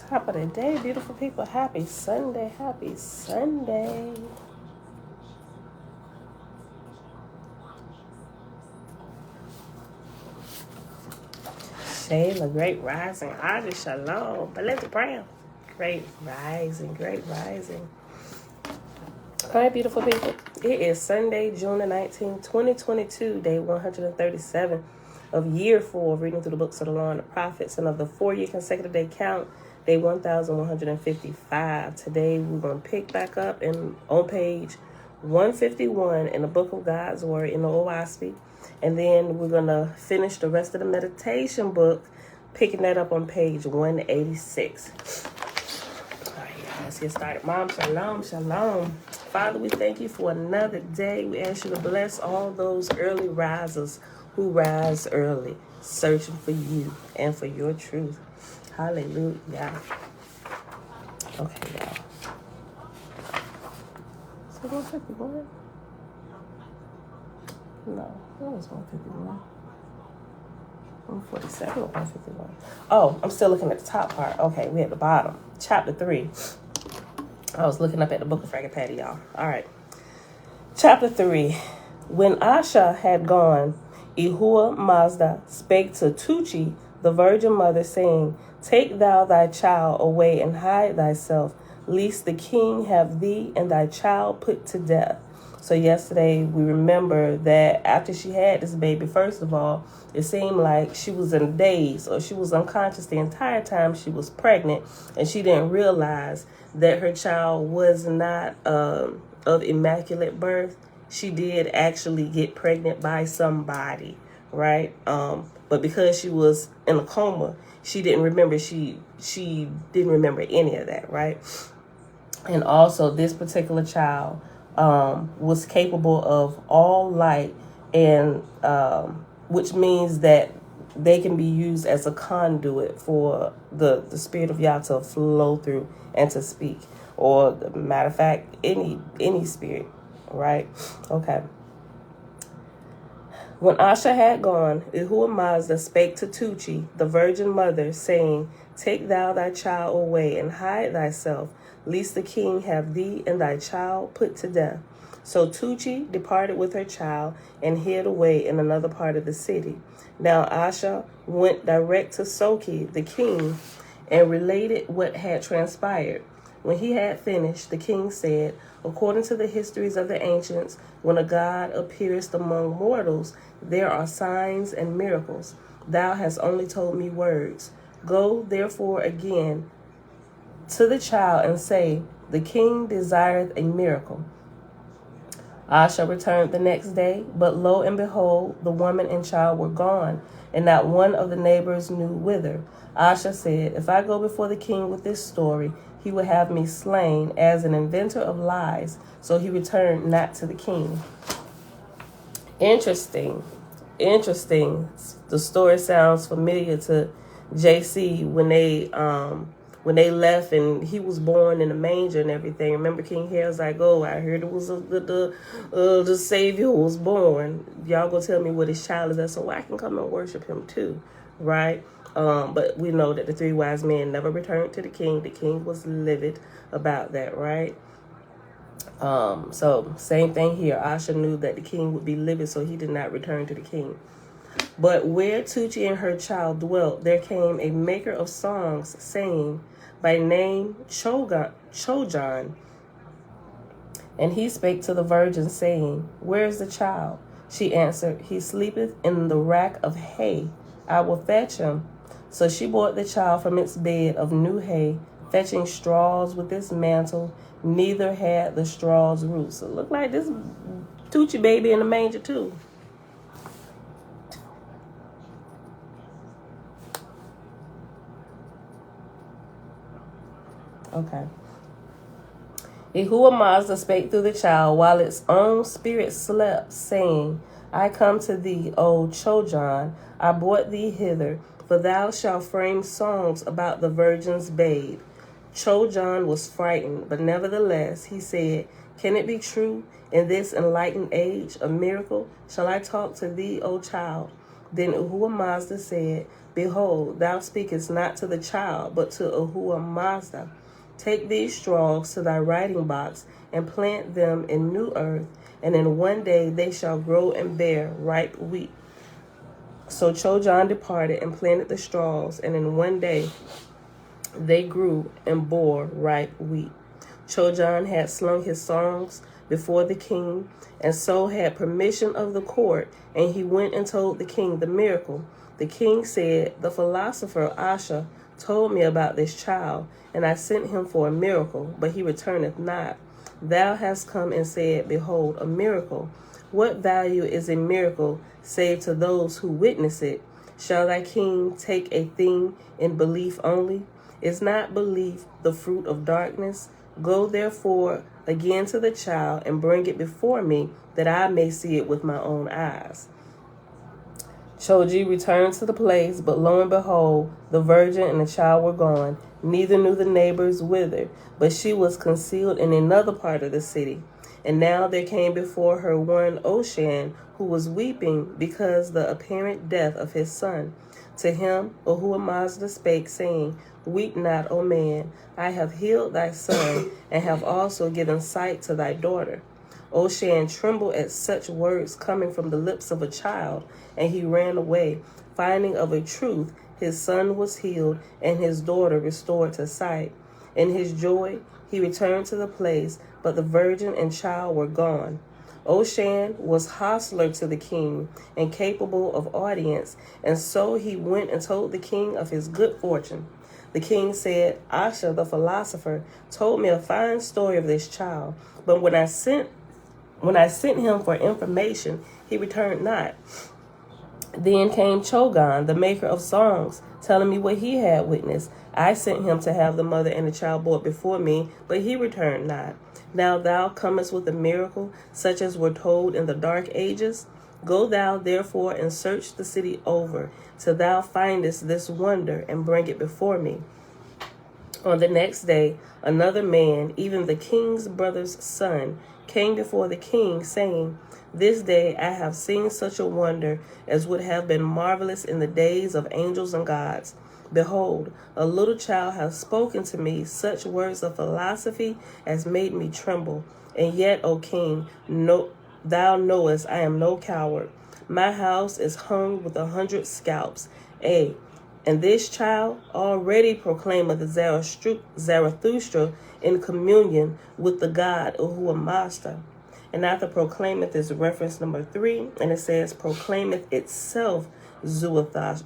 Top of the day, beautiful people. Happy Sunday. Happy Sunday. Shayla, great rising. Audrey, shalom. Belinda Brown, great rising. Great rising. All right, beautiful people. It is Sunday, June the 19th, 2022, day 137 of year 4 of reading through the books of the Law and the Prophets, and of the 4-year consecutive day count, day 1155. Today, we're going to pick back up on page 151 in the book of God's Word in the Oahspe, and then we're going to finish the rest of the meditation book, picking that up on page 186. All right, let's get started. Mom, shalom, shalom. Father, we thank you for another day. We ask you to bless all those early risers who rise early, searching for you and for your truth. Hallelujah. Okay, y'all. So 151? No, that was 151. 147 or 151? Oh, I'm still looking at the top part. Okay, we at the bottom. Chapter 3. I was looking up at the book of Fraggle Patty, y'all. All right. Chapter 3. When Asha had gone, Ehua Mazda spake to Tuchi, the virgin mother, saying, Take thou thy child away and hide thyself, lest the king have thee and thy child put to death. So yesterday we remember that after she had this baby, first of all, it seemed like she was in a daze or she was unconscious the entire time she was pregnant, and she didn't realize that her child was not of immaculate birth. She did actually get pregnant by somebody, right? But because she was in a coma, she didn't remember. She didn't remember any of that, right? And also, this particular child was capable of all light, and which means that they can be used as a conduit for the spirit of Yah to flow through and to speak, or matter of fact, any spirit, right? Okay. When Asha had gone, Ehua Mazda spake to Tuchi, the virgin mother, saying, Take thou thy child away and hide thyself, lest the king have thee and thy child put to death. So Tuchi departed with her child and hid away in another part of the city. Now Asha went direct to Soki, the king, and related what had transpired. When he had finished, the king said, According to the histories of the ancients, when a god appeareth among mortals, there are signs and miracles. Thou hast only told me words. Go, therefore, again to the child and say, The king desireth a miracle. Asha returned the next day, but lo and behold, the woman and child were gone, and not one of the neighbors knew whither. Asha said, If I go before the king with this story, he will have me slain as an inventor of lies. So he returned not to the king. Interesting. The story sounds familiar to JC when they left and he was born in a manger and everything. Remember, King Harold's like, oh, I heard it was the Savior who was born. Y'all go tell me what his child is, so I can come and worship him too, right? But we know that the 3 wise men never returned to the king. The king was livid about that, right? So same thing here. Asha knew that the king would be livid, so he did not return to the king. But where Tuchi and her child dwelt, there came a maker of songs, saying, by name Chojan. And he spake to the virgin, saying, Where is the child? She answered, He sleepeth in the rack of hay. I will fetch him. So she brought the child from its bed of new hay, fetching straws with its mantle. Neither had the straws roots. So it looked like this Tuchi baby in the manger too. Okay. Ehua Mazda spake through the child while its own spirit slept, saying, I come to thee, O Chojan, I brought thee hither, for thou shalt frame songs about the virgin's babe. Chojan was frightened, but nevertheless he said, Can it be true in this enlightened age, a miracle? Shall I talk to thee, O child? Then Yahuwah Mazda said, Behold, thou speakest not to the child, but to Yahuwah Mazda. Take these straws to thy writing box, and plant them in new earth, and in one day they shall grow and bear ripe wheat. So Chojan departed and planted the straws, and in one day they grew and bore ripe wheat. Chojan had slung his songs before the king, and so had permission of the court, and he went and told the king the miracle. The king said, The philosopher Asha told me about this child, and I sent him for a miracle, but he returneth not. Thou hast come and said, Behold, a miracle. What value is a miracle save to those who witness it? Shall thy king take a thing in belief only? Is not belief the fruit of darkness? Go therefore again to the child and bring it before me, that I may see it with my own eyes. Choji returned to the place, but lo and behold, the virgin and the child were gone. Neither knew the neighbors whither, but she was concealed in another part of the city. And now there came before her one Oahspe, who was weeping because the apparent death of his son. To him Yahuwah Mazda spake, saying, Weep not, O man, I have healed thy son, and have also given sight to thy daughter. Oahspe trembled at such words coming from the lips of a child, and he ran away, finding of a truth his son was healed, and his daughter restored to sight. In his joy he returned to the place, but the virgin and child were gone. Oahspe was hostler to the king, and capable of audience, and so he went and told the king of his good fortune. The king said, Asha, the philosopher, told me a fine story of this child, but when I sent him for information, he returned not. Then came Chogan, the maker of songs, telling me what he had witnessed. I sent him to have the mother and the child brought before me, but he returned not. Now thou comest with a miracle, such as were told in the dark ages. Go thou therefore and search the city over, till thou findest this wonder, and bring it before me. On the next day, another man, even the king's brother's son, came before the king, saying, This day I have seen such a wonder as would have been marvelous in the days of angels and gods. Behold, a little child has spoken to me such words of philosophy as made me tremble. And yet, O king, thou knowest I am no coward. My house is hung with 100 scalps. And this child already proclaimeth Zarathustra in communion with the God Yahuwah Mazda. And after proclaimeth is reference number 3, and it says proclaimeth itself Zarathustra.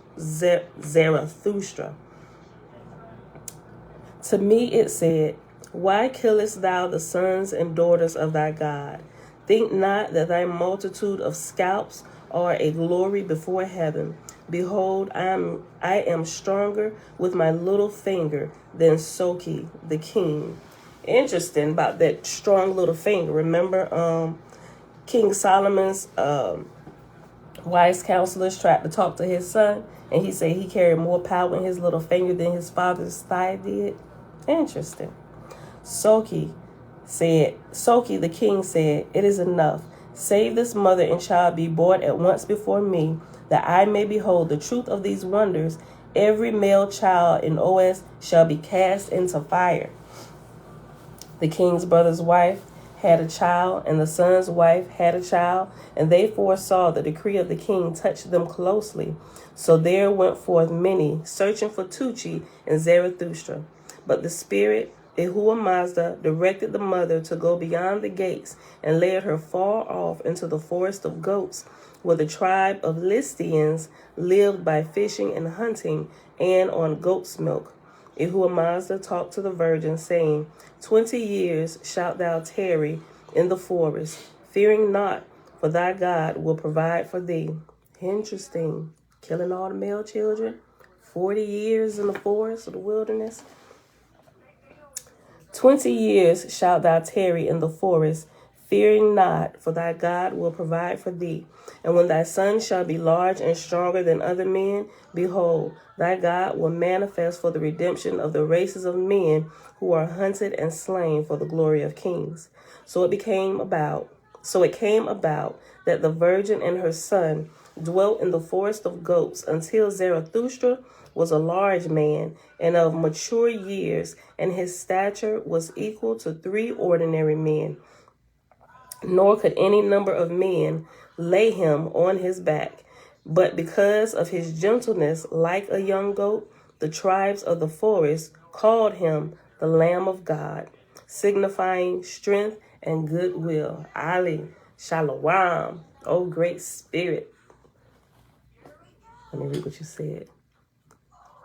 To me it said, Why killest thou the sons and daughters of thy God? Think not that thy multitude of scalps are a glory before heaven. Behold, I am stronger with my little finger than Soki, the king. Interesting about that strong little finger. Remember, King Solomon's wise counselors tried to talk to his son, and he said he carried more power in his little finger than his father's thigh did. Interesting. Soki, the king said, It is enough. Save this mother and child be brought at once before me, that I may behold the truth of these wonders. Every male child in Oahspe shall be cast into fire. The king's brother's wife had a child, and the son's wife had a child, and they foresaw the decree of the king touched them closely. So there went forth many, searching for Tuchi and Zarathustra. But the spirit, Yahuwah Mazda, directed the mother to go beyond the gates and led her far off into the forest of goats, where the tribe of Listians lived by fishing and hunting and on goat's milk. Yahuwah Mazda talked to the virgin, saying, 20 years shalt thou tarry in the forest, fearing not, for thy God will provide for thee. Interesting. Killing all the male children. 40 years in the forest of the wilderness. 20 years shalt thou tarry in the forest, fearing not, for thy God will provide for thee. And when thy son shall be large and stronger than other men, behold, thy God will manifest for the redemption of the races of men who are hunted and slain for the glory of kings. So it came about that the virgin and her son dwelt in the forest of goats until Zarathustra was a large man and of mature years, and his stature was equal to 3 ordinary men. Nor could any number of men lay him on his back. But because of his gentleness like a young goat, the tribes of the forest called him the Lamb of God, signifying strength and goodwill. Ali, Shalom, O great spirit. Let me read what you said.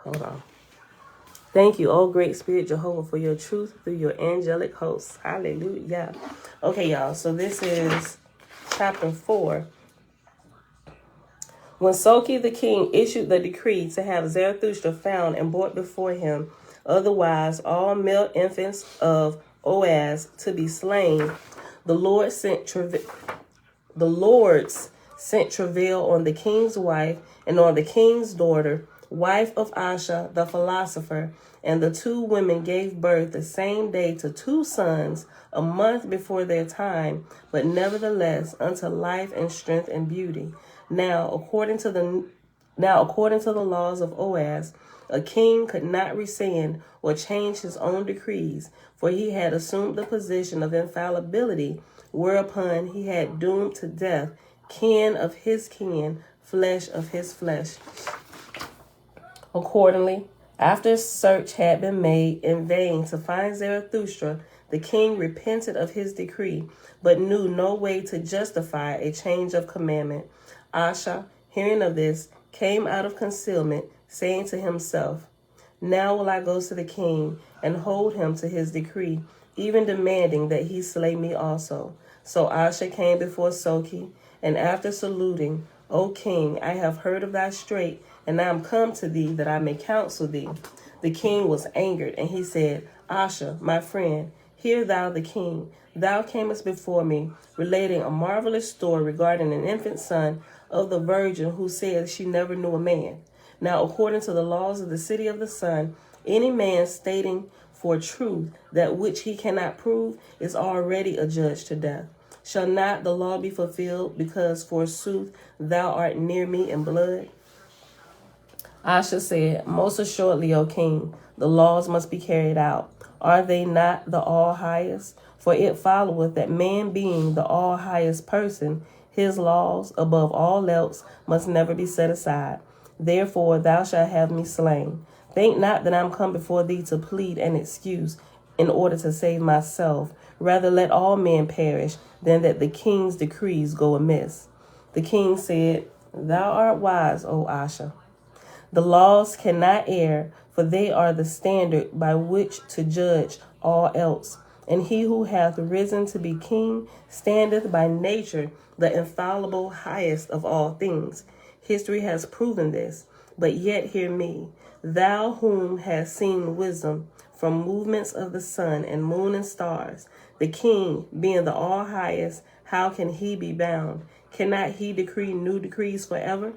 Hold on. Thank you, O great spirit Jehovah, for your truth through your angelic hosts. Hallelujah. Okay, y'all. So this is chapter 4. When Soki the king issued the decree to have Zarathustra found and brought before him, otherwise all male infants of Oahspe to be slain, the Lords sent travail on the king's wife and on the king's daughter, wife of Asha the philosopher, and the 2 women gave birth the same day to 2 sons, a month before their time, but nevertheless unto life and strength and beauty. Now according to the laws of Oahspe, a king could not rescind or change his own decrees, for he had assumed the position of infallibility, whereupon he had doomed to death kin of his kin, flesh of his flesh. Accordingly, after search had been made in vain to find Zarathustra, the king repented of his decree, but knew no way to justify a change of commandment. Asha, hearing of this, came out of concealment, saying to himself, Now will I go to the king and hold him to his decree, even demanding that he slay me also. So Asha came before Soki, and after saluting, O king, I have heard of thy strait, and I am come to thee that I may counsel thee. The king was angered, and he said, Asha, my friend, hear thou the king. Thou camest before me, relating a marvelous story regarding an infant son of the virgin who said she never knew a man. Now, according to the laws of the city of the sun, any man stating for truth that which he cannot prove is already adjudged to death. Shall not the law be fulfilled, because forsooth thou art near me in blood? Asha said, Most assuredly, O king, the laws must be carried out. Are they not the all-highest? For it followeth that man being the all-highest person, his laws, above all else, must never be set aside. Therefore thou shalt have me slain. Think not that I am come before thee to plead an excuse in order to save myself. Rather let all men perish, than that the king's decrees go amiss. The king said, Thou art wise, O Asha. The laws cannot err, for they are the standard by which to judge all else. And he who hath risen to be king standeth by nature the infallible highest of all things. History has proven this, but yet hear me. Thou whom hast seen wisdom from movements of the sun and moon and stars, the king being the all-highest, how can he be bound? Cannot he decree new decrees forever?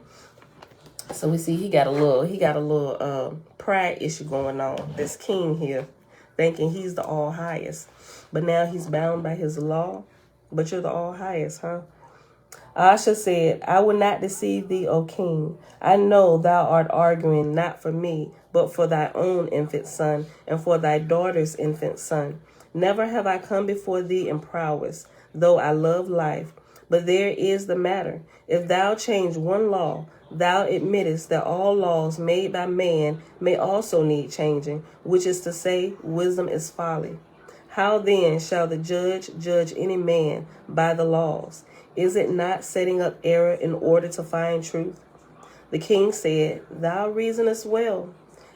So we see he got a little pride issue going on. This king here, thinking he's the all-highest. But now he's bound by his law. But you're the all-highest, huh? Asha said, I will not deceive thee, O king. I know thou art arguing not for me, but for thy own infant son, and for thy daughter's infant son. Never have I come before thee in prowess, though I love life. But there is the matter. If thou change one law, thou admittest that all laws made by man may also need changing, which is to say, wisdom is folly. How then shall the judge judge any man by the laws? Is it not setting up error in order to find truth? The king said, Thou reasonest well.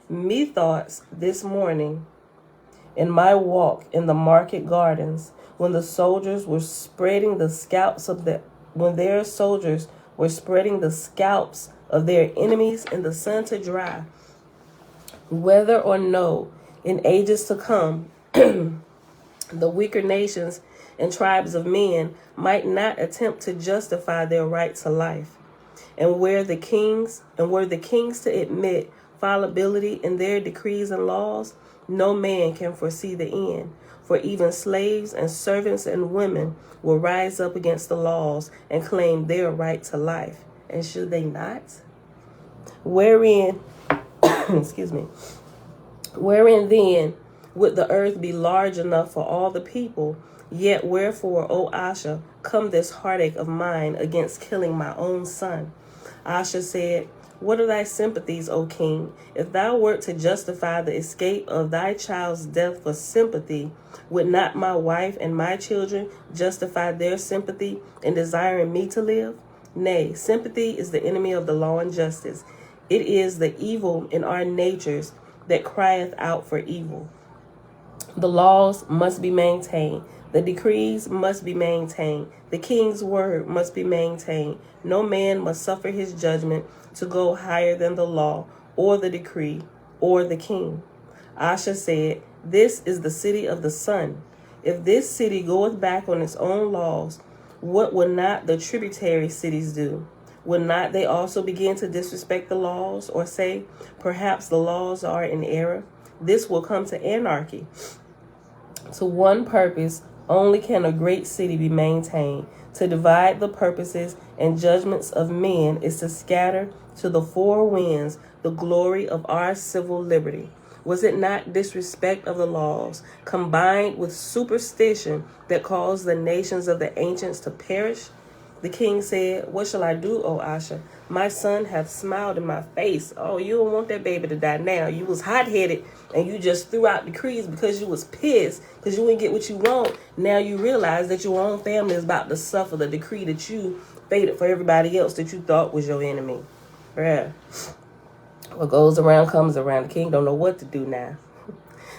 Methoughts this morning, in my walk in the market gardens, when their soldiers were spreading the scalps of their enemies in the sun to dry, whether or no in ages to come the weaker nations and tribes of men might not attempt to justify their right to life, and were the kings to admit fallibility in their decrees and laws, no man can foresee the end. For even slaves and servants and women will rise up against the laws and claim their right to life. and should they not? Wherein, excuse me, wherein then would the earth be large enough for all the people? Yet wherefore, O Asha, come this heartache of mine against killing my own son? Asha said, what are thy sympathies, O king? If thou wert to justify the escape of thy child's death for sympathy, would not my wife and my children justify their sympathy in desiring me to live? Nay, sympathy is the enemy of the law and justice. It is the evil in our natures that crieth out for evil. The laws must be maintained. The decrees must be maintained. The king's word must be maintained. No man must suffer his judgment to go higher than the law, or the decree, or the king. Asha said, this is the city of the sun. If this city goeth back on its own laws, what will not the tributary cities do? Will not they also begin to disrespect the laws, or say, perhaps the laws are in error? This will come to anarchy. To one purpose only can a great city be maintained. To divide the purposes and judgments of men is to scatter to the four winds the glory of our civil liberty. Was it not disrespect of the laws, combined with superstition, that caused the nations of the ancients to perish? The king said, what shall I do, O Asha? My son hath smiled in my face. Oh, you don't want that baby to die now. You was hot-headed and you just threw out decrees because you was pissed because you didn't get what you want. Now you realize that your own family is about to suffer the decree that you fated for everybody else that you thought was your enemy. Bruh. What goes around comes around. The king don't know what to do now.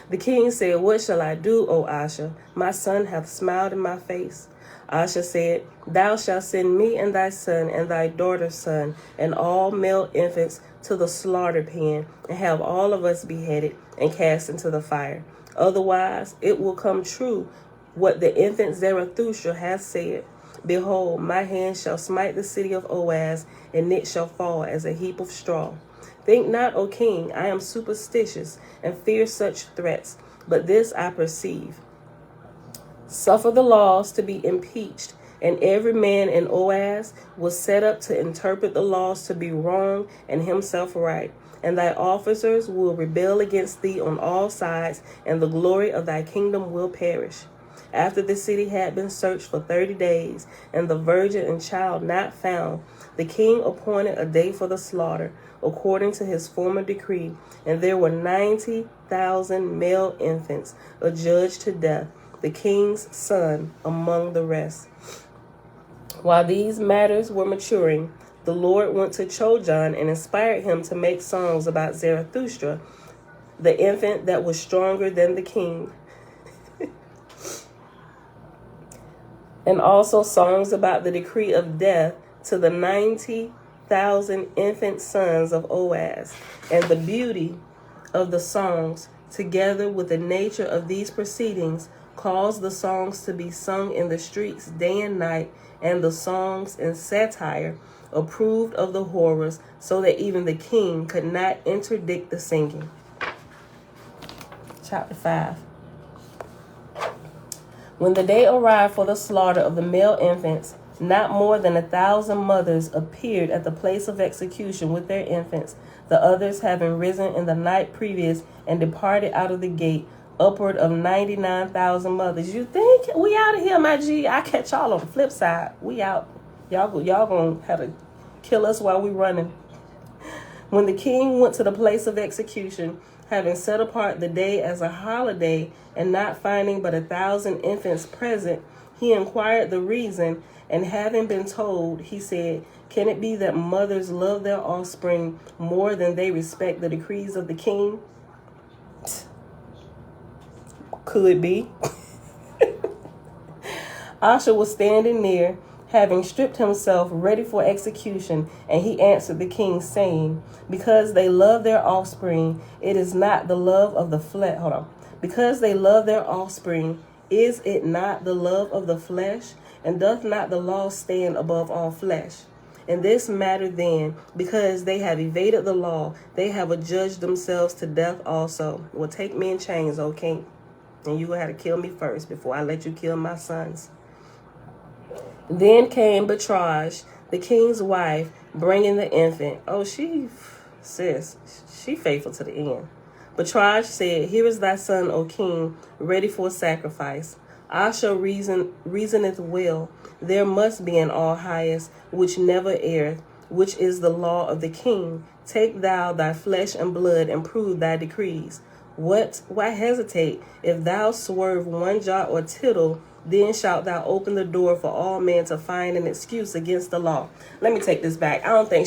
The king said, what shall I do, O Asha? My son hath smiled in my face. Asha said, thou shalt send me and thy son and thy daughter's son and all male infants to the slaughter pen, and have all of us beheaded and cast into the fire. Otherwise, it will come true what the infant Zarathustra hath said. Behold, my hand shall smite the city of Oahspe, and it shall fall as a heap of straw. Think not, O king, I am superstitious and fear such threats, but this I perceive. Suffer the laws to be impeached, and every man in Oahspe was set up to interpret the laws to be wrong and himself right. And thy officers will rebel against thee on all sides, and the glory of thy kingdom will perish. After the city had been searched for 30 days, and the virgin and child not found, the king appointed a day for the slaughter, according to his former decree, and there were 90,000 male infants adjudged to death, the king's son among the rest. While these matters were maturing, the Lord went to Chojan and inspired him to make songs about Zarathustra, the infant that was stronger than the king, and also songs about the decree of death to the 90,000 infant sons of Oahspe. And the beauty of the songs, together with the nature of these proceedings, caused the songs to be sung in the streets day and night, and the songs and satire approved of the horrors, so that even the king could not interdict the singing. Chapter 5. When the day arrived for the slaughter of the male infants, not more than 1,000 mothers appeared at the place of execution with their infants, the others having risen in the night previous and departed out of the gate, upward of 99,000 mothers. You think we out of here, my G? I catch y'all on the flip side. We out. Y'all gonna have to kill us while we running. When the king went to the place of execution, having set apart the day as a holiday, and not finding but 1,000 infants present, he inquired the reason, and having been told, he said, can it be that mothers love their offspring more than they respect the decrees of the king? Could be. Asha was standing near, having stripped himself ready for execution, and he answered the king, saying, because they love their offspring, it is not the love of the flesh. Because they love their offspring, is it not the love of the flesh? And doth not the law stand above all flesh? In this matter then, because they have evaded the law, they have adjudged themselves to death also. Well, take me in chains, O king, and you will have to kill me first before I let you kill my sons. Then came Batraj, the king's wife, bringing the infant. Oh, she faithful to the end. Batraj said, Here is thy son, O king, ready for sacrifice. I shall reasoneth well. There must be an all highest, which never erreth, which is the law of the king. Take thou thy flesh and blood, and prove thy decrees. What? Why hesitate? If thou swerve one jot or tittle, then shalt thou open the door for all men to find an excuse against the law. Let me take this back. I think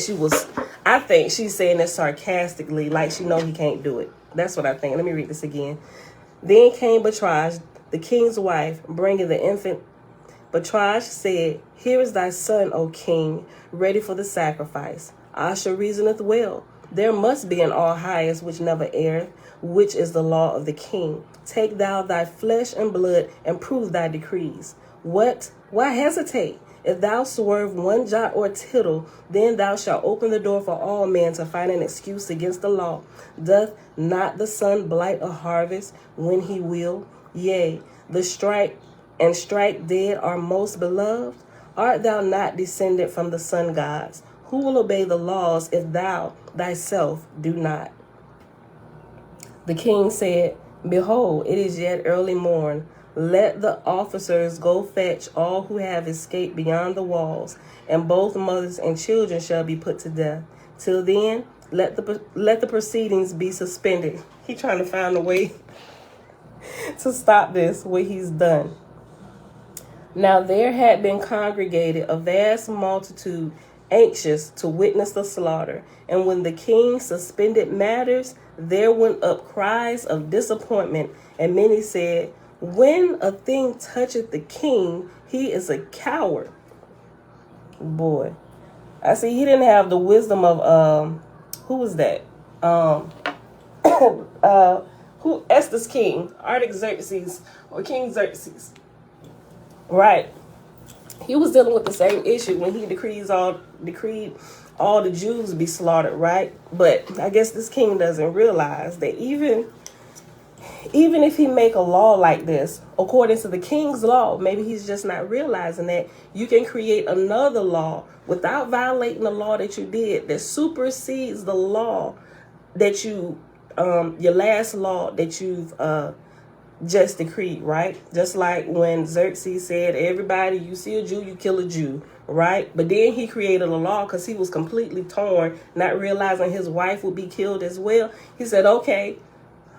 she's saying this sarcastically, like she know he can't do it. That's what I think. Let me read this again. Then came Batraj, the king's wife, bringing the infant. Batraj said, Here is thy son, O king, ready for the sacrifice. Asher reasoneth well. There must be an all highest which never erreth, which is the law of the king. Take thou thy flesh and blood, and prove thy decrees. What? Why hesitate? If thou swerve one jot or tittle, then thou shalt open the door for all men to find an excuse against the law. Doth not the sun blight a harvest when he will? Yea, the strike dead are most beloved. Art thou not descended from the sun gods? Who will obey the laws if thou thyself do not? The king said, Behold, it is yet early morn. Let the officers go fetch all who have escaped beyond the walls, and both mothers and children shall be put to death. Till then, let the proceedings be suspended. He trying to find a way to stop this, what he's done. Now there had been congregated a vast multitude anxious to witness the slaughter. And when the king suspended matters, there went up cries of disappointment, and many said, When a thing toucheth the king, he is a coward. Boy, I see he didn't have the wisdom of, who was that? Who Esther's king, Artaxerxes, or King Xerxes. Right. He was dealing with the same issue when he decreed all the Jews be slaughtered, right? But I guess this king doesn't realize that even if he make a law like this, according to the king's law, maybe he's just not realizing that you can create another law without violating the law that you did that supersedes the law that you, your last law that you've just decreed, right? Just like when Xerxes said, everybody, you see a Jew, you kill a Jew, right? But then he created a law because he was completely torn, not realizing his wife would be killed as well. He said, okay,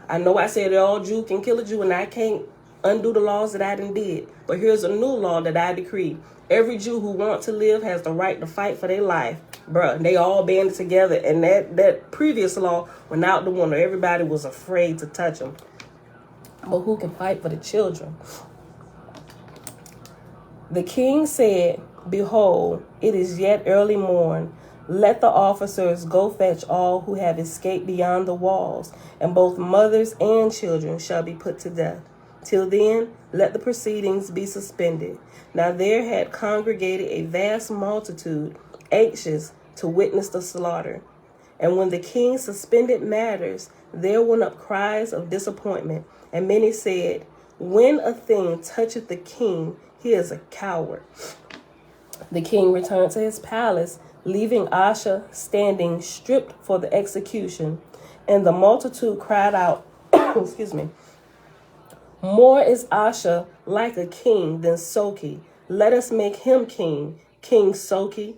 I know I said that all Jew can kill a Jew and I can't undo the laws that I done did. But here's a new law that I decree. Every Jew who wants to live has the right to fight for their life. Bruh, they all banded together, and that previous law went out the window. Everybody was afraid to touch them. But who can fight for the children? The king said, Behold, it is yet early morn. Let the officers go fetch all who have escaped beyond the walls, and both mothers and children shall be put to death. Till then, let the proceedings be suspended. Now there had congregated a vast multitude, anxious to witness the slaughter. And when the king suspended matters, there went up cries of disappointment, and many said, When a thing toucheth the king, he is a coward. The king returned to his palace, leaving Asha standing stripped for the execution. And the multitude cried out, excuse me, More is Asha like a king than Soki. Let us make him king, King Soki.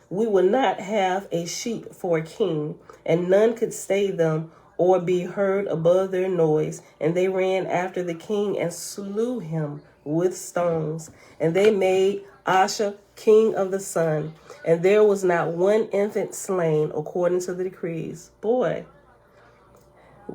We will not have a sheep for a king, and none could stay them or be heard above their noise. And they ran after the king and slew him with stones. And they made Asha king of the sun. And there was not one infant slain according to the decrees. Boy,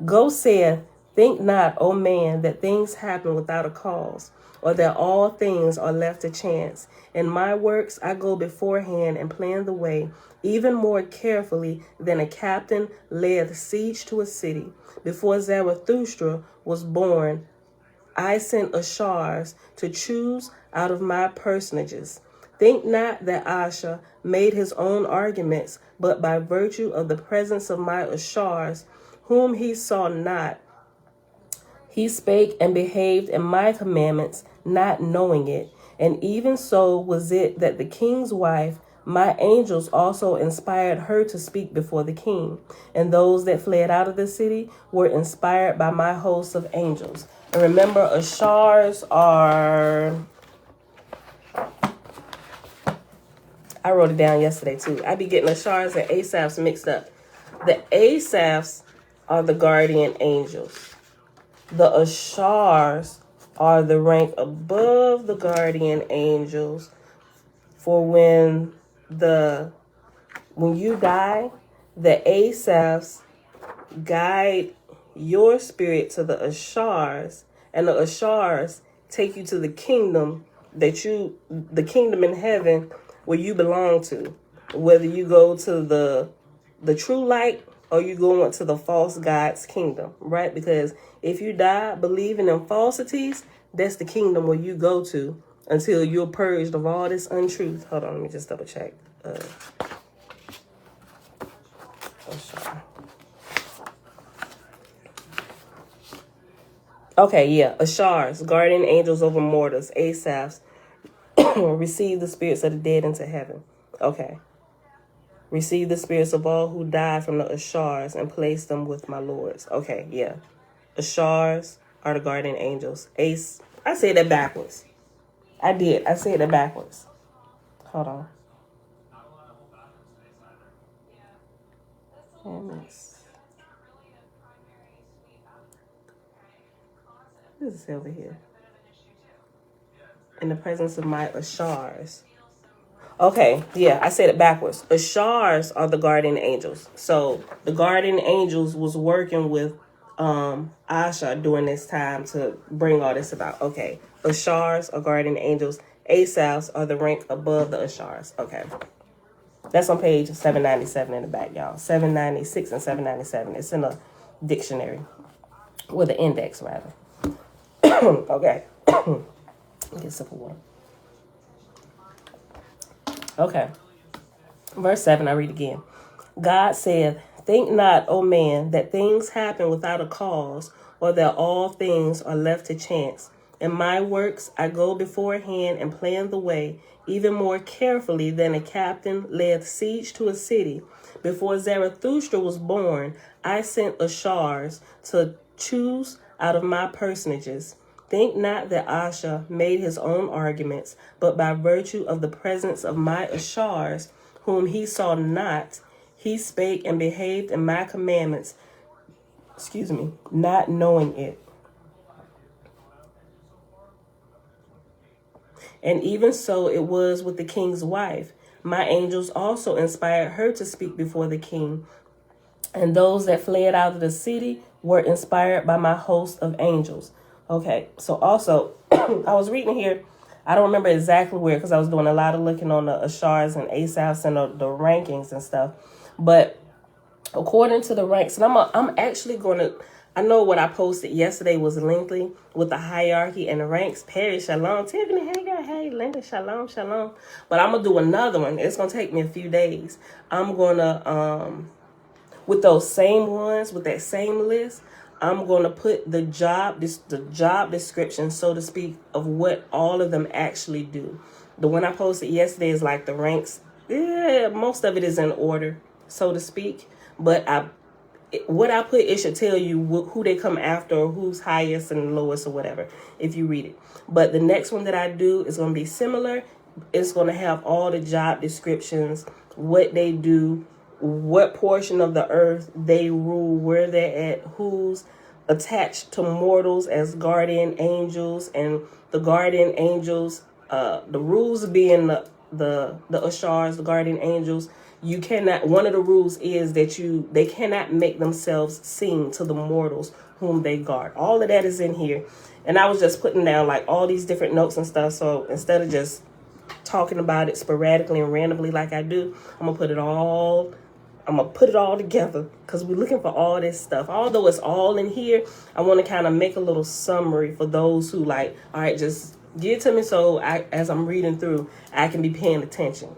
Go saith, Think not, O man, that things happen without a cause, or that all things are left to chance. In my works I go beforehand and plan the way, even more carefully than a captain layeth siege to a city. Before Zarathustra was born, I sent Ashars to choose out of my personages. Think not that Asha made his own arguments, but by virtue of the presence of my Ashars, whom he saw not, he spake and behaved in my commandments, not knowing it. And even so was it that the king's wife, My angels also inspired her to speak before the king, and those that fled out of the city were inspired by my host of angels. And remember, Ashars are... I wrote it down yesterday too. I be getting Ashars and Asaphs mixed up. The Asaphs are the guardian angels. The Ashars are the rank above the guardian angels. For when you die, the Asaphs guide your spirit to the Ashars, and the Ashars take you to the kingdom the kingdom in heaven where you belong to. Whether you go to the true light or you go into the false God's kingdom, right? Because if you die believing in falsities, that's the kingdom where you go to until you're purged of all this untruth. Hold on, let me just double check. Okay, yeah. Ashars, guardian angels over mortals. Asaphs, receive the spirits of the dead into heaven. Okay. Receive the spirits of all who died from the Ashars and place them with my lords. Okay, yeah. Ashars are the guardian angels. I said that backwards. I did. I said that backwards. Hold on. What is this over here? In the presence of my Ashars. Okay, yeah, I said it backwards. Ashars are the guardian angels. So the guardian angels was working with Asha during this time to bring all this about. Okay, Ashars are guardian angels. Asaphs are the rank above the Ashars. Okay. That's on page 797 in the back, y'all. 796 and 797. It's in a dictionary. With an index, rather. Okay. Get a sip of water. Okay. Verse 7, I read again. God said, think not, O man, that things happen without a cause, or that all things are left to chance. In my works, I go beforehand and plan the way, even more carefully than a captain laid siege to a city. Before Zarathustra was born, I sent Ashars to choose out of my personages. Think not that Asha made his own arguments, but by virtue of the presence of my Ashars, whom he saw not, he spake and behaved in my commandments, not knowing it. And even so it was with the king's wife. My angels also inspired her to speak before the king. And those that fled out of the city were inspired by my host of angels. Okay, so also, I was reading here. I don't remember exactly where because I was doing a lot of looking on the Ashars and Asaphs and the rankings and stuff. But according to the ranks, and I'm actually going to, I know what I posted yesterday was lengthy with the hierarchy and the ranks. Perry, shalom. Tiffany, hey girl, hey Linda, shalom, shalom. But I'm going to do another one. It's going to take me a few days. I'm going to, with those same ones, with that same list, I'm going to put the job description, so to speak, of what all of them actually do. The one I posted yesterday is like the ranks. Yeah, most of it is in order, so to speak. But what I put, it should tell you who they come after or who's highest and lowest or whatever, if you read it. But the next one that I do is going to be similar. It's going to have all the job descriptions, what they do, what portion of the earth they rule, where they're at, who's attached to mortals as guardian angels, and the guardian angels, the rules being the Ashars, the guardian angels, you cannot, one of the rules is that they cannot make themselves seen to the mortals whom they guard. All of that is in here. And I was just putting down like all these different notes and stuff. So instead of just talking about it sporadically and randomly like I do, I'm gonna put it all together because we're looking for all this stuff. Although it's all in here, I want to kind of make a little summary for those who like, all right, just give it to me so as I'm reading through, I can be paying attention.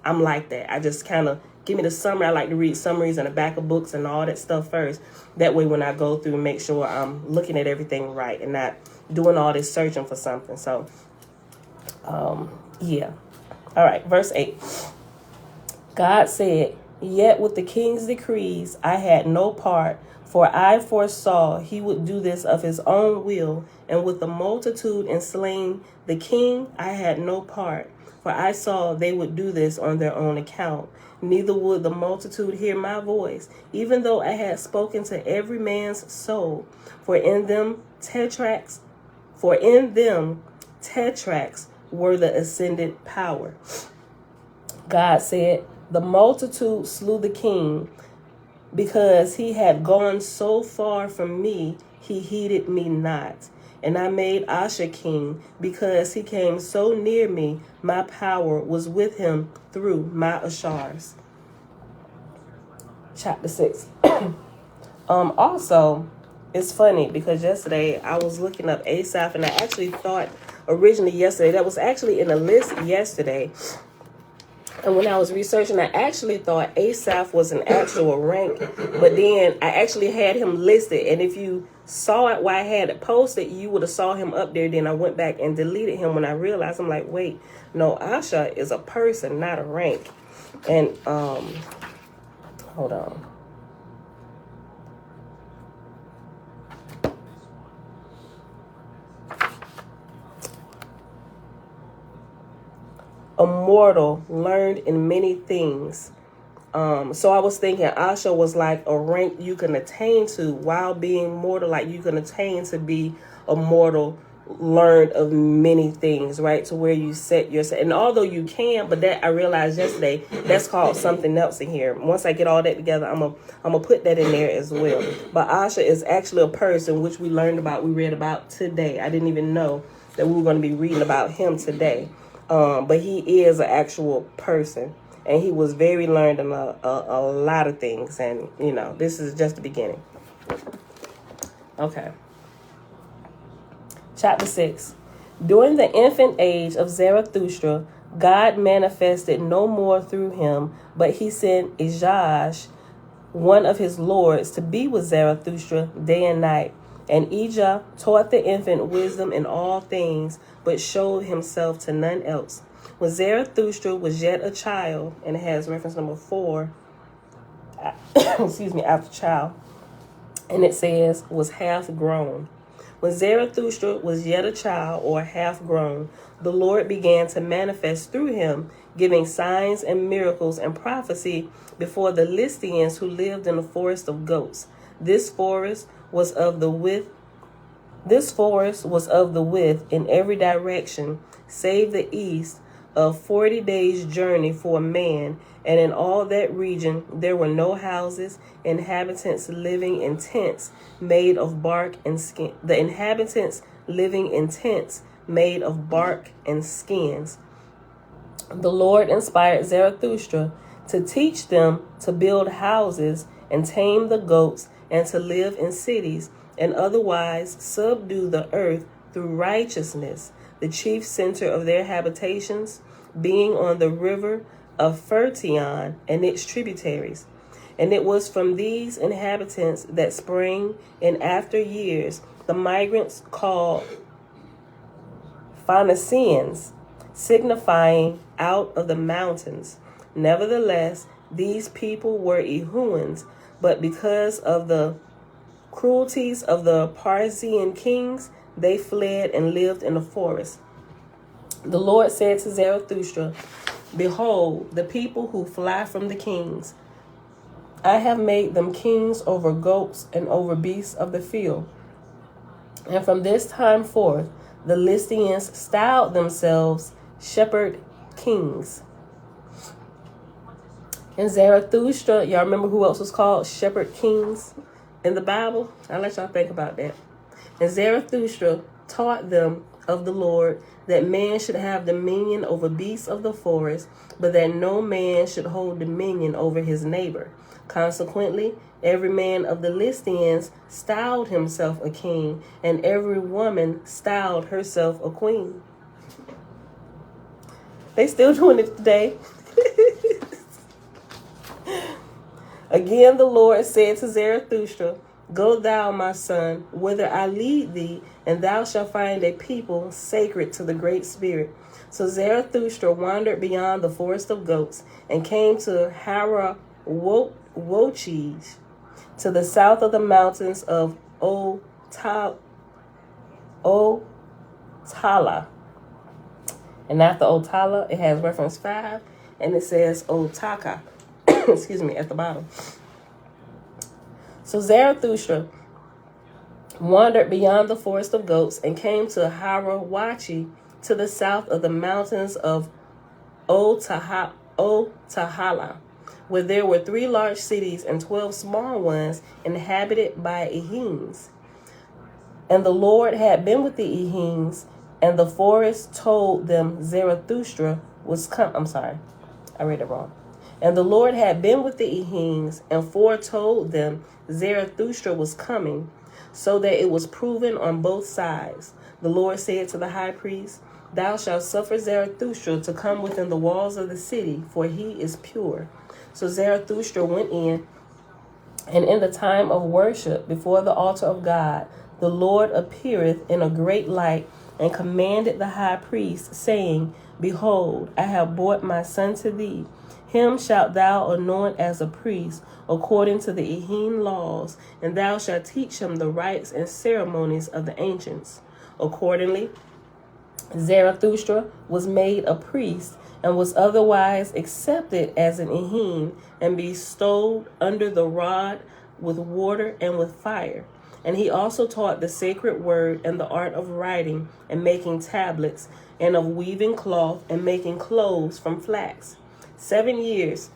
I'm like that. I just kind of give me the summary. I like to read summaries in the back of books and all that stuff first. That way when I go through, make sure I'm looking at everything right and not doing all this searching for something. So, yeah. All right, verse 8. God said, "Yet with the king's decrees I had no part, for I foresaw he would do this of his own will, and with the multitude in slaying the king I had no part, for I saw they would do this on their own account. Neither would the multitude hear my voice, even though I had spoken to every man's soul, for in them tetracts were the ascended power." God said, "The multitude slew the king, because he had gone so far from me, he heeded me not. And I made Oahspe king, because he came so near me, my power was with him through my Ashars." Chapter 6. Also, it's funny because yesterday I was looking up Asaph, and I actually thought originally yesterday, that was actually in a list yesterday. And when I was researching, I actually thought Asaph was an actual rank, but then I actually had him listed. And if you saw it while I had it posted, you would have saw him up there. Then I went back and deleted him when I realized, I'm like, wait, no, Asha is a person, not a rank. And hold on. A mortal learned in many things. So I was thinking Asha was like a rank you can attain to while being mortal, like you can attain to be a mortal learned of many things, right? To where you set yourself, and although you can, but that I realized yesterday, that's called something else in here. Once I get all that together, I'm gonna put that in there as well. But Asha is actually a person which we read about today. I didn't even know that we were going to be reading about him today. But he is an actual person, and he was very learned in a lot of things. And, this is just the beginning. Okay. Chapter 6. During the infant age of Zarathustra, God manifested no more through him, but he sent Ijaj, one of his lords, to be with Zarathustra day and night. And Ijah taught the infant wisdom in all things, but showed himself to none else. When Zarathustra was yet a child, and it has reference number 4, after child, and it says, was half grown. When Zarathustra was yet a child, or half grown, the Lord began to manifest through him, giving signs and miracles and prophecy before the Listians who lived in the forest of goats. This forest was of the width in every direction, save the east, of 40 days' journey for a man, and in all that region there were no houses, inhabitants living in tents made of bark and skin. The inhabitants living in tents made of bark and skins. The Lord inspired Zarathustra to teach them to build houses and tame the goats and to live in cities and otherwise subdue the earth through righteousness, the chief center of their habitations being on the river of Fertion and its tributaries. And it was from these inhabitants that sprang in after years the migrants called Phoenicians, signifying out of the mountains. Nevertheless, these people were Ehuans, but because of the cruelties of the Parsian kings, they fled and lived in the forest. The Lord said to Zarathustra, "Behold, the people who fly from the kings. I have made them kings over goats and over beasts of the field." And from this time forth, the Listians styled themselves shepherd kings. And Zarathustra, y'all remember who else was called shepherd kings in the Bible? I'll let y'all think about that. And Zarathustra taught them of the Lord that man should have dominion over beasts of the forest, but that no man should hold dominion over his neighbor. Consequently, every man of the Listians styled himself a king, and every woman styled herself a queen. They still doing it today. Again, the Lord said to Zarathustra, Go thou, my son, whither I lead thee, and thou shalt find a people sacred to the Great Spirit. So Zarathustra wandered beyond the forest of goats and came to Wochij, to the south of the mountains of Otala. And after Otala, it has reference 5, and it says Otaka, excuse me, at the bottom. So Zarathustra wandered beyond the forest of goats and came to Harawachi, to the south of the mountains of Otahala, where there were 3 large cities and 12 small ones inhabited by Ehenes. And the Lord had been with the Ehenes, and the forest told them Zarathustra was come. I'm sorry, I read it wrong. And the Lord had been with the Ehenes, and foretold them Zarathustra was coming, so that it was proven on both sides. The Lord said to the high priest, Thou shalt suffer Zarathustra to come within the walls of the city, for he is pure. So Zarathustra went in, and in the time of worship before the altar of God, the Lord appeareth in a great light, and commanded the high priest, saying, Behold, I have brought my son to thee. Him shalt thou anoint as a priest, according to the Ehene laws, and thou shalt teach him the rites and ceremonies of the ancients. Accordingly, Zarathustra was made a priest, and was otherwise accepted as an Ehene, and bestowed under the rod with water and with fire. And he also taught the sacred word and the art of writing and making tablets, and of weaving cloth and making clothes from flax. 7 years,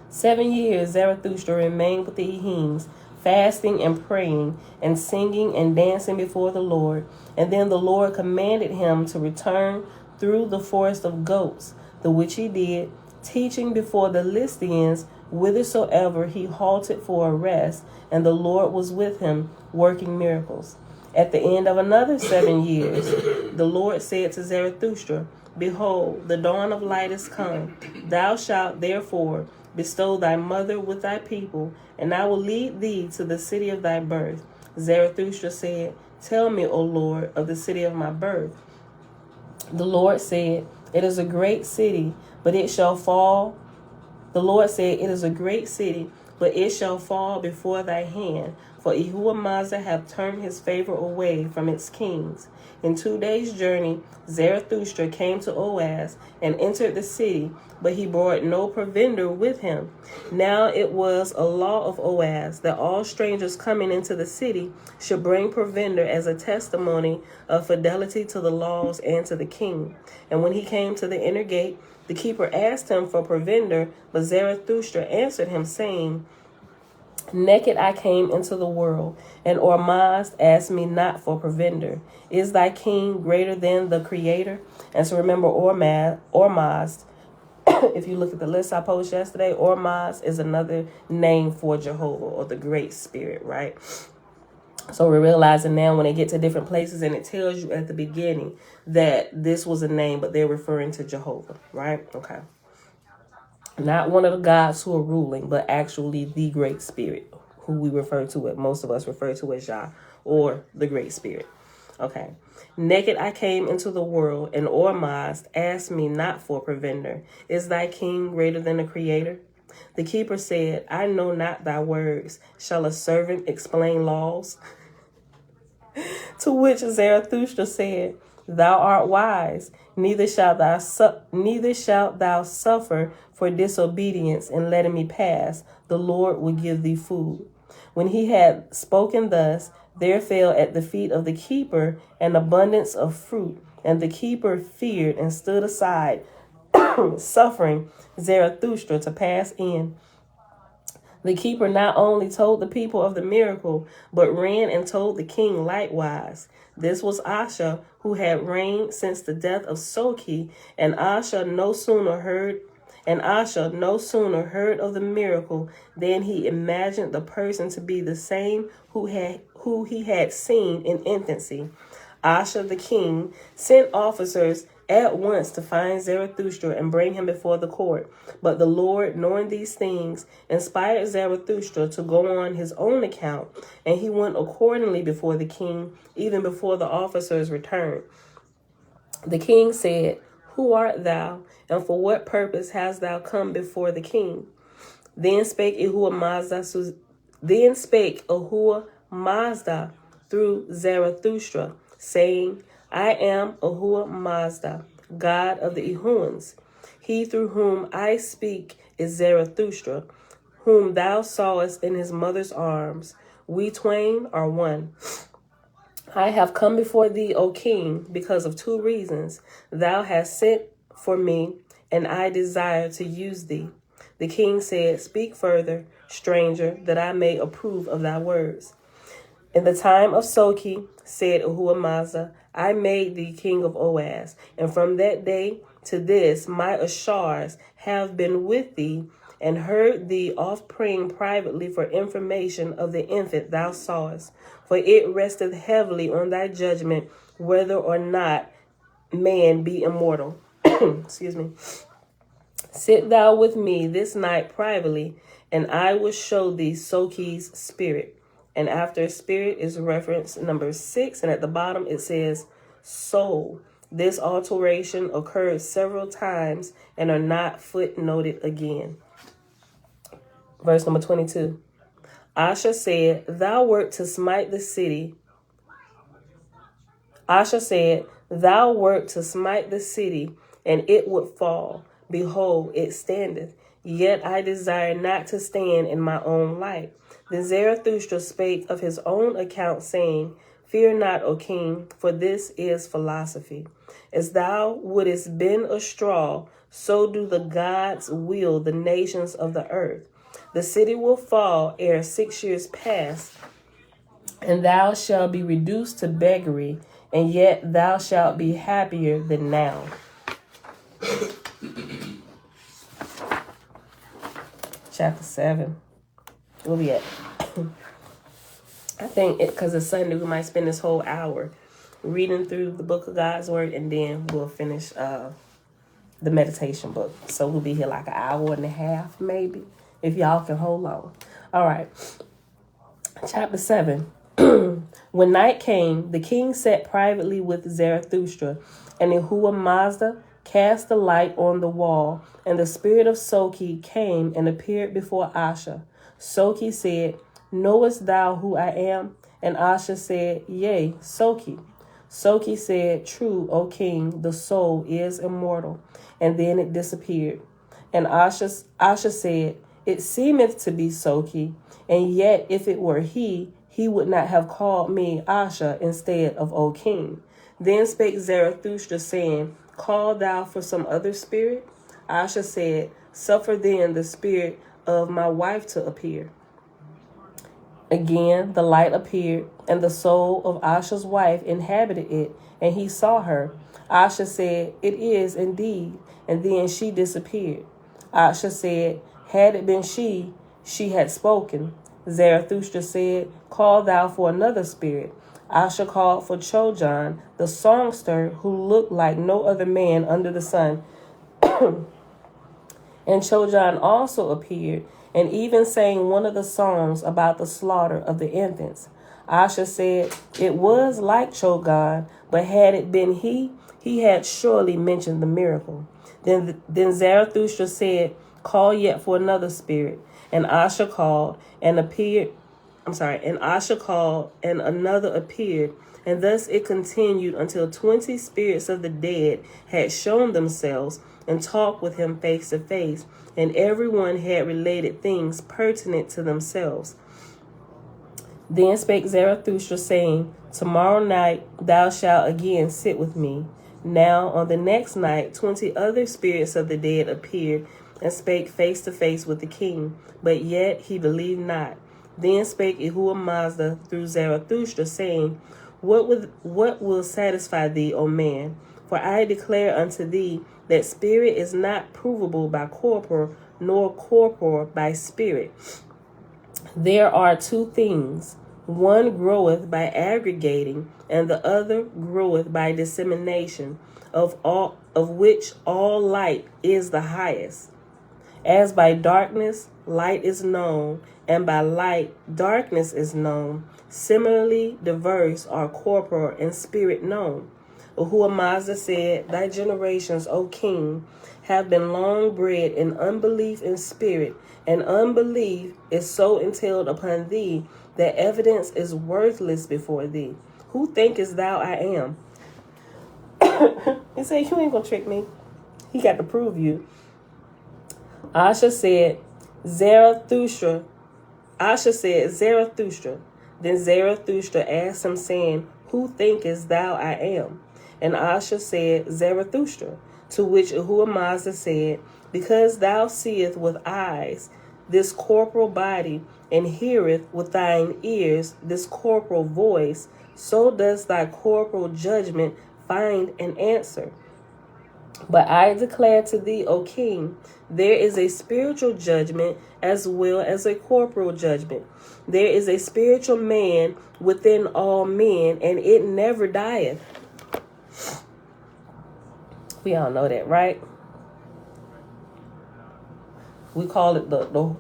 7 years Zarathustra remained with the Ehenes, fasting and praying and singing and dancing before the Lord. And then the Lord commanded him to return through the forest of goats, the which he did, teaching before the Lycians whithersoever he halted for a rest, and the Lord was with him, working miracles. At the end of another 7 years, the Lord said to Zarathustra, Behold, the dawn of light is come. Thou shalt therefore bestow thy mother with thy people, and I will lead thee to the city of thy birth. Zarathustra said, Tell me, O Lord, of the city of my birth. The Lord said, It is a great city, but it shall fall. The Lord said, It is a great city, but it shall fall before thy hand. For Ehuamazah hath turned his favor away from its kings. In 2 days' journey, Zarathustra came to Oahspe and entered the city, but he brought no provender with him. Now it was a law of Oahspe that all strangers coming into the city should bring provender as a testimony of fidelity to the laws and to the king. And when he came to the inner gate, the keeper asked him for provender, but Zarathustra answered him, saying, Naked I came into the world, and Oahspe asked me not for provender. Is thy king greater than the creator? And so remember, Oahspe, if you look at the list I posted yesterday, Oahspe is another name for Jehovah, or the Great Spirit, right? So we're realizing now when they get to different places, and it tells you at the beginning that this was a name, but they're referring to Jehovah, right? Okay. Not one of the gods who are ruling, but actually the Great Spirit, who we refer to it. Most of us refer to as Jah, or the Great Spirit. Okay. Naked I came into the world, and Oahspe asked me not for provender. Is thy king greater than the creator? The keeper said, I know not thy words. Shall a servant explain laws? To which Zarathustra said, Thou art wise, neither shalt thou suffer for disobedience in letting me pass. The Lord will give thee food. When he had spoken thus, there fell at the feet of the keeper an abundance of fruit, and the keeper feared and stood aside, suffering Zarathustra to pass in. The keeper not only told the people of the miracle, but ran and told the king likewise. This was Asha, who had reigned since the death of Soki, and Asha no sooner heard of the miracle than he imagined the person to be the same who he had seen in infancy. Asha the king sent officers at once to find Zarathustra and bring him before the court. But the Lord, knowing these things, inspired Zarathustra to go on his own account, and he went accordingly before the king, even before the officers returned. The king said, "Who art thou, and for what purpose hast thou come before the king?" Then spake Ahura Mazda through Zarathustra, saying, "I am Ahura Mazda, God of the Ehuans. He through whom I speak is Zarathustra, whom thou sawest in his mother's arms. We twain are one. I have come before thee, O king, because of two reasons. Thou hast sent for me, and I desire to use thee." The king said, "Speak further, stranger, that I may approve of thy words." "In the time of Soki," said Ahura Mazda, "I made thee king of Oahspe, and from that day to this my Ashars have been with thee, and heard thee oft praying privately for information of the infant thou sawest. For it resteth heavily on thy judgment whether or not man be immortal." Excuse me. "Sit thou with me this night privately, and I will show thee Soki's spirit." And after spirit is reference number 6, and at the bottom it says soul. This alteration occurred several times and are not footnoted again. Verse number 22. Asha said, "Thou wert to smite the city." Asha said, "Thou wert to smite the city, and it would fall. Behold, it standeth. Yet I desire not to stand in my own light." Then Zarathustra spake of his own account, saying, "Fear not, O king, for this is philosophy. As thou wouldest bend a straw, so do the gods will the nations of the earth. The city will fall ere 6 years pass, and thou shalt be reduced to beggary, and yet thou shalt be happier than now." Chapter 7. Where we at? I think because it's Sunday, we might spend this whole hour reading through the book of God's word, and then we'll finish the meditation book. So we'll be here like an hour and a half, maybe, if y'all can hold on. All right. Chapter 7. When night came, the king sat privately with Zarathustra, and Ahura Mazda cast the light on the wall, and the spirit of Soki came and appeared before Asha. Soki said, "Knowest thou who I am?" And Asha said, "Yea, Soki." Soki said, "True, O king, the soul is immortal." And then it disappeared. And Asha said, "It seemeth to be Soki, and yet if it were he would not have called me Asha instead of O king." Then spake Zarathustra, saying, "Call thou for some other spirit?" Asha said, "Suffer then the spirit of my wife to appear." Again the light appeared, and the soul of Asha's wife inhabited it, and he saw her. Asha said, "It is indeed," and then she disappeared. Asha said, "Had it been she had spoken." Zarathustra said, "Call thou for another spirit." Asha called for Chojan, the songster, who looked like no other man under the sun. And Chojan also appeared, and even sang one of the songs about the slaughter of the infants. Asha said, "It was like Chogan, but had it been he had surely mentioned the miracle." Then Zarathustra said, "Call yet for another spirit." And Asha called, and Asha called, and another appeared. And thus it continued until 20 spirits of the dead had shown themselves and talked with him face to face, and everyone had related things pertinent to themselves. Then spake Zarathustra, saying, "Tomorrow night thou shalt again sit with me." Now on the next night 20 other spirits of the dead appeared and spake face to face with the king, but yet he believed not. Then spake Ahura Mazda through Zarathustra, saying, What will satisfy thee, O man? For I declare unto thee that spirit is not provable by corpor, nor corpor by spirit. There are two things. One groweth by aggregating, and the other groweth by dissemination. of which all light is the highest. As by darkness light is known, and by light darkness is known, similarly diverse are corporal and spirit known. Oahspe said, Thy generations, O king, have been long bred in unbelief in spirit, and unbelief is so entailed upon thee that evidence is worthless before thee. Who thinkest thou I am? He said, you ain't gonna trick me. He got to prove you. Asha said, Zarathustra. Then Zarathustra asked him, saying, Who thinkest thou I am? And Asha said, Zarathustra. To which Oahspe said, Because thou seest with eyes this corporal body, and heareth with thine ears this corporal voice, so does thy corporal judgment find an answer. But I declare to thee, O king, there is a spiritual judgment as well as a corporal judgment. There is a spiritual man within all men, and it never dieth. We all know that, right? We call it the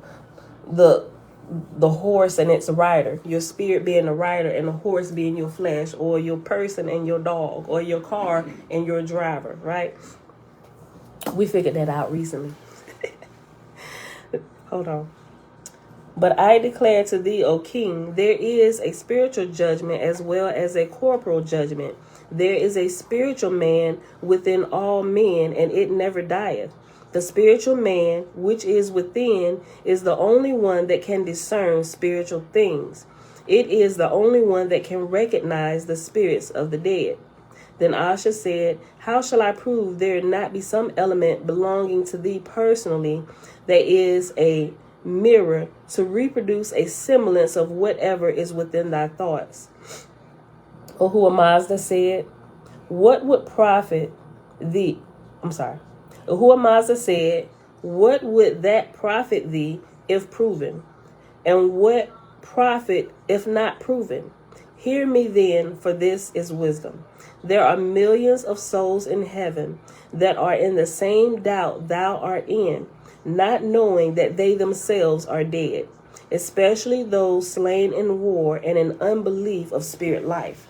horse and its rider. Your spirit being the rider and the horse being your flesh, or your person and your dog, or your car and your driver, right? We figured that out recently. Hold on. But I declare to thee, O king, there is a spiritual judgment as well as a corporal judgment. There is a spiritual man within all men, and it never dieth. The spiritual man which is within is the only one that can discern spiritual things. It is the only one that can recognize the spirits of the dead. Then Asha said, How shall I prove there not be some element belonging to thee personally that is a mirror to reproduce a semblance of whatever is within thy thoughts? Oahspe said, What would profit thee? Oahspe said, What would that profit thee if proven? And what profit if not proven? Hear me then, for this is wisdom. There are millions of souls in heaven that are in the same doubt thou art in, not knowing that they themselves are dead, especially those slain in war and in unbelief of spirit life.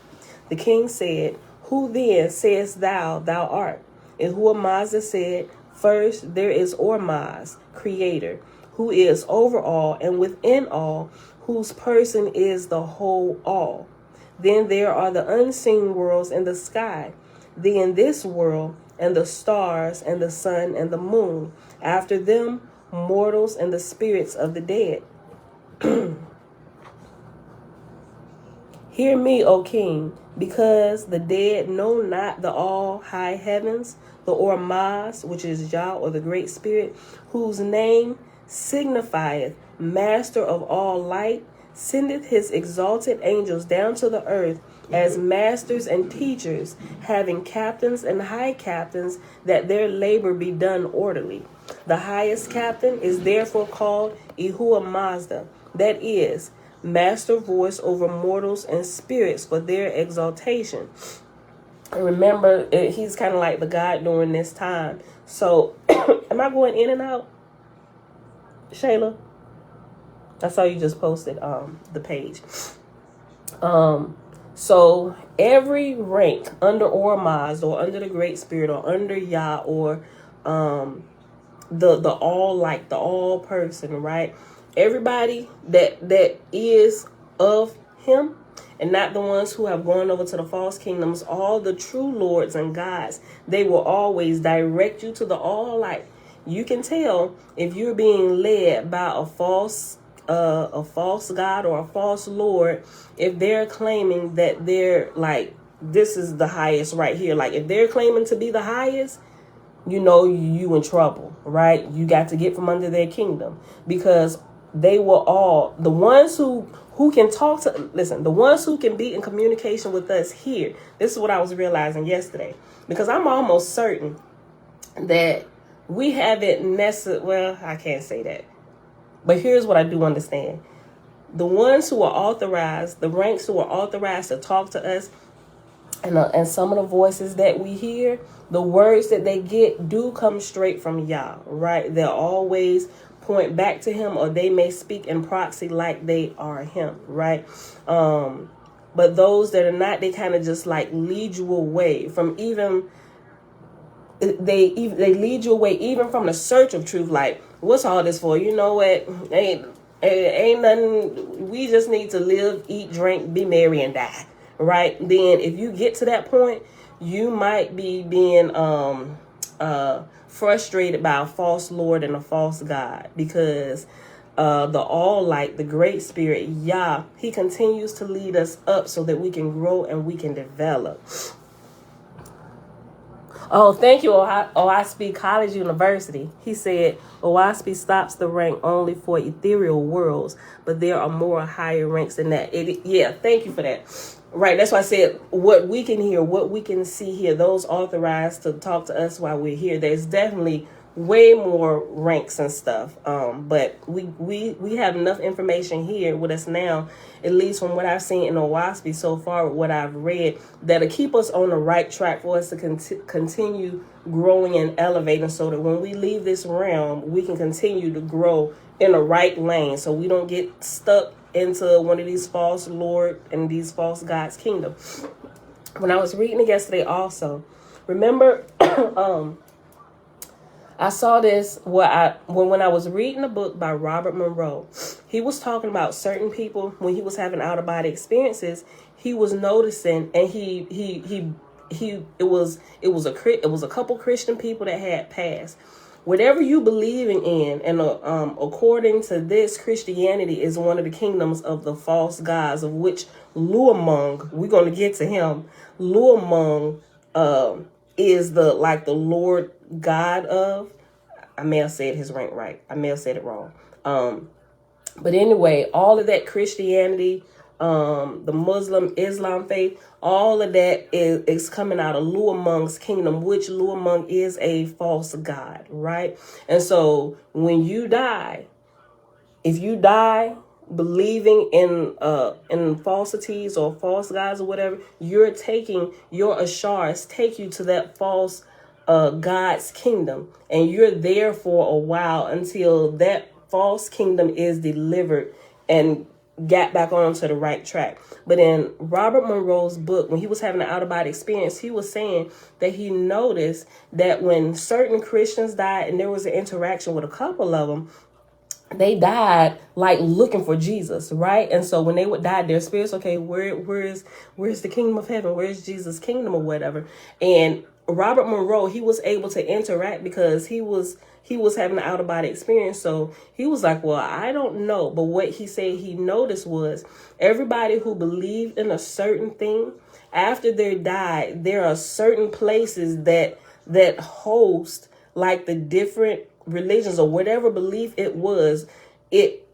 The king said, Who then sayest thou art? And Oahspe said, First there is Oahspe, creator, who is over all and within all, whose person is the whole all. Then there are the unseen worlds in the sky, then this world, and the stars, and the sun, and the moon. After them, mortals and the spirits of the dead. Hear me, O king, because the dead know not the all high heavens, the Oahspe, which is Jah, or the Great Spirit, whose name signifieth Master of all light, sendeth his exalted angels down to the earth as masters and teachers, having captains and high captains, that their labor be done orderly. The highest captain is therefore called Oahspe, that is, master voice over mortals and spirits for their exaltation. And remember, he's kind of like the God during this time. So, am I going in and out, Shayla? I saw you just posted the page. So every rank under Oahspe, or under the Great Spirit, or under Yah, or the all light, the all person, right? Everybody that is of him, and not the ones who have gone over to the false kingdoms, all the true lords and gods, they will always direct you to the all light. You can tell if you're being led by a false god or a false lord, if they're claiming that they're like, this is the highest right here. Like, if they're claiming to be the highest, you know you in trouble, right? You got to get from under their kingdom, because they will all, the ones who can talk to, listen, the ones who can be in communication with us here. This is what I was realizing yesterday, because I'm almost certain that we haven't necessarily, well, I can't say that, but here's what I do understand. The ones who are authorized, the ranks who are authorized to talk to us, And some of the voices that we hear, the words that they get do come straight from Yah, right? They'll always point back to him, or they may speak in proxy like they are him, right? But those that are not, they kind of just like lead you away from even, they lead you away even from the search of truth. Like, what's all this for? You know what? Ain't nothing. We just need to live, eat, drink, be merry, and die, right? Then if you get to that point, you might be being frustrated by a false Lord and a false God, because the all light, the great spirit, Yah, he continues to lead us up so that we can grow and we can develop. Oh, thank you, Oahspe College University. He said, Oahspe stops the rank only for ethereal worlds, but there are more higher ranks than that. Yeah, thank you for that. Right, that's why I said what we can hear, what we can see here, those authorized to talk to us while we're here, there's definitely way more ranks and stuff. But we have enough information here with us now, at least from what I've seen in Oahspe so far, what I've read, that'll keep us on the right track for us to continue growing and elevating, so that when we leave this realm, we can continue to grow in the right lane, so we don't get stuck into one of these false lord and these false gods kingdom. When I was reading it yesterday also, remember I saw this when I was reading a book by Robert Monroe. He was talking about certain people when he was having out of body experiences. He was noticing, and it was a couple Christian people that had passed. Whatever you believing in, and according to this, Christianity is one of the kingdoms of the false gods, of which Luamung, we're going to get to him. Luamung is the Lord God of. I may have said his rank right. I may have said it wrong. But anyway, all of that Christianity, the Muslim, Islam faith, all of that is coming out of Luamung's kingdom, which Luamung is a false god, right? And so when you die, if you die believing in falsities or false gods or whatever, you're taking your ashars, take you to that false God's kingdom, and you're there for a while until that false kingdom is delivered and got back onto the right track. But in Robert Monroe's book, when he was having an out-of-body experience, he was saying that he noticed that when certain Christians died, and there was an interaction with a couple of them, they died like looking for Jesus, right? And so when they would die, their spirits, okay, where's the kingdom of heaven? Where's Jesus' kingdom or whatever? And Robert Monroe, he was able to interact because he was having an out-of-body experience. So he was like, well, I don't know. But what he said he noticed was everybody who believed in a certain thing, after they died, there are certain places that host like the different religions or whatever belief it was. It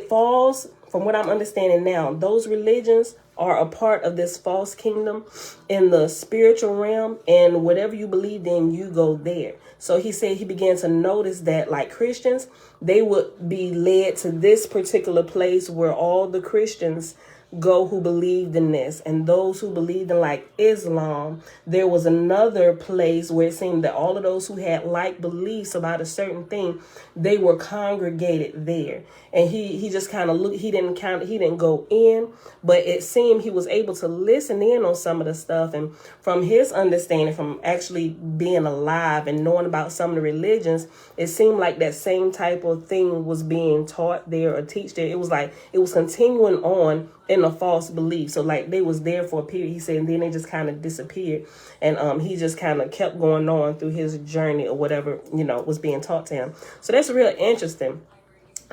falls, from what I'm understanding now, those religions are a part of this false kingdom in the spiritual realm, and whatever you believed in, you go there. So he said he began to notice that, like Christians, they would be led to this particular place where all the Christians go who believed in this, and those who believed in like Islam, there was another place where it seemed that all of those who had like beliefs about a certain thing, they were congregated there. And he just kind of looked, he didn't go in, but it seemed he was able to listen in on some of the stuff. And from his understanding, from actually being alive and knowing about some of the religions, it seemed like that same type of thing was being taught there or teach there. It was like it was continuing on in a false belief. So like they was there for a period, he said, and then they just kind of disappeared. And he just kind of kept going on through his journey or whatever, was being taught to him. So that's real interesting.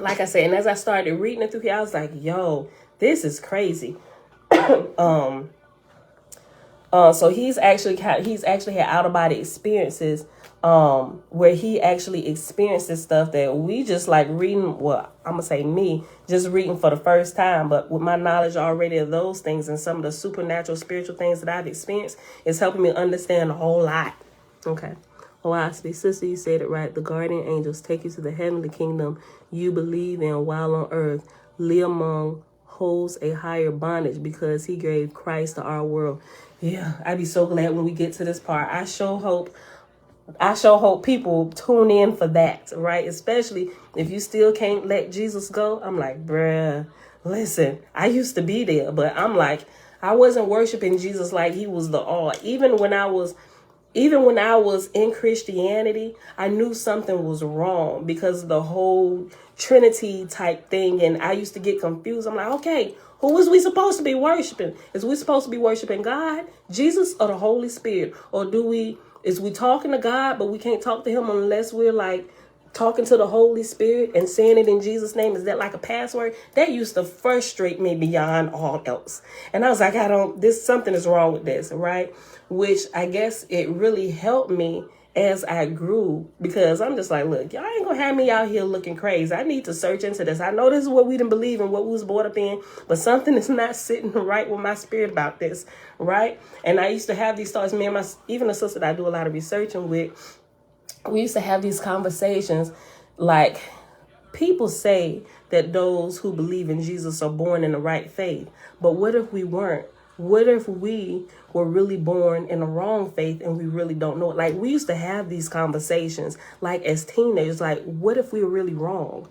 Like I said, and as I started reading it through here, I was like, yo, this is crazy. So he's actually had out-of-body experiences where he actually experienced this stuff that we just like reading, well, I'm gonna say me, just reading for the first time. But with my knowledge already of those things and some of the supernatural spiritual things that I've experienced, it's helping me understand a whole lot. Okay. Oahspe, sister, you said it right. The guardian angels take you to the heavenly kingdom you believe in while on earth. Liamong holds a higher bondage because he gave Christ to our world. Yeah, I'd be so glad when we get to this part. I sure hope people tune in for that, right? Especially if you still can't let Jesus go. I'm like, bruh, listen, I used to be there, but I'm like, I wasn't worshiping Jesus like he was the all. Even when I was in Christianity, I knew something was wrong because of the whole Trinity type thing. And I used to get confused. I'm like, okay, who is we supposed to be worshiping? Is we supposed to be worshiping God, Jesus, or the Holy Spirit? Or is we talking to God, but we can't talk to him unless we're like talking to the Holy Spirit and saying it in Jesus' name? Is that like a password? That used to frustrate me beyond all else. And I was like, something is wrong with this, right? Which I guess it really helped me as I grew, because I'm just like, look, y'all ain't gonna have me out here looking crazy. I need to search into this. I know this is what we didn't believe and what we was brought up in, but something is not sitting right with my spirit about this, right? And I used to have these thoughts. Me and even a sister that I do a lot of researching with, we used to have these conversations. Like, people say that those who believe in Jesus are born in the right faith, but what if we weren't? What if we were really born in the wrong faith and we really don't know it? Like, we used to have these conversations, like, as teenagers, like, what if we were really wrong?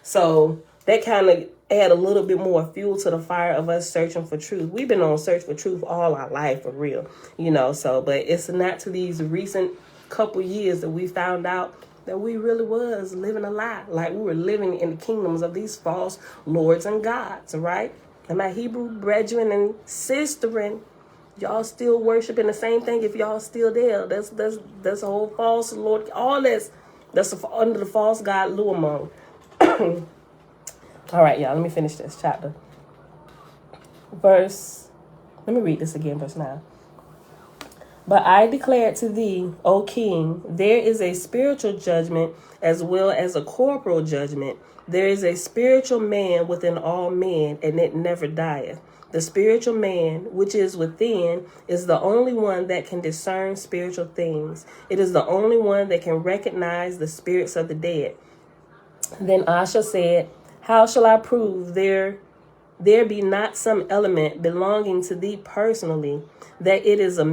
So that kind of add a little bit more fuel to the fire of us searching for truth. We've been on search for truth all our life, for real, but it's not to these recent couple years that we found out that we really was living a lie. Like, we were living in the kingdoms of these false lords and gods, right? And my Hebrew brethren and sisterin, y'all still worshiping the same thing. If y'all still there, that's a whole false lord. All that's under the false god Luamon. All right, y'all. Let me finish this chapter. Let me read this again, verse 9. But I declare to thee, O king, there is a spiritual judgment as well as a corporal judgment. There is a spiritual man within all men, and it never dieth. The spiritual man, which is within, is the only one that can discern spiritual things. It is the only one that can recognize the spirits of the dead. Then Asha said, how shall I prove there be not some element belonging to thee personally, that it is a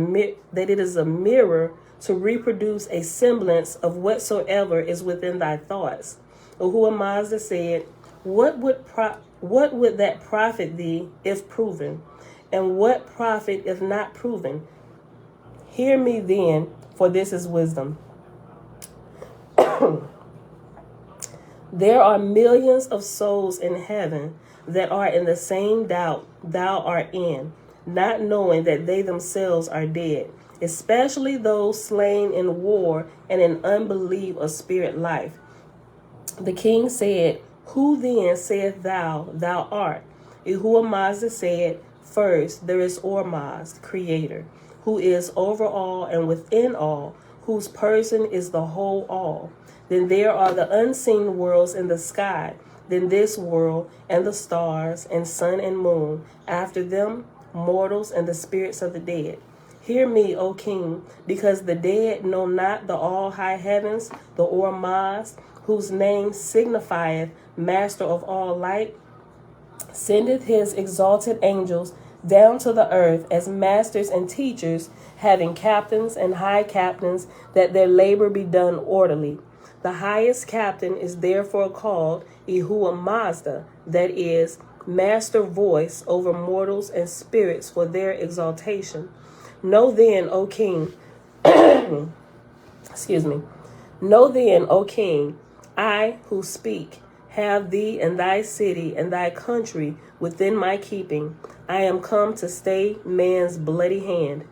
mirror to reproduce a semblance of whatsoever is within thy thoughts? Yahuwah Mazda said, what would that profit thee if proven? And what profit if not proven? Hear me then, for this is wisdom. There are millions of souls in heaven that are in the same doubt thou art in, not knowing that they themselves are dead, especially those slain in war and in unbelief of spirit life. The king said, who then saith thou art? Yahuwah Mazda said, first there is Ormazd, creator, who is over all and within all, whose person is the whole all. Then there are the unseen worlds in the sky, then this world and the stars and sun and moon, after them mortals and the spirits of the dead. Hear me, O king, because the dead know not the all high heavens, the Ormazd, whose name signifieth master of all light, sendeth his exalted angels down to the earth as masters and teachers, having captains and high captains, that their labor be done orderly. The highest captain is therefore called Yahuwah Mazda, that is, master voice over mortals and spirits for their exaltation. Know then, O king, Know then, O king, I who speak, have thee and thy city and thy country within my keeping. I am come to stay man's bloody hand.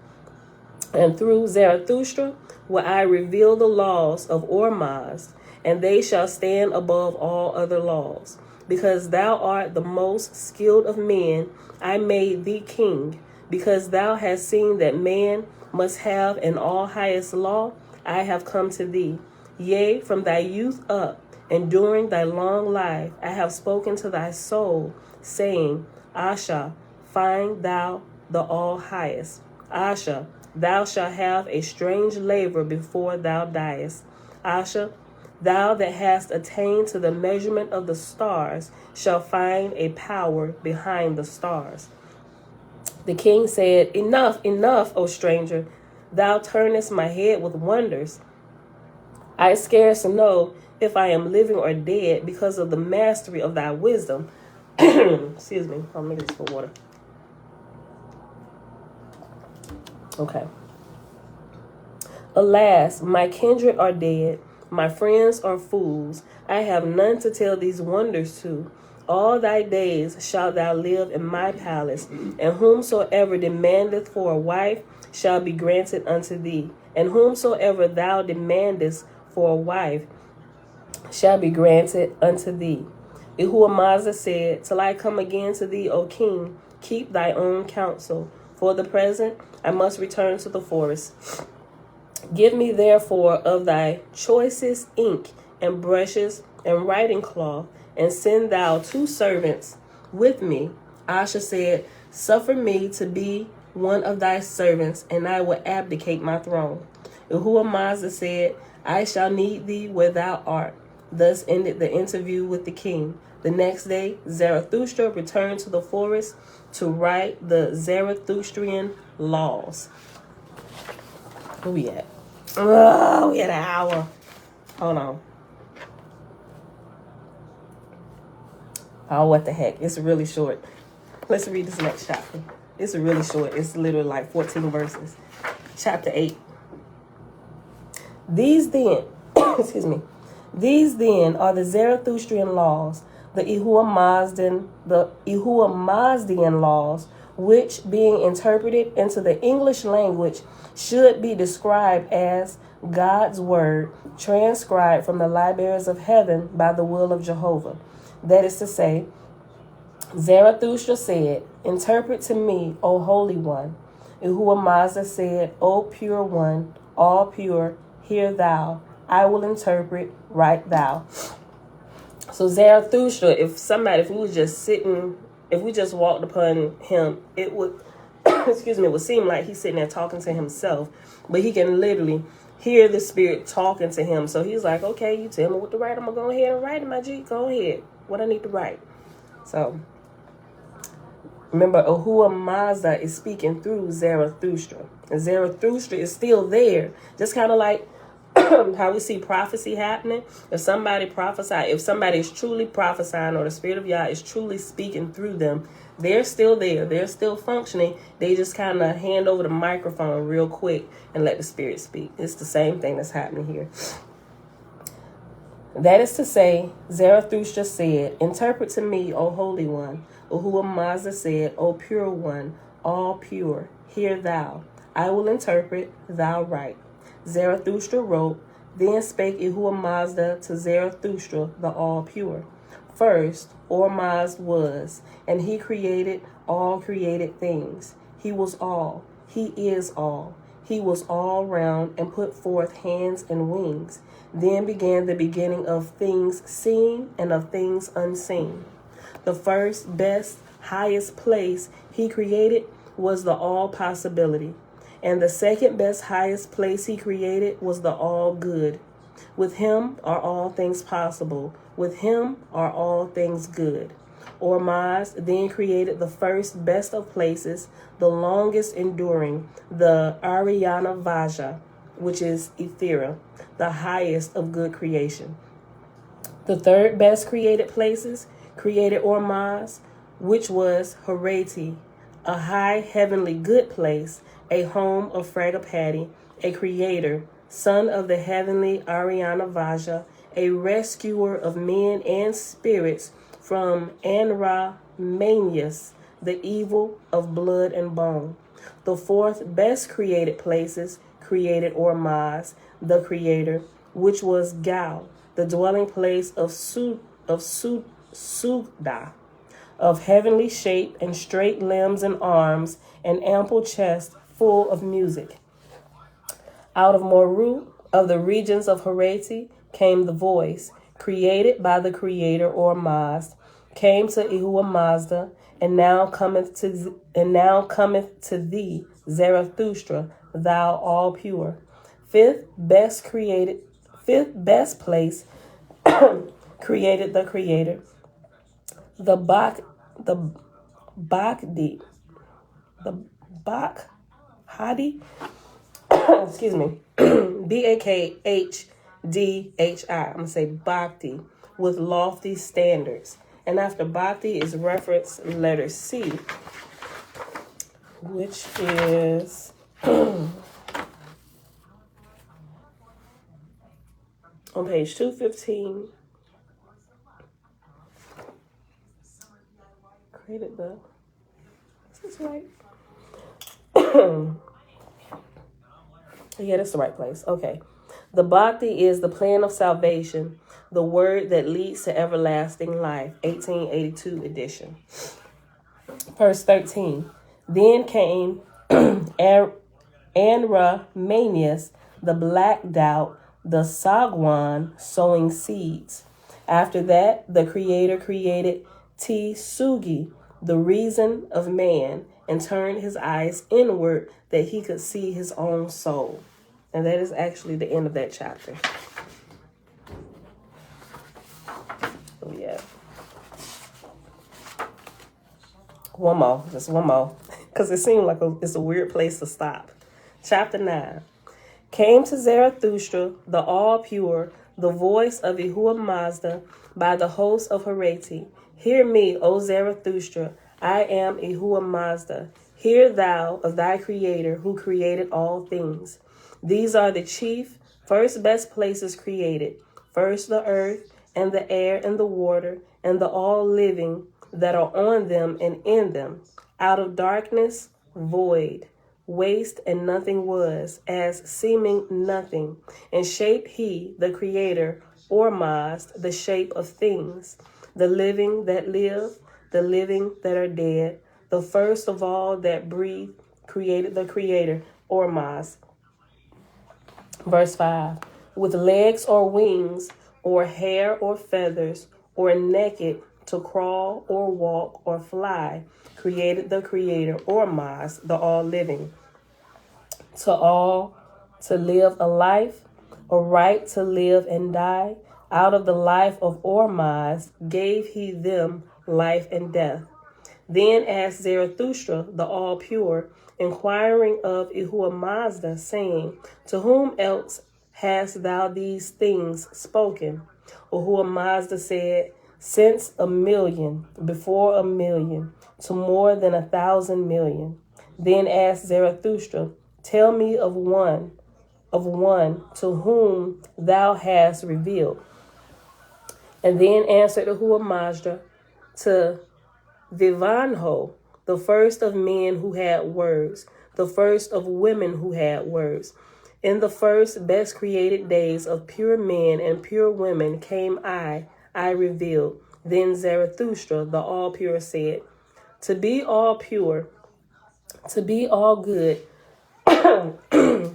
And through Zarathustra will I reveal the laws of Ormazd, and they shall stand above all other laws. Because thou art the most skilled of men, I made thee king. Because thou hast seen that man must have an all highest law, I have come to thee. Yea, from thy youth up, and during thy long life, I have spoken to thy soul, saying, Asha, find thou the all highest. Asha, thou shalt have a strange labor before thou diest. Asha, Thou that hast attained to the measurement of the stars shall find a power behind the stars. The king said, Enough, enough, O stranger. Thou turnest my head with wonders. I scarce know if I am living or dead because of the mastery of thy wisdom. Excuse me. I'll make this for water. Okay. Alas, my kindred are dead. My friends are fools. I have none to tell these wonders to. All thy days shalt thou live in my palace, and whomsoever demandeth for a wife shall be granted unto thee, and whomsoever thou demandest for a wife shall be granted unto thee. Oahspe said, Till I come again to thee, O king, keep thy own counsel. For the present I must return to the forest. Give me therefore of thy choicest ink and brushes and writing cloth, and send thou 2 servants with me. Oahspe said, Suffer me to be one of thy servants, and I will abdicate my throne. Oahspe said, I shall need thee where thou art. Thus ended the interview with the king. The next day, Zarathustra returned to the forest to write the Zarathustrian laws. Where we at? Oh, we had an hour. Hold on. Oh, what the heck? It's really short. Let's read this next chapter. It's really short. It's literally like 14 verses. Chapter 8. These then, excuse me, these then are the Zarathustrian laws, the Oahspean laws, which, being interpreted into the English language, should be described as God's word, transcribed from the libraries of heaven by the will of Jehovah. That is to say, Zarathustra said, Interpret to me, O Holy One. Oahspe said, O Pure One, all pure, hear thou. I will interpret, write thou. So Zarathustra, if we was just sitting, if we just walked upon him, it would, excuse me, it would seem like he's sitting there talking to himself, but he can literally hear the spirit talking to him. So he's like, okay, you tell me what to write. I'm going to go ahead and write it, my G. Go ahead. What I need to write. So remember, Oahspe is speaking through Zarathustra. And Zarathustra is still there. Just kind of like how we see prophecy happening. If somebody is truly prophesying, or the Spirit of Yah is truly speaking through them, they're still there. They're still functioning. They just kind of hand over the microphone real quick and let the Spirit speak. It's the same thing that's happening here. That is to say, Zarathustra said, Interpret to me, O Holy One. Oahspe said, O Pure One, all pure, hear thou. I will interpret, thou write. Zarathustra wrote, Then spake Oahspe to Zarathustra, the all pure. First, Oahspe was, and he created all created things. He was all. He is all. He was all round and put forth hands and wings. Then began the beginning of things seen and of things unseen. The first, best, highest place he created was the all possibility. And the second best, highest place he created was the all good. With him are all things possible. With him are all things good. Oahspe then created the first best of places, the longest enduring, the Ariana Vaja, which is Ethera, the highest of good creation. The third best created places created Oahspe, which was Hareti, a high heavenly good place, a home of Fragapati, a creator, son of the heavenly Ariana Vaja, a rescuer of men and spirits from Anra-Manius, the evil of blood and bone. The fourth best created places created Oahspe, the creator, which was Gao, the dwelling place of Sugda, of heavenly shape and straight limbs and arms, and ample chest full of music. Out of Monroe, of the regions of Hareti, came the voice, created by the Creator Oahspe, came to Oahspe, and now cometh to thee, Zarathustra, thou all pure. Fifth best created fifth best place created the Creator. The Bakhdi, excuse me, Bakhdhi. I'm gonna say Bhakti, with lofty standards. And after Bhakti is reference letter C, which is on page 215. Created the. Is this right? Yeah, that's the right place. Okay. The Bhakti is the plan of salvation, the word that leads to everlasting life, 1882 edition. Verse 13. Then came Anramanius, the black doubt, the Sagwan, sowing seeds. After that, the Creator created Tsugi, the reason of man, and turned his eyes inward that he could see his own soul. And that is actually the end of that chapter. Oh, yeah. One more, just one more, because it seemed like it's a weird place to stop. Chapter 9. Came to Zarathustra, the all-pure, the voice of Yahuwah Mazda, by the host of Hareti. Hear me, O Zarathustra, I am Yahuwah Mazda. Hear thou of thy Creator, who created all things. These are the chief, first best places created. First the earth, and the air, and the water, and the all living that are on them and in them. Out of darkness, void, waste, and nothing was, as seeming nothing. And shaped he, the Creator, or Mazd, the shape of things, the living that live, the living that are dead. The first of all that breathe, created the Creator, or Mazd. Verse 5. With legs or wings, or hair or feathers, or naked, to crawl or walk or fly, created the Creator, or Mazd, the all-living. To live a life, a right to live and die, out of the life of Ormazd gave he them life and death. Then asked Zarathustra, the all-pure, inquiring of Yahuwah Mazda, saying, to whom else hast thou these things spoken? Yahuwah Mazda said, since a million, before a million, to more than 1,000 million. Then asked Zarathustra, tell me of one to whom thou hast revealed. And then answered Yahuwah Mazda, to Vivanho, the first of men who had words, the first of women who had words. In the first best created days of pure men and pure women came I revealed. Then Zarathustra, the all-pure, said, to be all pure, to be all good, to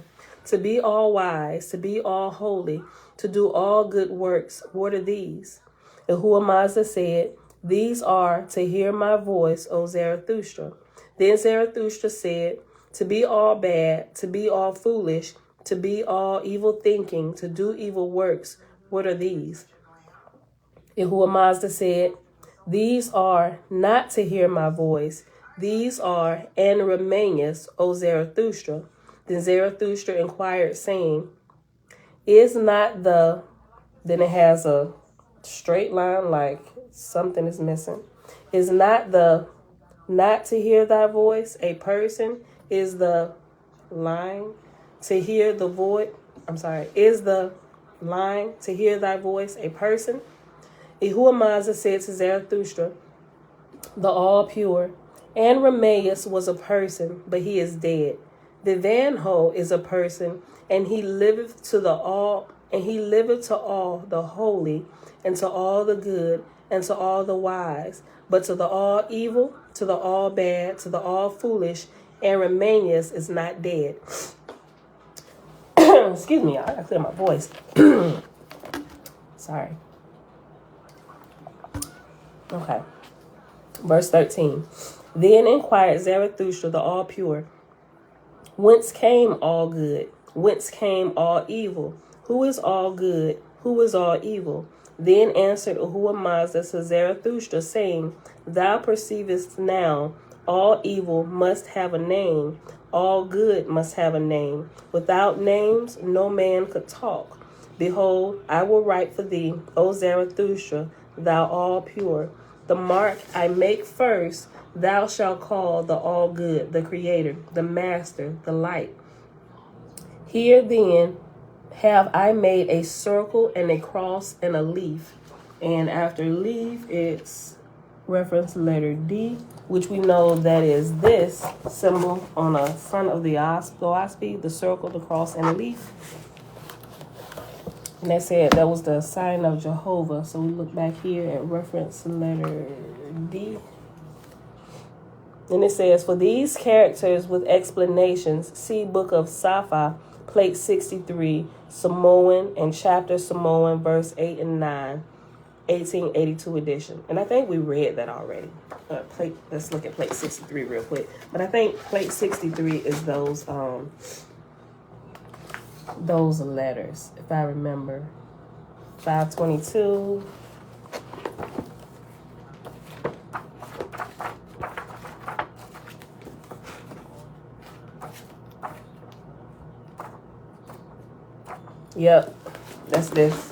be all wise, to be all holy, to do all good works. What are these? Yahuwah Mazda said, these are to hear my voice, O Zarathustra. Then Zarathustra said, to be all bad, to be all foolish, to be all evil thinking, to do evil works. What are these? Yahuwah Mazda said, these are not to hear my voice. These are Anramanius, O Zarathustra. Then Zarathustra inquired, saying, is not the, then it has a straight line like something is missing. Is not the not to hear thy voice a person? Is the line to hear the voice? Is the line to hear thy voice a person? Yahuwah Mazda said to Zarathustra, the all-pure, Anramanius was a person, but he is dead. The Vanho is a person, and he liveth to all the holy, and to all the good, and to all the wise, but to the all evil, to the all bad, to the all foolish, Anramanius is not dead. Excuse me, I gotta clear my voice. Sorry. Okay. Verse 13. Then inquired Zarathustra, the all-pure, whence came all good? Whence came all evil? Who is all good? Who is all evil? Then answered Ahura Mazda to Zarathustra, saying, Thou perceivest now, all evil must have a name, all good must have a name. Without names, no man could talk. Behold, I will write for thee, O Zarathustra, thou all pure. The mark I make first, thou shalt call the all good, the creator, the master, the light. Here then have I made a circle and a cross and a leaf. And after leaf, it's reference letter D, which we know that is this symbol on the front of the Oahspe, the circle, the cross, and the leaf. And that said that was the sign of Jehovah. So we look back here at reference letter D. And it says, for these characters with explanations, see Book of Safa, plate 63, Samoan, and chapter Samoan, verse 8 and 9, 1882 edition. And I think we read that already. Let's look at plate 63 real quick. But I think plate 63 is those letters, if I remember. 522. Yep, that's this.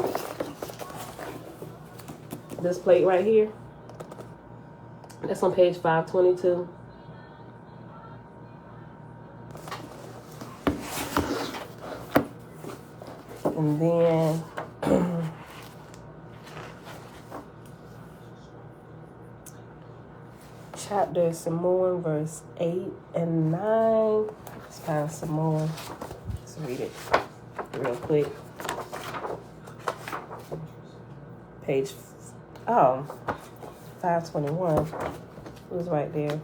This plate right here. That's on page 522. And then chapter Samoan, verse 8 and 9. Let's find Samoan. Let's read it real quick. Page 521. It was right there.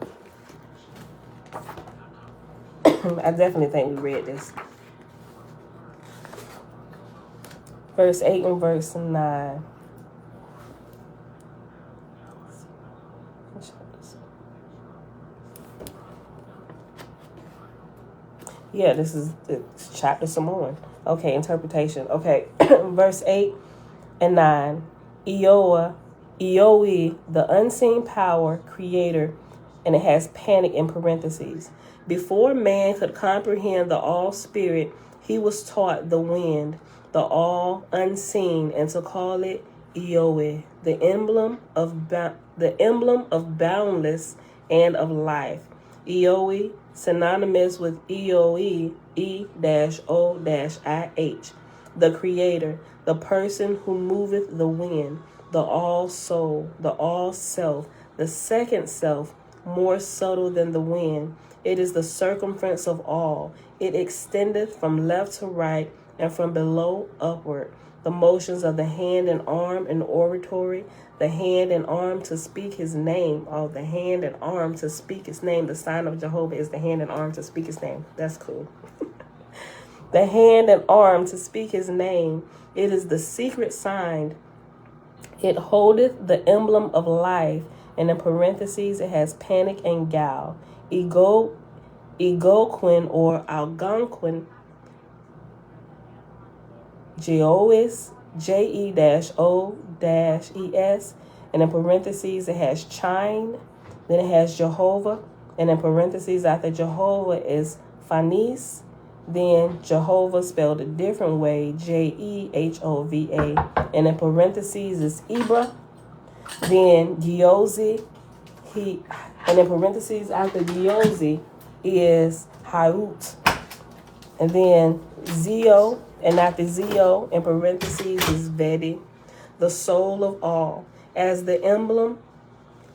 I definitely think we read this. Verse 8 and verse 9. Yeah, this is chapter Samoan. Okay, interpretation. Okay, verse 8 and 9. Eoe, the unseen power, creator, and it has panic in parentheses. Before man could comprehend the all spirit, he was taught the wind, the all unseen, and to call it Eoe, the emblem of boundless and of life. Eoe, synonymous with Eoe, E-O-I-H, the creator, the person who moveth the wind, the all soul, the all self, the second self, more subtle than the wind. It is the circumference of all. It extendeth from left to right and from below upward. The motions of the hand and arm in oratory, the hand and arm to speak his name. Oh, the hand and arm to speak his name. The sign of Jehovah is the hand and arm to speak his name. That's cool. The hand and arm to speak his name. It is the secret sign. It holdeth the emblem of life. And in parentheses, it has panic and gal. Egoquin or Algonquin. Jeoes, J-E-O-E-S. And in parentheses, it has chine. Then it has Jehovah. And in parentheses, after Jehovah is Phanis. Then Jehovah spelled a different way, Jehova. And in parentheses is Ibra. Then Giozi, and in parentheses after Giozi is Haut. And then Zio, and after Zio, in parentheses is Vedi, the soul of all. As the emblem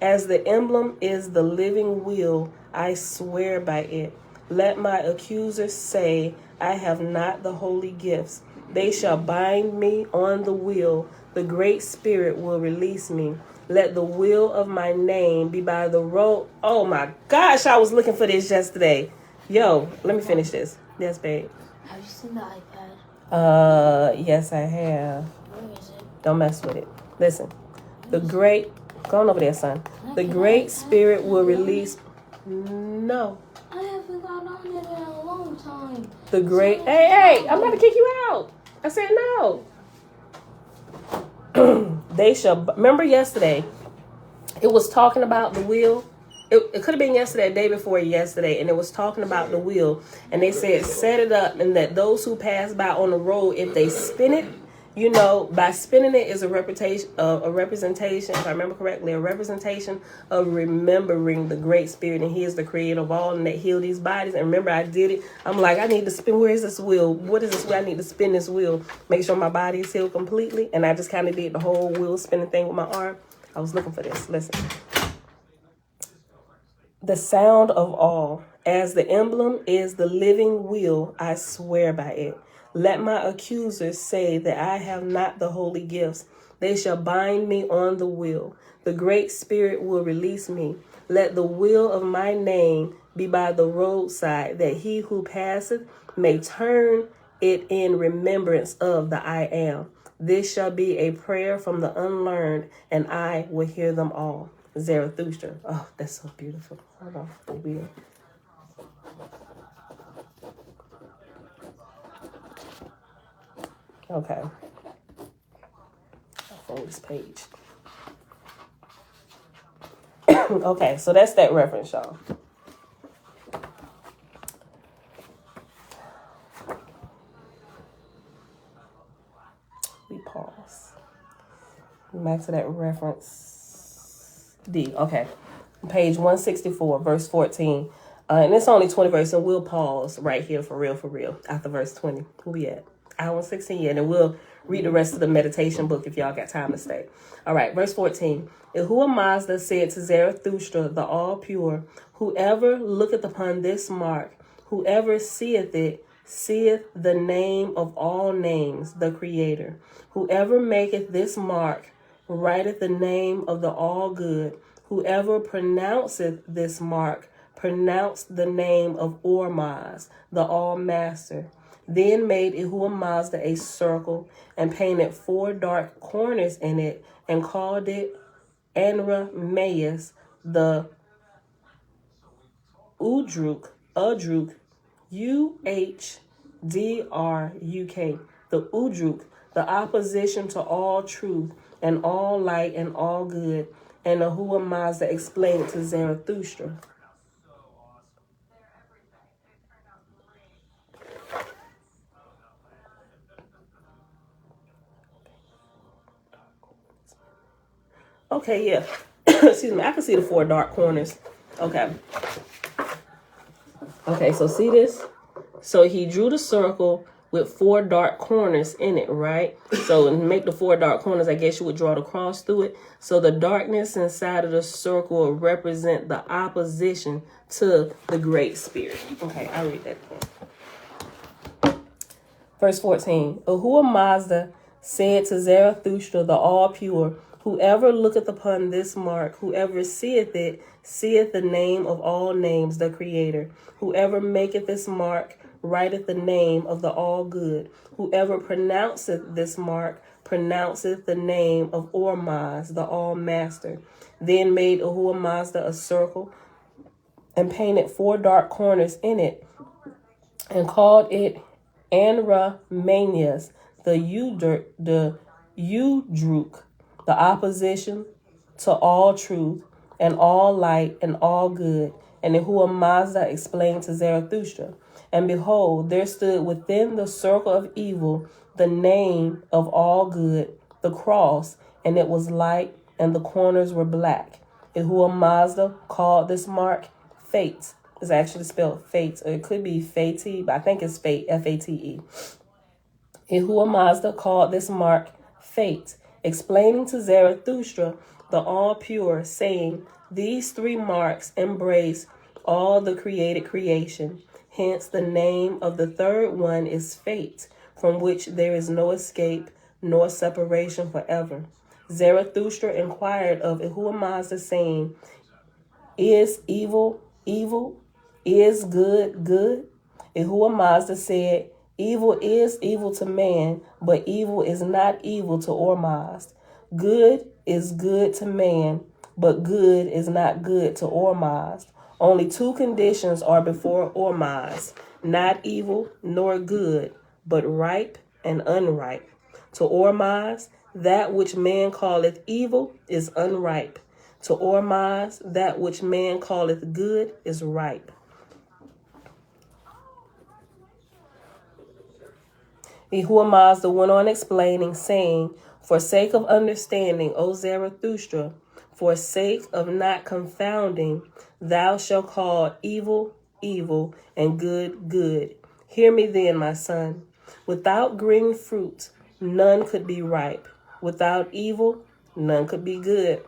is the living will, I swear by it. Let my accusers say, I have not the holy gifts. They shall bind me on the wheel. The great spirit will release me. Let the will of my name be by the road. Oh my gosh, I was looking for this yesterday. Yo, let me finish this. Yes, babe. Have you seen the iPad? Yes, I have. Where is it? Don't mess with it. Listen. Go on over there, son. The great spirit will release. No. I haven't got on it in a long time. Hey, I'm about to kick you out. I said, no. They shall, remember yesterday, it was talking about the wheel. It could have been yesterday, the day before yesterday, and it was talking about the wheel. And they said, set it up, and that those who pass by on the road, if they spin it, you know, by spinning it is a representation, if I remember correctly, a representation of remembering the great spirit, and he is the creator of all, and that heal these bodies. And remember, I did it. I'm like, I need to spin. Where is this wheel? What is this wheel? I need to spin this wheel, make sure my body is healed completely. And I just kind of did the whole wheel spinning thing with my arm. I was looking for this. Listen. The sound of all, as the emblem is the living will, I swear by it. Let my accusers say that I have not the holy gifts. They shall bind me on the will. The great spirit will release me. Let the will of my name be by the roadside, that he who passeth may turn it in remembrance of the I am. This shall be a prayer from the unlearned, and I will hear them all. Zarathustra. Oh, that's so beautiful. Hold on. The wheel. Okay. I'll fold this page. Okay, so that's that reference, y'all. We pause. Back to that reference. D. Okay. Page 164, verse 14. And it's only 20 verses, and we'll pause right here for real, after verse 20. Who we at? Hour 16, yeah, and then we'll read the rest of the meditation book if y'all got time to stay. All right, verse 14. Yahuwah Mazda said to Zarathustra, the all-pure, whoever looketh upon this mark, whoever seeth it, seeth the name of all names, the Creator. Whoever maketh this mark, writeth the name of the all-good. Whoever pronounceth this mark, pronounce the name of Ormaz, the all-master. Then made Yahuwah Mazda a circle and painted 4 dark corners in it and called it Anrameus, the Udruk, Uhdruk, the Udruk, the opposition to all truth and all light and all good. And Yahuwah Mazda explained it to Zarathustra. Okay, yeah. Excuse me. I can see the 4 dark corners. Okay. Okay, so see this? So he drew the circle with 4 dark corners in it, right? So to make the 4 dark corners, I guess you would draw the cross through it. So the darkness inside of the circle will represent the opposition to the Great Spirit. Okay, I'll read that again. Verse 14. Yahuwah Mazda said to Zarathustra, the all-pure, whoever looketh upon this mark, whoever seeth it, seeth the name of all names, the Creator. Whoever maketh this mark, writeth the name of the all-good. Whoever pronounceth this mark, pronounceth the name of Ormaz, the all-master. Then made Yahuwah Mazda a circle and painted 4 dark corners in it and called it Anramanias, the Udruk, the opposition to all truth and all light and all good. And Yahuwah Mazda explained to Zarathustra, and behold, there stood within the circle of evil the name of all good, the cross, and it was light, and the corners were black. Yahuwah Mazda called this mark Fate. It's actually spelled Fate, or it could be Fate, but I think it's Fate, F-A-T-E. Yahuwah Mazda called this mark Fate, explaining to Zarathustra, the all-pure, saying, these 3 marks embrace all the created creation. Hence, the name of the 3rd one is Fate, from which there is no escape nor separation forever. Zarathustra inquired of Yahuwah Mazda, saying, is evil evil? Is good good? Yahuwah Mazda said, evil is evil to man, but evil is not evil to Ormazd. Good is good to man, but good is not good to Ormazd. Only 2 conditions are before Ormazd, not evil nor good, but ripe and unripe. To Ormaz, that which man calleth evil is unripe. To Ormaz, that which man calleth good is ripe. Yahuwah Mazda went on explaining, saying, for sake of understanding, O Zarathustra, for sake of not confounding, thou shalt call evil, evil, and good, good. Hear me then, my son. Without green fruit, none could be ripe. Without evil, none could be good.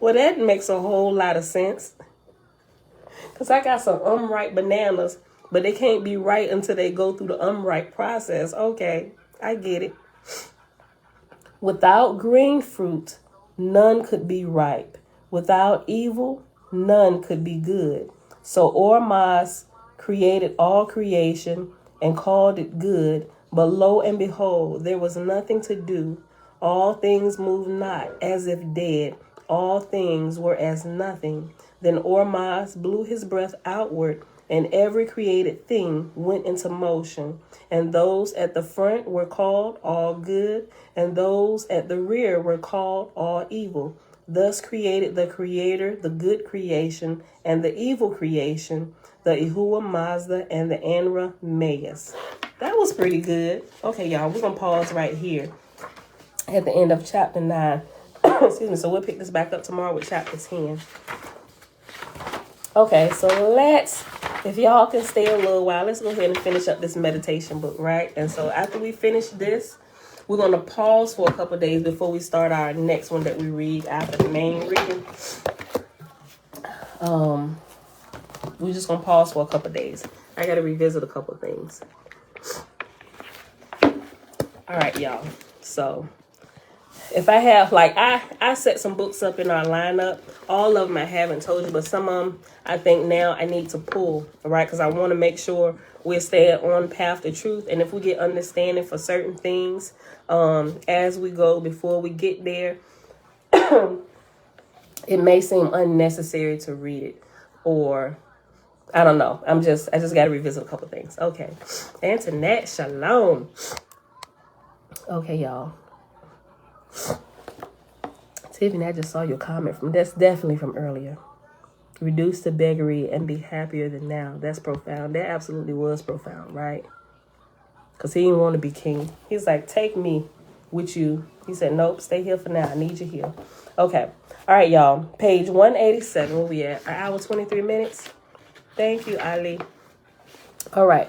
Well, that makes a whole lot of sense. Because I got some unripe bananas, but they can't be ripe until they go through the unripe process. Okay, I get it. Without green fruit, none could be ripe. Without evil, none could be good. So Ormaz created all creation and called it good. But lo and behold, there was nothing to do. All things moved not, as if dead. All things were as nothing. Then Ormaz blew his breath outward, and every created thing went into motion. And those at the front were called all good, and those at the rear were called all evil. Thus created the Creator the good creation and the evil creation, the Yahuwah Mazda and the Anra Mayas. That was pretty good. Okay, y'all, we're going to pause right here at the end of chapter 9. Excuse me. So we'll pick this back up tomorrow with chapter 10. Okay, so if y'all can stay a little while, let's go ahead and finish up this meditation book, right? And so after we finish this, we're going to pause for a couple of days before we start our next one that we read after the main reading. We're just going to pause for a couple of days. I got to revisit a couple of things. All right, y'all. So if I have, I set some books up in our lineup. All of them I haven't told you, but some of them I think now I need to pull, right? Because I want to make sure we're staying on path to truth. And if we get understanding for certain things as we go before we get there, it may seem unnecessary to read it, or I don't know. I just got to revisit a couple of things. Okay. Antoinette, shalom. Okay, y'all. Tiffany, I just saw your comment that's definitely from earlier. Reduce to beggary and be happier than now. That's profound. That absolutely was profound, right? Because he didn't want to be king. He's like, take me with you. He said, nope, stay here for now. I need you here. Okay. All right, y'all. Page 187. Where we at? An hour, 23 minutes. Thank you, Ali. All right.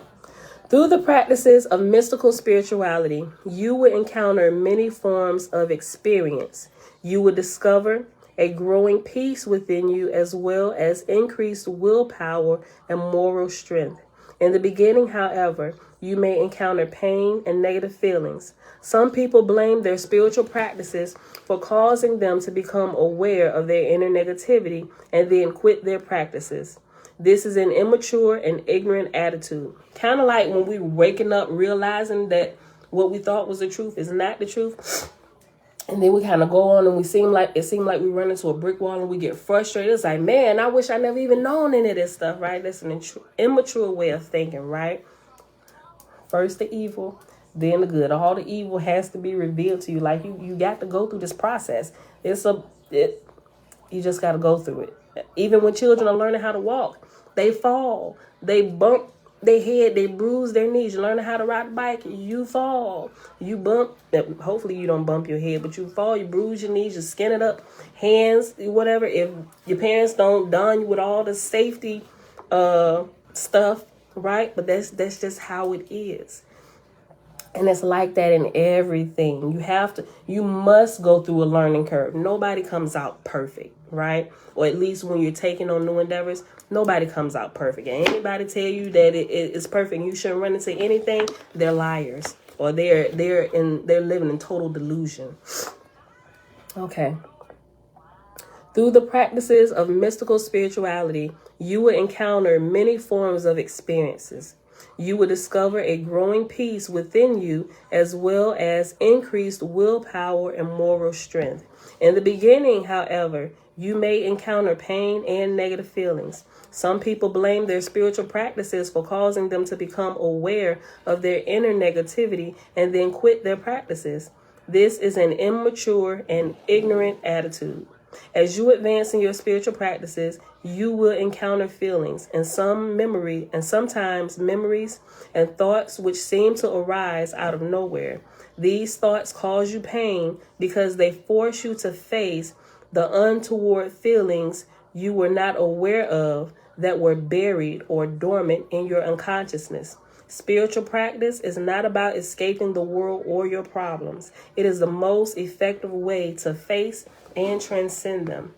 Through the practices of mystical spirituality, you will encounter many forms of experience. You will discover a growing peace within you, as well as increased willpower and moral strength. In the beginning, however, you may encounter pain and negative feelings. Some people blame their spiritual practices for causing them to become aware of their inner negativity and then quit their practices. This is an immature and ignorant attitude. Kind of like when we waking up realizing that what we thought was the truth is not the truth. And then we kind of go on and it seemed like we run into a brick wall and we get frustrated. It's like, man, I wish I never even known any of this stuff, right? That's an immature way of thinking, right? First the evil, then the good. All the evil has to be revealed to you. Like you got to go through this process. You just got to go through it. Even when children are learning how to walk, they fall, they bump their head, they bruise their knees. You're learning how to ride a bike, you fall, you bump. Hopefully you don't bump your head, but you fall, you bruise your knees, you skin it up, hands, whatever. If your parents don't don you with all the safety stuff, right? But that's just how it is. And it's like that in everything. You must go through a learning curve. Nobody comes out perfect, right? Or at least when you're taking on new endeavors, nobody comes out perfect. And anybody tell you that it's perfect and you shouldn't run into anything, they're liars. Or they're living in total delusion. Okay. Through the practices of mystical spirituality, you will encounter many forms of experiences. You will discover a growing peace within you, as well as increased willpower and moral strength. In the beginning, however, you may encounter pain and negative feelings. Some people blame their spiritual practices for causing them to become aware of their inner negativity and then quit their practices. This is an immature and ignorant attitude. As you advance in your spiritual practices, you will encounter feelings and sometimes memories and thoughts which seem to arise out of nowhere. These thoughts cause you pain because they force you to face the untoward feelings you were not aware of that were buried or dormant in your unconsciousness. Spiritual practice is not about escaping the world or your problems. It is the most effective way to face and transcend them.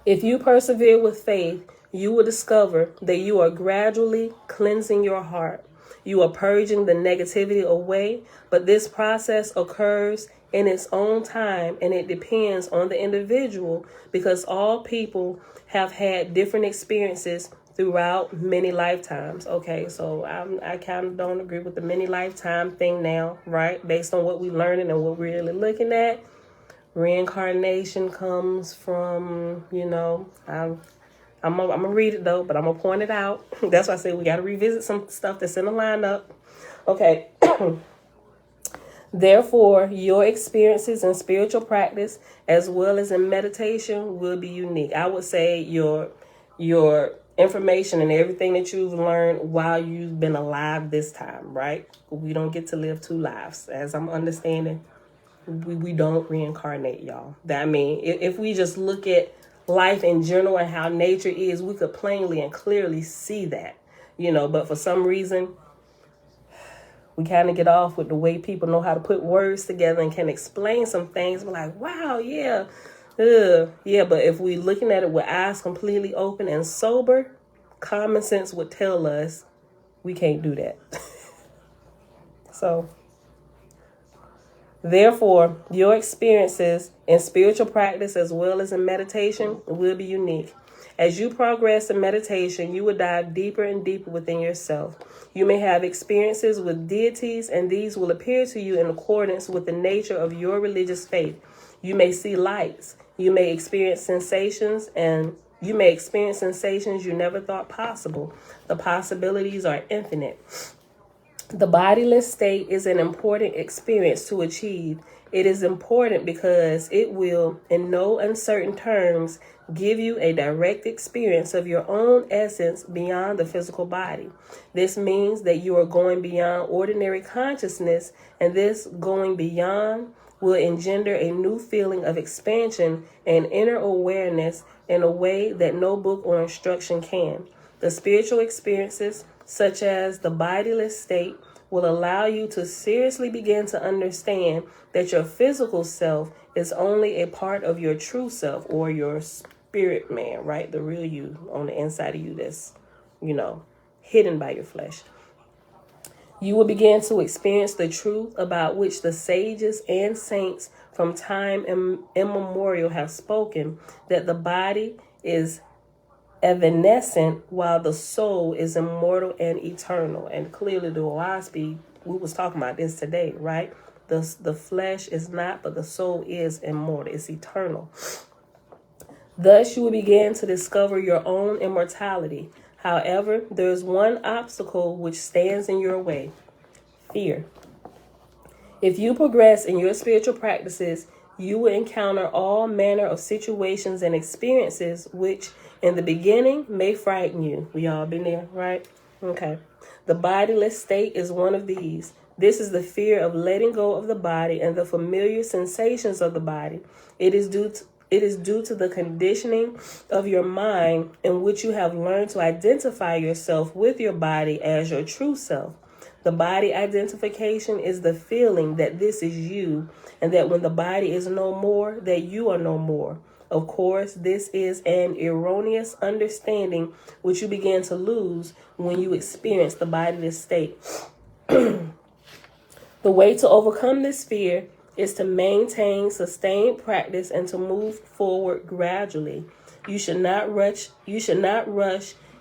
If you persevere with faith, you will discover that you are gradually cleansing your heart. You are purging the negativity away, but this process occurs in its own time, and it depends on the individual because all people have had different experiences throughout many lifetimes. Okay, so I kind of don't agree with the many lifetime thing now, right? Based on what we're learning and what we're really looking at. Reincarnation comes from, I'm gonna read it though, but I'm gonna point it out. That's why I say we got to revisit some stuff that's in the lineup. Okay. Therefore, your experiences in spiritual practice as well as in meditation will be unique. I would say your information and everything that you've learned while you've been alive this time, right? We don't get to live two lives, as I'm understanding. We don't reincarnate, y'all. I mean, if we just look at life in general and how nature is, we could plainly and clearly see that, but for some reason, we kind of get off with the way people know how to put words together and can explain some things. We're like, wow, yeah. Yeah, but if we're looking at it with eyes completely open and sober, common sense would tell us we can't do that. So, therefore, your experiences in spiritual practice as well as in meditation will be unique. As you progress in meditation, you will dive deeper and deeper within yourself. You may have experiences with deities, and these will appear to you in accordance with the nature of your religious faith. You may see lights. You may experience sensations, you never thought possible. The possibilities are infinite. The bodiless state is an important experience to achieve. It is important because it will, in no uncertain terms, give you a direct experience of your own essence beyond the physical body. This means that you are going beyond ordinary consciousness, and this going beyond will engender a new feeling of expansion and inner awareness in a way that no book or instruction can. The spiritual experiences, such as the bodiless state, will allow you to seriously begin to understand that your physical self is only a part of your true self, or your spirit man, right? The real you on the inside of you that's, hidden by your flesh. You will begin to experience the truth about which the sages and saints from time immemorial have spoken, that the body is evanescent while the soul is immortal and eternal. And clearly the Oahspe, we was talking about this today, right? The flesh is not, but the soul is immortal. It's eternal. Thus you will begin to discover your own immortality. However, there is one obstacle which stands in your way: fear. If you progress in your spiritual practices, you will encounter all manner of situations and experiences which in the beginning may frighten you. We all been there, right? Okay. The bodiless state is one of these. This is the fear of letting go of the body and the familiar sensations of the body. It is due to the conditioning of your mind in which you have learned to identify yourself with your body as your true self. The body identification is the feeling that this is you, and that when the body is no more, that you are no more. Of course, this is an erroneous understanding which you begin to lose when you experience the bodiless state. The way to overcome this fear is to maintain sustained practice and to move forward gradually. You should not rush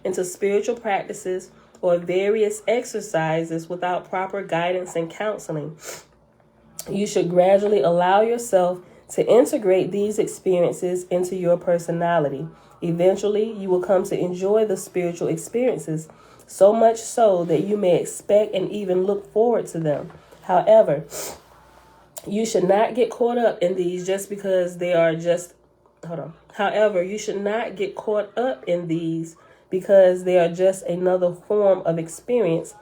into spiritual practices or various exercises without proper guidance and counseling. You should gradually allow yourself to integrate these experiences into your personality. Eventually, you will come to enjoy the spiritual experiences, so much so that you may expect and even look forward to them. However, you should not get caught up in these just because they are just However, you should not get caught up in these because they are just another form of experience,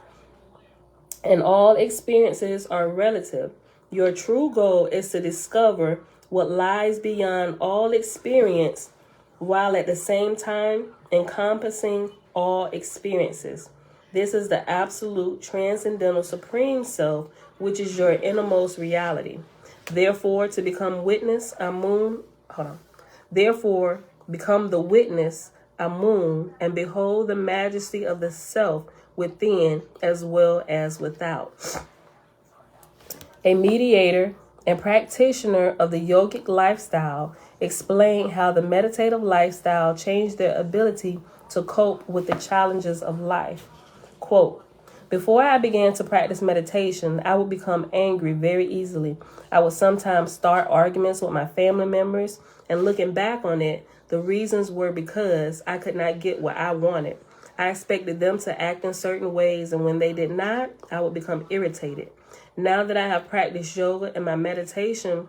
and all experiences are relative. Your true goal is to discover what lies beyond all experience while at the same time encompassing all experiences. This is the absolute transcendental supreme self, which is your innermost reality. Therefore, to become witness, Therefore, become the witness, Amun, and behold the majesty of the self within as well as without. A mediator and practitioner of the yogic lifestyle explained how the meditative lifestyle changed their ability to cope with the challenges of life. Quote, before I began to practice meditation, I would become angry very easily. I would sometimes start arguments with my family members, and looking back on it, the reasons were because I could not get what I wanted. I expected them to act in certain ways, and when they did not, I would become irritated. Now that I have practiced yoga and meditation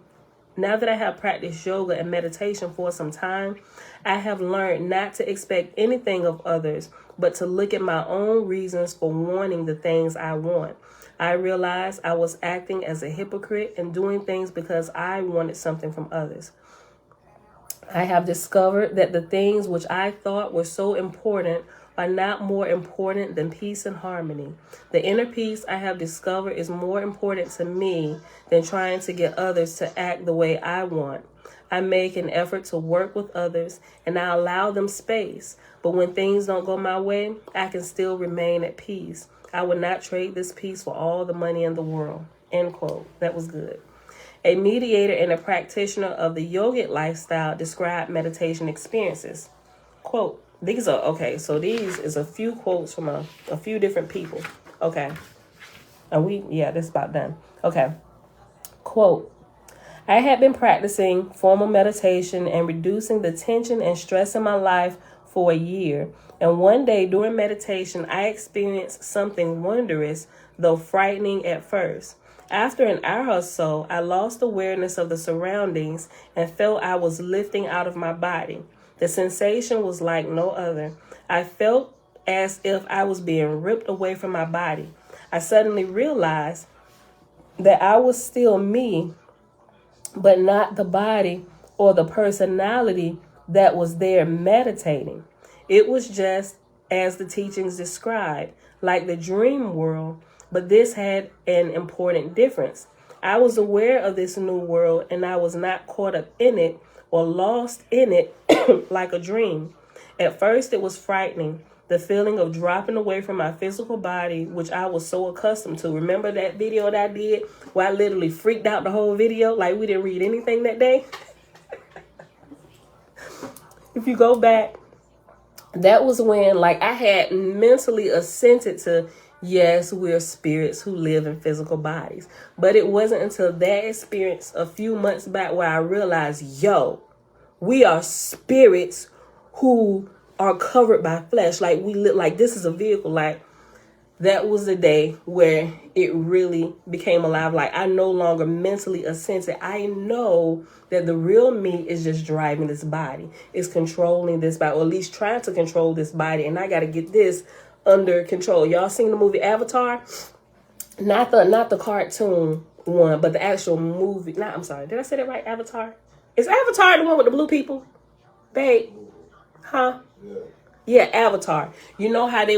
for some time, I have learned not to expect anything of others, but to look at my own reasons for wanting the things I want. I realized I was acting as a hypocrite and doing things because I wanted something from others. I have discovered that the things which I thought were so important are not more important than peace and harmony. The inner peace I have discovered is more important to me than trying to get others to act the way I want. I make an effort to work with others and I allow them space. But when things don't go my way, I can still remain at peace. I would not trade this peace for all the money in the world. End quote. That was good. A mediator and a practitioner of the yogic lifestyle described meditation experiences. Quote, these is a few quotes from a few different people. Okay. This is about done. Okay. Quote, I had been practicing formal meditation and reducing the tension and stress in my life for a year. And one day during meditation, I experienced something wondrous, though frightening at first. After an hour or so, I lost awareness of the surroundings and felt I was lifting out of my body. The sensation was like no other. I felt as if I was being ripped away from my body. I suddenly realized that I was still me, but not the body or the personality that was there meditating. It was just as the teachings described, like the dream world, but this had an important difference. I was aware of this new world and I was not caught up in it or lost in it like a dream. At first, it was frightening. The feeling of dropping away from my physical body, which I was so accustomed to. Remember that video that I did where I literally freaked out the whole video? Like we didn't read anything that day? If you go back, that was when I had mentally assented to, yes, we're spirits who live in physical bodies. But it wasn't until that experience a few months back where I realized, we are spirits who are covered by flesh. We live this is a vehicle. That was the day where it really became alive. I no longer mentally assented. I know that the real me is just driving this body, is controlling this body, or at least trying to control this body. And I got to get this under control. Y'all seen the movie Avatar? Not the cartoon one, but the actual movie. I'm sorry. Did I say that right? Avatar? Is Avatar the one with the blue people? Babe? Huh? Yeah, Avatar. You know how they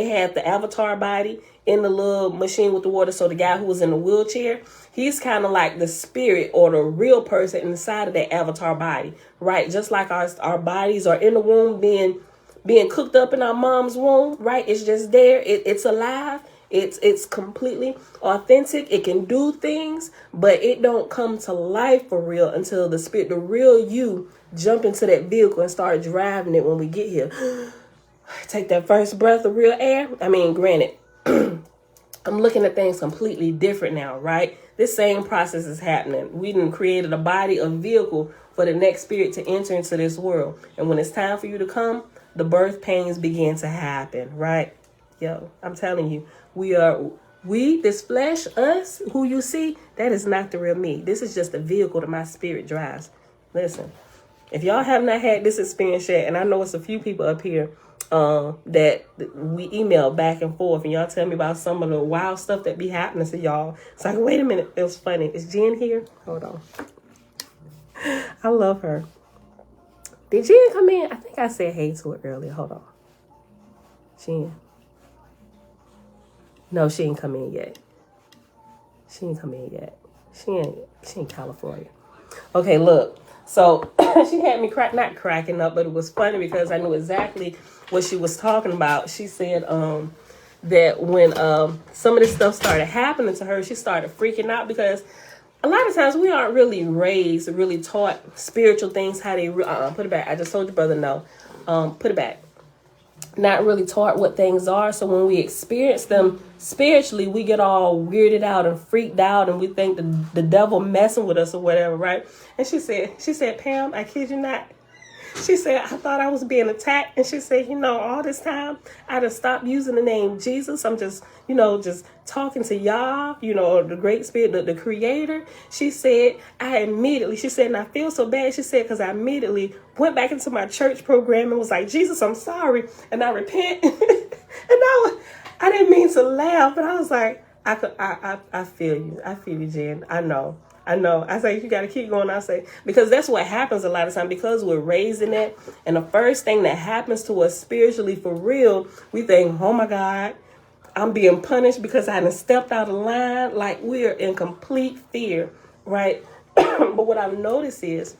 had the Avatar body in the little machine with the water. So the guy who was in the wheelchair, he's kind of like the spirit or the real person inside of that Avatar body, right? Just like our bodies are in the womb being cooked up in our mom's womb, right? It's just there. It's alive. It's completely authentic. It can do things, but it don't come to life for real until the spirit, the real you, jump into that vehicle and start driving it when we get here. take that first breath of real air. I mean, granted, I'm looking at things completely different now, right? This same process is happening. We done created a body, a vehicle for the next spirit to enter into this world. And when it's time for you to come, the birth pains begin to happen, right? Yo, I'm telling you, this flesh, us, who you see, that is not the real me. This is just a vehicle that my spirit drives. Listen, if y'all have not had this experience yet, and I know it's a few people up here that we email back and forth, and y'all tell me about some of the wild stuff that be happening to y'all. It's like, wait a minute, it was funny. Is Jen here? Hold on. I love her. Did Jen come in? I think I said hey to her earlier. Hold on. Jen. No, she ain't come in yet. She ain't in California. Okay, look. So she had me not cracking up, but it was funny because I knew exactly what she was talking about. She said that when some of this stuff started happening to her, she started freaking out because a lot of times we aren't really raised, really taught spiritual things, how they put it back. I just told your brother no. Put it back. Not really taught what things are. So when we experience them spiritually, we get all weirded out and freaked out, and we think the devil messing with us or whatever, right? And she said, Pam, I kid you not. She said, I thought I was being attacked. And she said, all this time, I done stopped using the name Jesus. I'm just, just talking to Yah, the great spirit, the creator. She said, she said, and I feel so bad. She said, because I immediately went back into my church program and was like, Jesus, I'm sorry. And I repent. And I didn't mean to laugh, but I was like, I feel you. I feel you, Jen. I know. I say, you got to keep going. I say, because that's what happens a lot of time, because we're raised in it. And the first thing that happens to us spiritually for real, we think, oh my God, I'm being punished because I done stepped out of line. Like, we're in complete fear, right? But what I've noticed is,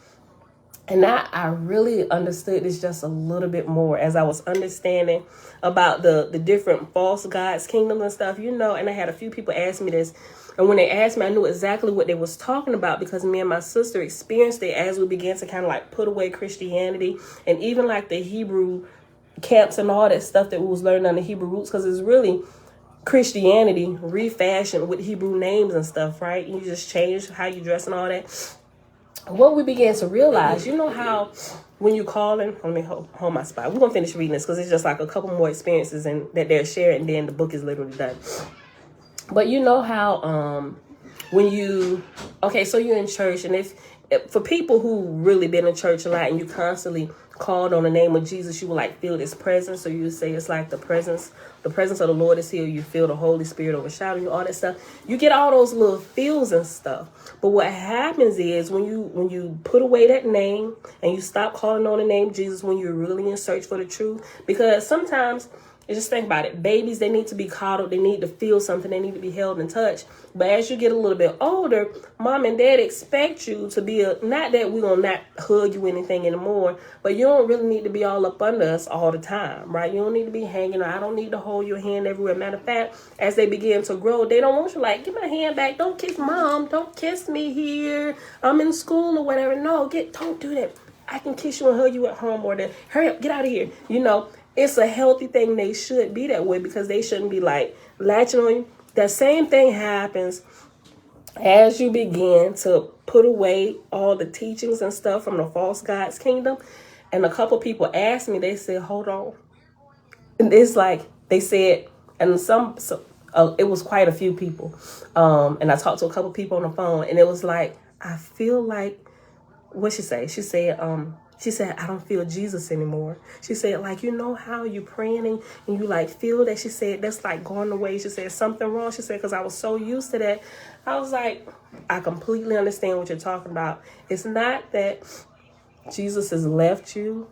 and I really understood this just a little bit more as I was understanding about the different false gods, kingdoms and stuff, and I had a few people ask me this. And when they asked me, I knew exactly what they was talking about because me and my sister experienced it as we began to kind of like put away Christianity and even like the Hebrew camps and all that stuff that we was learning on the Hebrew roots, because it's really Christianity refashioned with Hebrew names and stuff, right? You just change how you dress and all that. What we began to realize, how when you call in, let me hold my spot. We're going to finish reading this because it's just like a couple more experiences and that they're sharing, and then the book is literally done. But how when so you're in church, and if for people who really been in church a lot and you constantly called on the name of Jesus, you will like feel this presence. So you say it's like the presence of the Lord is here. You feel the Holy Spirit overshadowing you, all that stuff. You get all those little feels and stuff. But what happens is when you put away that name and you stop calling on the name Jesus, when you're really in search for the truth, because sometimes, just think about it. Babies, they need to be coddled. They need to feel something. They need to be held and touched. But as you get a little bit older, mom and dad expect you to be not that we're going to not hug you anything anymore, but you don't really need to be all up under us all the time, right? You don't need to be hanging. I don't need to hold your hand everywhere. Matter of fact, as they begin to grow, they don't want you like, give my hand back. Don't kiss mom. Don't kiss me here. I'm in school or whatever. No, don't do that. I can kiss you and hug you at home, or that. Hurry up, get out of here. It's a healthy thing. They should be that way because they shouldn't be like latching on you. That same thing happens as you begin to put away all the teachings and stuff from the false God's kingdom. And a couple people asked me, they said, hold on. And it's like, they said, and it was quite a few people. And I talked to a couple people on the phone, and it was like, I feel like, what she say? She said, I don't feel Jesus anymore. She said, like, how you praying and you like feel that? She said, that's like going away. She said, something wrong. She said, because I was so used to that. I was like, I completely understand what you're talking about. It's not that Jesus has left you.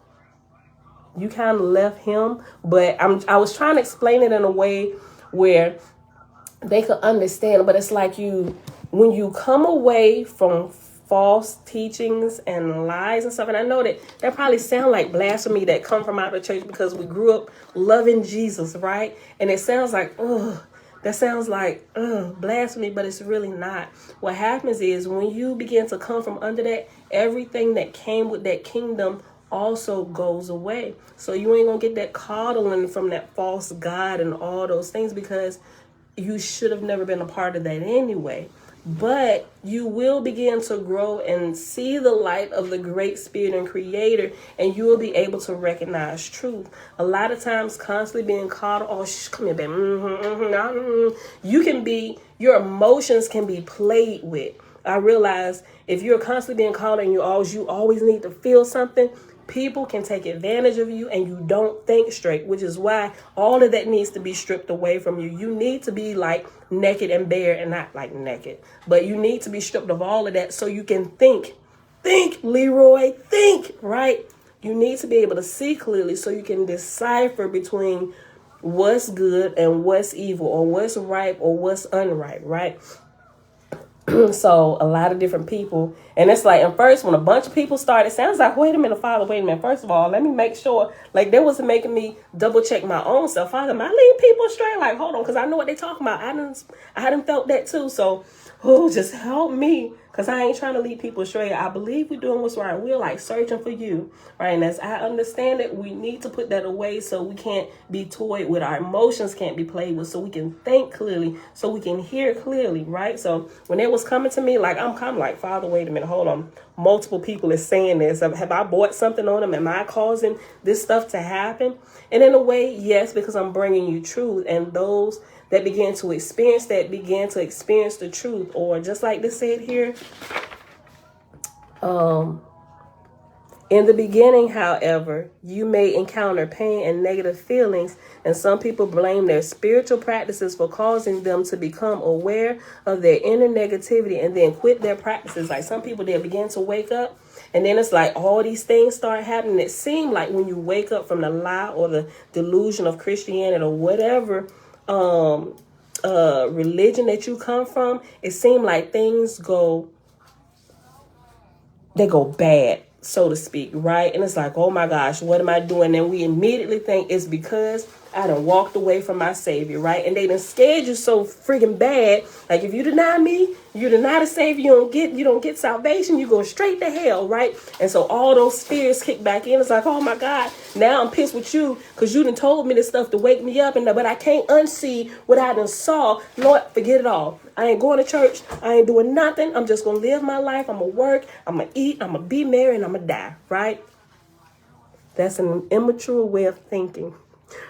You kind of left him. But I was trying to explain it in a way where they could understand. But it's like when you come away from false teachings and lies and stuff. And I know that probably sound like blasphemy that come from out of the church because we grew up loving Jesus, right? And it sounds like, that sounds like blasphemy, but it's really not. What happens is when you begin to come from under that, everything that came with that kingdom also goes away. So you ain't gonna get that coddling from that false god and all those things, because you should have never been a part of that anyway. But you will begin to grow and see the light of the great spirit and creator, and you will be able to recognize truth. A lot of times constantly being caught, come here, baby. Your emotions can be played with. I realize if you're constantly being called and you always need to feel something, people can take advantage of you and you don't think straight, which is why all of that needs to be stripped away from you. You need to be like naked and bare, and not like naked, but you need to be stripped of all of that so you can think. Think, Leroy, think, right? You need to be able to see clearly so you can decipher between what's good and what's evil, or what's right or what's unright, right? So a lot of different people, and it's like, at first when a bunch of people started, it sounds like, wait a minute, Father, wait a minute. First of all, let me make sure, like, that wasn't making me double check my own self. Father, am I leading people astray? Like, hold on, because I know what they talking about. I hadn't felt that too. So, just help me, because I ain't trying to lead people astray. I believe we're doing what's right. We're like searching for you, right? And as I understand it, we need to put that away so we can't be toyed with. Our emotions can't be played with, so we can think clearly, so we can hear clearly, right? So when it was coming to me, like, I'm kind of like, Father, wait a minute, hold on. Multiple people is saying this. Have I bought something on them? Am I causing this stuff to happen? And in a way, yes, because I'm bringing you truth, and those that began to experience the truth. Or just like this said here, in the beginning, however, you may encounter pain and negative feelings, and some people blame their spiritual practices for causing them to become aware of their inner negativity and then quit their practices. Like, some people, they begin to wake up, and then it's like all these things start happening. It seems like when you wake up from the lie or the delusion of Christianity or whatever religion that you come from, it seems like things go bad, so to speak, right? And it's like, oh my gosh, what am I doing? And we immediately think it's because I done walked away from my Savior, right? And they done scared you so friggin' bad. Like, if you deny me, you deny the Savior, you don't get salvation, you go straight to hell, right? And so all those fears kick back in. It's like, oh my God, now I'm pissed with you because you done told me this stuff to wake me up, but I can't unsee what I done saw. Lord, forget it all. I ain't going to church. I ain't doing nothing. I'm just going to live my life. I'm going to work. I'm going to eat. I'm going to be married, and I'm going to die, right? That's an immature way of thinking,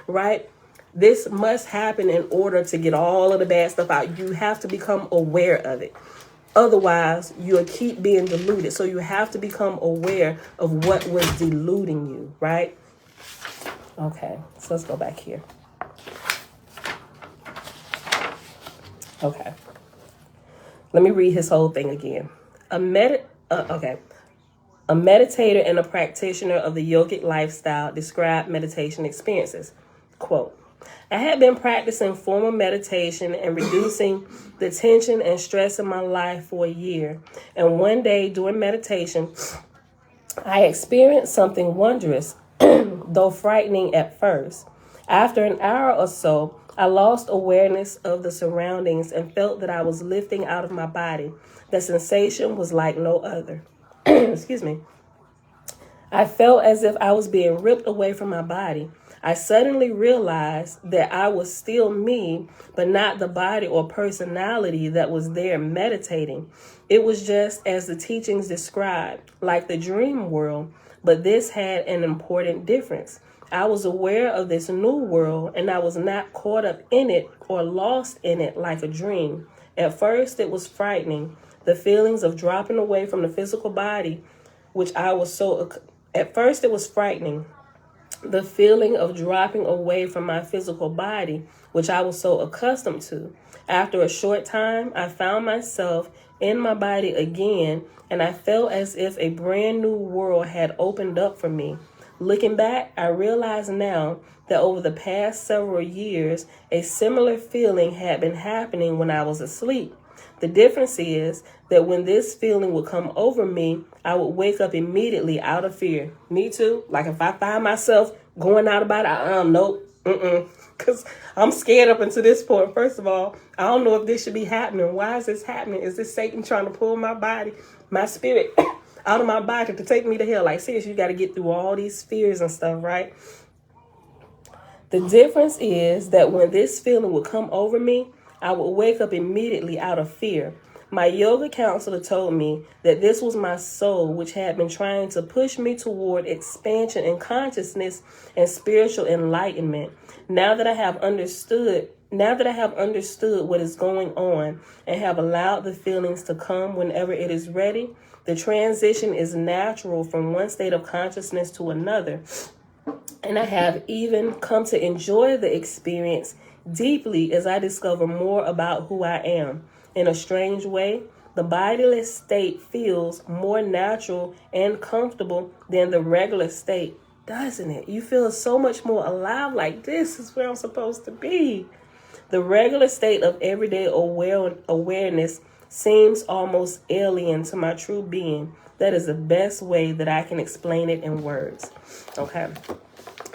right? This must happen in order to get all of the bad stuff out. You have to become aware of it. Otherwise, you'll keep being deluded. So you have to become aware of what was deluding you, right? Okay, so let's go back here. Okay. Let me read his whole thing again. A meditator and a practitioner of the yogic lifestyle describe meditation experiences. Quote, I had been practicing formal meditation and reducing the tension and stress in my life for a year. And one day during meditation, I experienced something wondrous, though frightening at first. After an hour or so, I lost awareness of the surroundings and felt that I was lifting out of my body. The sensation was like no other. Excuse me. I felt as if I was being ripped away from my body. I suddenly realized that I was still me, but not the body or personality that was there meditating. It was just as the teachings described, like the dream world, but this had an important difference. I was aware of this new world, and I was not caught up in it or lost in it like a dream. At first, it was frightening. The feelings of dropping away from the physical body, At first, it was frightening. The feeling of dropping away from my physical body, which I was so accustomed to. After a short time, I found myself in my body again, and I felt as if a brand new world had opened up for me. Looking back, I realize now that over the past several years, a similar feeling had been happening when I was asleep. The difference is that when this feeling would come over me, I would wake up immediately out of fear. Me too. Like, if I find myself going out about it, nope. Because I'm scared up until this point. First of all, I don't know if this should be happening. Why is this happening? Is this Satan trying to pull my body, my spirit out of my body to take me to hell. Like, seriously, you got to get through all these fears and stuff, right? The difference is that when this feeling would come over me, I would wake up immediately out of fear. My yoga counselor told me that this was my soul, which had been trying to push me toward expansion in consciousness and spiritual enlightenment. Now that I have understood what is going on and have allowed the feelings to come whenever it is ready, the transition is natural from one state of consciousness to another. And I have even come to enjoy the experience deeply as I discover more about who I am. In a strange way, the bodiless state feels more natural and comfortable than the regular state, doesn't it? You feel so much more alive, like this is where I'm supposed to be. The regular state of everyday awareness seems almost alien to my true being. That is the best way that I can explain it in words. Okay.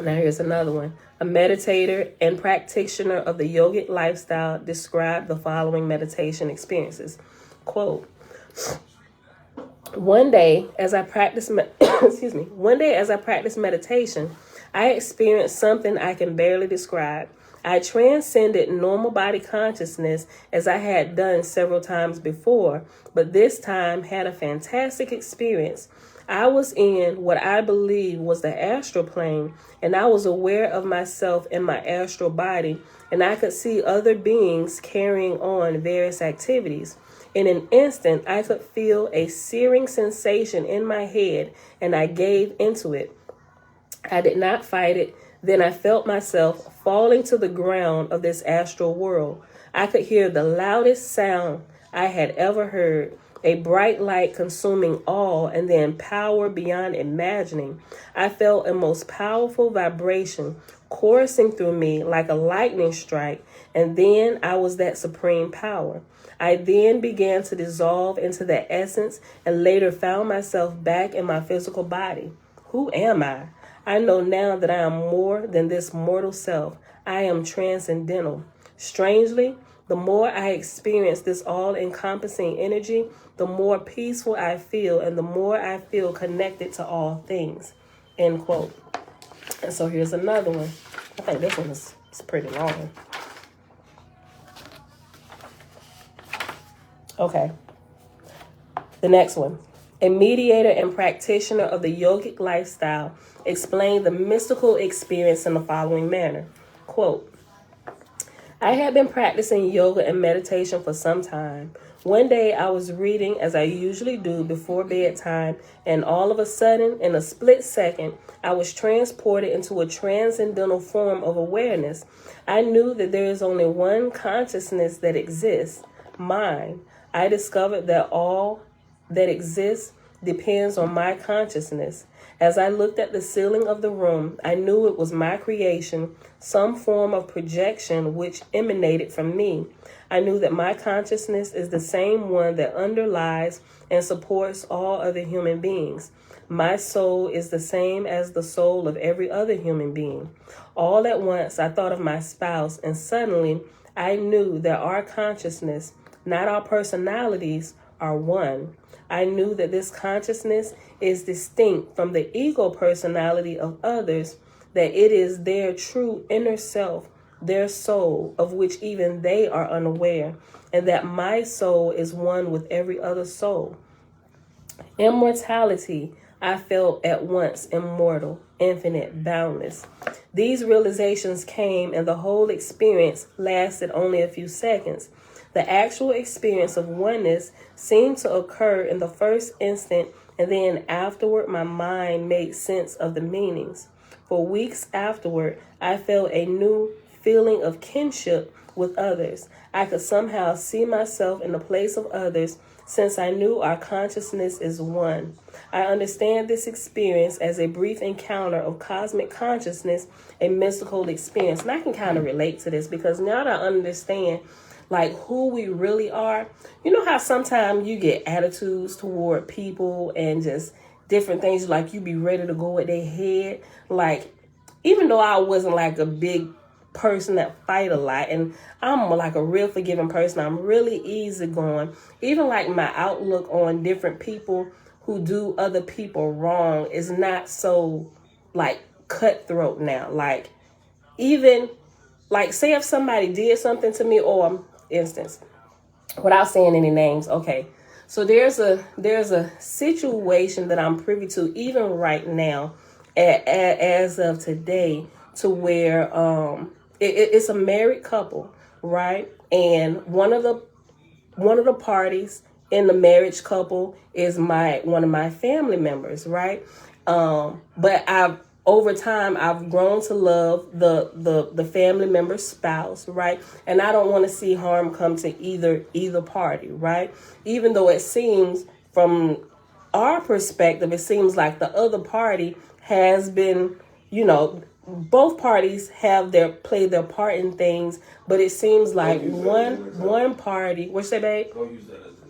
Now here's another one. A meditator and practitioner of the yogic lifestyle described the following meditation experiences. Quote, one day as I practiced meditation, I experienced something I can barely describe. I transcended normal body consciousness as I had done several times before, but this time had a fantastic experience. I was in what I believe was the astral plane, and I was aware of myself in my astral body, and I could see other beings carrying on various activities. In an instant, I could feel a searing sensation in my head, and I gave into it. I did not fight it. Then I felt myself falling to the ground of this astral world. I could hear the loudest sound I had ever heard, a bright light consuming all, and then power beyond imagining. I felt a most powerful vibration coursing through me like a lightning strike, and then I was that supreme power. I then began to dissolve into that essence and later found myself back in my physical body. Who am I? I know now that I am more than this mortal self. I am transcendental. Strangely, the more I experience this all-encompassing energy, the more peaceful I feel and the more I feel connected to all things. End quote. And so here's another one. I think this one is pretty long. Okay. The next one. A mediator and practitioner of the yogic lifestyle explained the mystical experience in the following manner. Quote, I had been practicing yoga and meditation for some time. One day I was reading as I usually do before bedtime, and all of a sudden, in a split second, I was transported into a transcendental form of awareness. I knew that there is only one consciousness that exists, mine. I discovered that all that exists depends on my consciousness. As I looked at the ceiling of the room, I knew it was my creation, some form of projection which emanated from me. I knew that my consciousness is the same one that underlies and supports all other human beings. My soul is the same as the soul of every other human being. All at once, I thought of my spouse, and suddenly I knew that our consciousness, not our personalities, are one. I knew that this consciousness is distinct from the ego personality of others, that it is their true inner self, their soul, of which even they are unaware, and that my soul is one with every other soul. Immortality, I felt at once immortal, infinite, boundless. These realizations came, and the whole experience lasted only a few seconds. The actual experience of oneness seemed to occur in the first instant, and then afterward my mind made sense of the meanings. For weeks afterward, I felt a new feeling of kinship with others. I could somehow see myself in the place of others, since I knew our consciousness is one. I understand this experience as a brief encounter of cosmic consciousness, a mystical experience. And I can kind of relate to this because now that I understand like who we really are. You know how sometimes you get attitudes toward people and just different things, like you be ready to go at their head. Like, even though I wasn't like a big person that fight a lot, and I'm like a real forgiving person, I'm really easygoing. Even like my outlook on different people who do other people wrong is not so like cutthroat now. Like, even like, say if somebody did something to me, or instance, without saying any names, okay, so there's a situation that I'm privy to even right now, as of today, to where it's a married couple, right? And one of the parties in the marriage couple is one of my family members, right? But over time I've grown to love the family member's spouse, right? And I don't want to see harm come to either party, right? Even though it seems from our perspective, it seems like the other party has been, both parties have played their part in things, but it seems like one party, what's that, babe? Go use that as an example.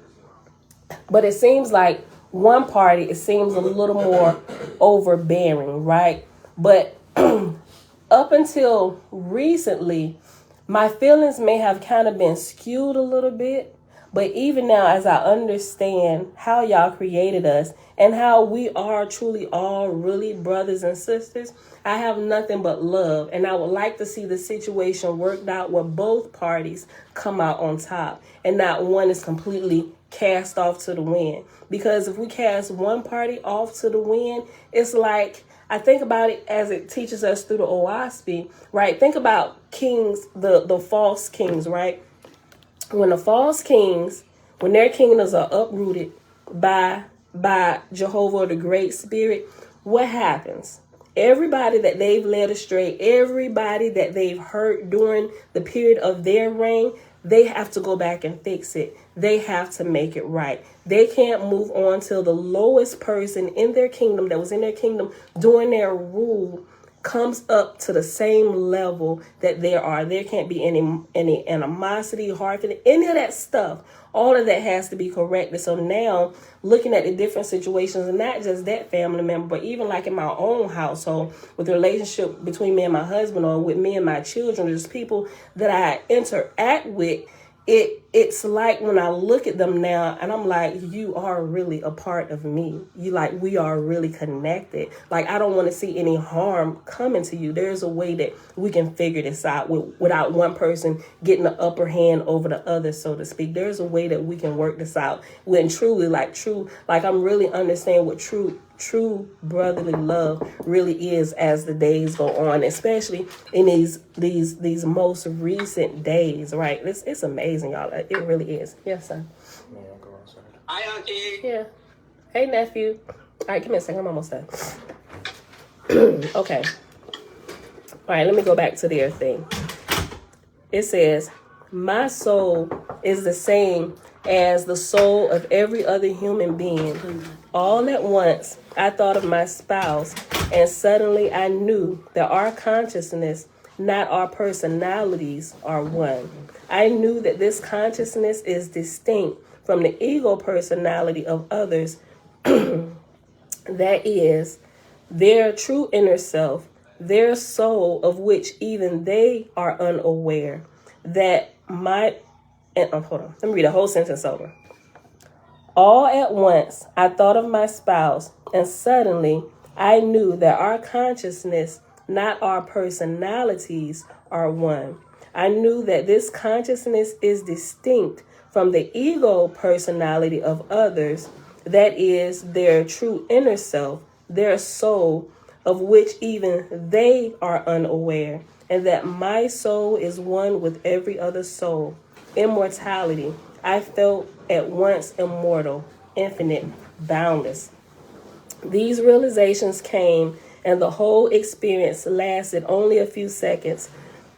But it seems like one party, it seems a little more overbearing, right? But up until recently, my feelings may have kind of been skewed a little bit. But even now, as I understand how y'all created us and how we are truly all really brothers and sisters, I have nothing but love. And I would like to see the situation worked out where both parties come out on top and not one is completely cast off to the wind. Because if we cast one party off to the wind, it's like, I think about it as it teaches us through the Oahspe, right? Think about kings, the false kings, right? When the false kings, when their kingdoms are uprooted by Jehovah, the Great Spirit, what happens? Everybody that they've led astray, everybody that they've hurt during the period of their reign, they have to go back and fix it. They have to make it right. They can't move on till the lowest person in their kingdom, that was in their kingdom during their rule, comes up to the same level that they are. There can't be any animosity, hard feeling, any of that stuff. All of that has to be corrected. So now, looking at the different situations, and not just that family member, but even like in my own household, with the relationship between me and my husband, or with me and my children, there's people that I interact with. It's like when I look at them now and I'm like, you are really a part of me. We are really connected. Like, I don't want to see any harm coming to you. There's a way that we can figure this out without one person getting the upper hand over the other, so to speak. There's a way that we can work this out when truly, I'm really understanding what true brotherly love really is as the days go on, especially in these most recent days, right? It's amazing, y'all. It really is. Yes, son. Hi, Auntie. Yeah. Hey, nephew. All right, give me a second. I'm almost done. Okay. All right, let me go back to their thing. It says, my soul is the same as the soul of every other human being. All at once, I thought of my spouse, and suddenly I knew that our consciousness, not our personalities, are one. I knew that this consciousness is distinct from the ego personality of others. That is, their true inner self, their soul, of which even they are unaware. Hold on, let me read the whole sentence over. All at once, I thought of my spouse, and suddenly I knew that our consciousness, not our personalities, are one. I knew that this consciousness is distinct from the ego personality of others, that is, their true inner self, their soul, of which even they are unaware, and that my soul is one with every other soul. Immortality. I felt at once immortal, infinite, boundless. These realizations came, and the whole experience lasted only a few seconds.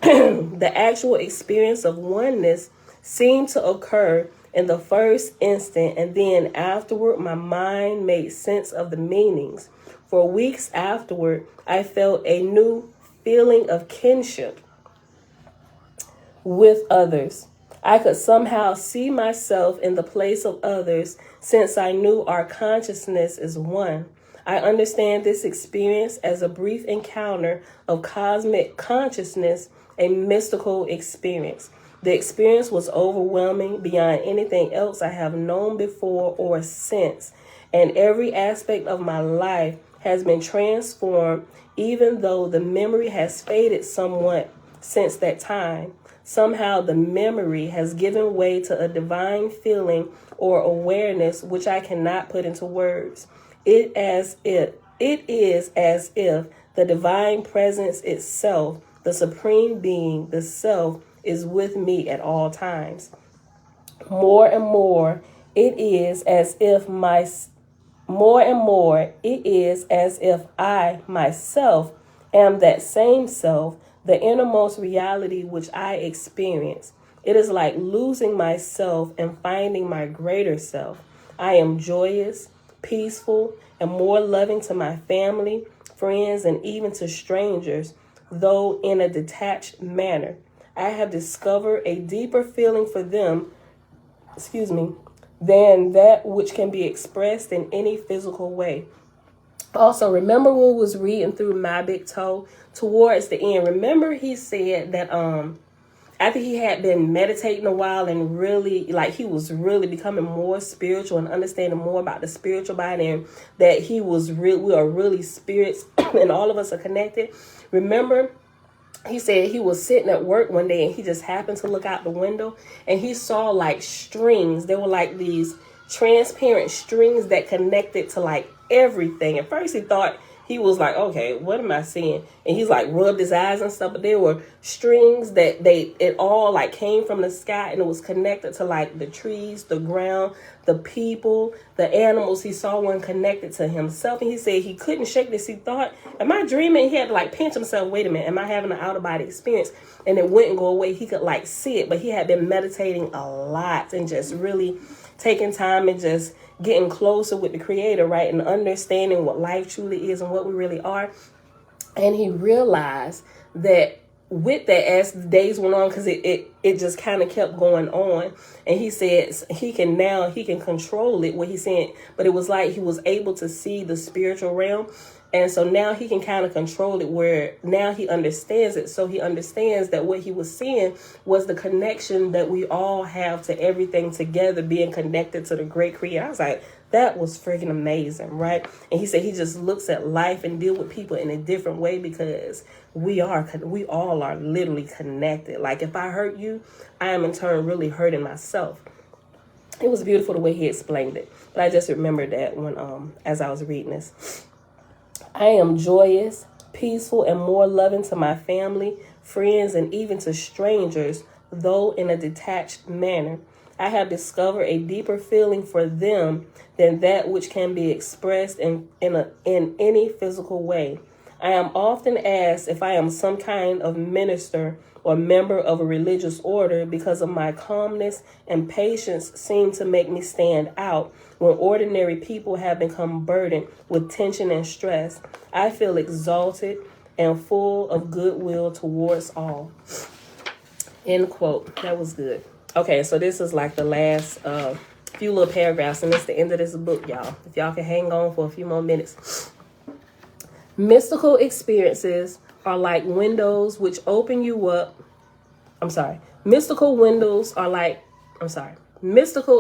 The actual experience of oneness seemed to occur in the first instant, and then afterward, my mind made sense of the meanings. For weeks afterward, I felt a new feeling of kinship with others. I could somehow see myself in the place of others, since I knew our consciousness is one. I understand this experience as a brief encounter of cosmic consciousness, a mystical experience. The experience was overwhelming beyond anything else I have known before or since. and every aspect of my life has been transformed, even though the memory has faded somewhat since that time. Somehow the memory has given way to a divine feeling or awareness which I cannot put into words. It is as if the divine presence itself, the supreme being, the self, is with me at all times. More and more, it is as if I myself am that same self, the innermost reality which I experience. It is like losing myself and finding my greater self. I am joyous, peaceful, and more loving to my family, friends, and even to strangers, though in a detached manner. I have discovered a deeper feeling for them, than that which can be expressed in any physical way. Also, remember when we was reading through My Big Toe towards the end, remember he said that after he had been meditating a while and really, like, he was really becoming more spiritual and understanding more about the spiritual body, and that we are really spirits and all of us are connected. Remember, he said he was sitting at work one day and he just happened to look out the window and he saw like strings. They were like these transparent strings that connected to like everything. At first he thought, he was like, okay, what am I seeing? And he's like rubbed his eyes and stuff, but there were strings that it all like came from the sky, and it was connected to like the trees, the ground, the people, the animals. He saw one connected to himself, and he said he couldn't shake this. He thought, am I dreaming? He had to like pinch himself. Wait a minute, am I having an out of body experience? And it wouldn't go away. He could like see it, but he had been meditating a lot and just really taking time and just getting closer with the Creator, right? And understanding what life truly is and what we really are. And he realized that with that, as the days went on, because it just kind of kept going on, and he said he can control it, what he's saying, but it was like he was able to see the spiritual realm. And so now he can kind of control it, where now he understands it. So he understands that what he was seeing was the connection that we all have to everything together, being connected to the great Creator. I was like, that was freaking amazing, right? And he said he just looks at life and deal with people in a different way, because we all are literally connected. Like if I hurt you, I am in turn really hurting myself. It was beautiful the way he explained it. But I just remembered that when as I was reading this. I am joyous, peaceful, and more loving to my family, friends, and even to strangers, though in a detached manner. I have discovered a deeper feeling for them than that which can be expressed in any physical way. I am often asked if I am some kind of minister or member of a religious order, because of my calmness and patience seem to make me stand out when ordinary people have become burdened with tension and stress. I feel exalted and full of goodwill towards all. End quote. That was good. Okay, so this is like the last few little paragraphs, and it's the end of this book, y'all. If y'all can hang on for a few more minutes. Mystical experiences are like windows which open you up. Mystical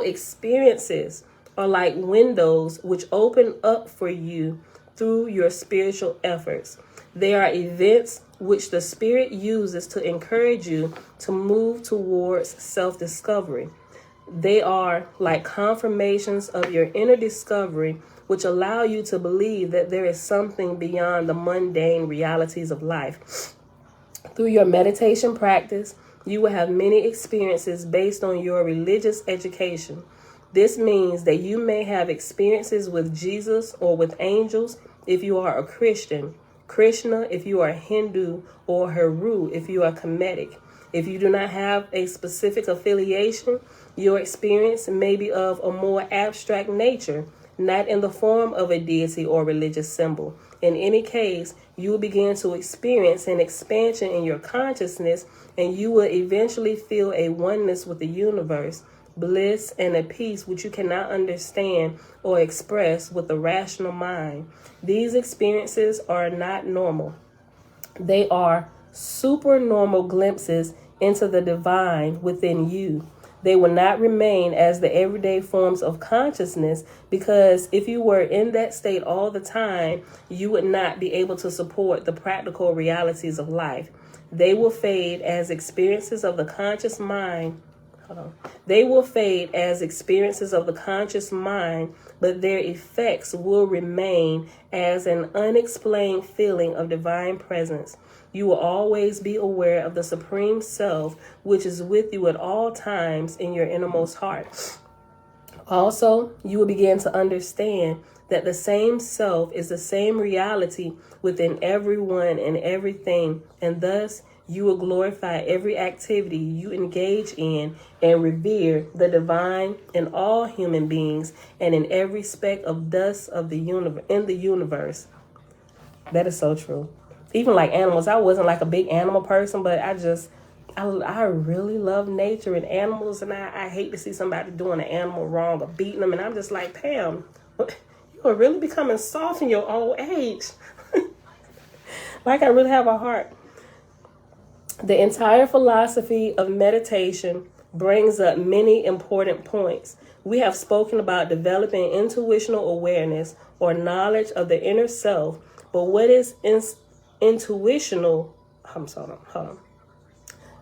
experiences are like windows which open up for you through your spiritual efforts. They are events which the Spirit uses to encourage you to move towards self-discovery. They are like confirmations of your inner discovery, which allow you to believe that there is something beyond the mundane realities of life. Through your meditation practice, you will have many experiences based on your religious education. This means that you may have experiences with Jesus or with angels if you are a Christian, Krishna if you are Hindu, or Heru if you are Kemetic. If you do not have a specific affiliation, your experience may be of a more abstract nature, not in the form of a deity or religious symbol. In any case, you will begin to experience an expansion in your consciousness, and you will eventually feel a oneness with the universe, bliss, and a peace which you cannot understand or express with the rational mind. These experiences are not normal. They are supernormal glimpses into the divine within you. They will not remain as the everyday forms of consciousness, because if you were in that state all the time, you would not be able to support the practical realities of life. They will fade as experiences of the conscious mind. They will fade as experiences of the conscious mind, but their effects will remain as an unexplained feeling of divine presence. You will always be aware of the Supreme Self, which is with you at all times in your innermost heart. Also, you will begin to understand that the same self is the same reality within everyone and everything, and thus you will glorify every activity you engage in and revere the divine in all human beings and in every speck of dust of the universe. That is so true. Even like animals, I wasn't like a big animal person, but I really love nature and animals, and I hate to see somebody doing an animal wrong or beating them, and I'm just like, Pam, you are really becoming soft in your old age. Like I really have a heart. The entire philosophy of meditation brings up many important points. We have spoken about developing intuitional awareness or knowledge of the inner self, but what is intuitional? Hold on.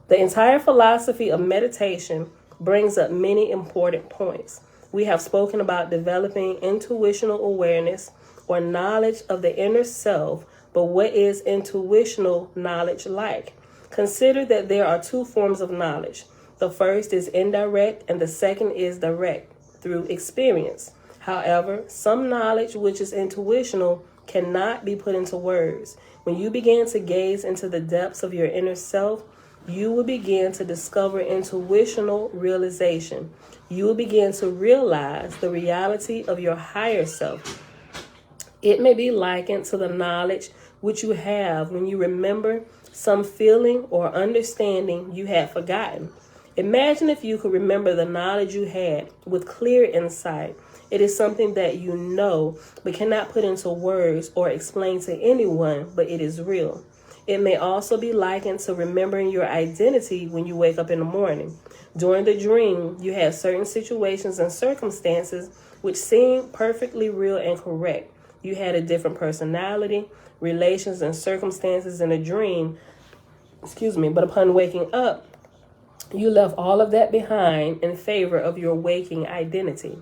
The entire philosophy of meditation brings up many important points. We have spoken about developing intuitional awareness or knowledge of the inner self, but what is intuitional knowledge like? Consider that there are two forms of knowledge. The first is indirect and the second is direct, through experience. However, some knowledge which is intuitional cannot be put into words. When you begin to gaze into the depths of your inner self, you will begin to discover intuitional realization. You will begin to realize the reality of your higher self. It may be likened to the knowledge which you have when you remember some feeling or understanding you had forgotten. Imagine if you could remember the knowledge you had with clear insight. It is something that you know but cannot put into words or explain to anyone, but it is real. It may also be likened to remembering your identity when you wake up in the morning. During the dream, you had certain situations and circumstances which seemed perfectly real and correct. You had a different personality, relations, and circumstances in a dream, but upon waking up, you left all of that behind in favor of your waking identity.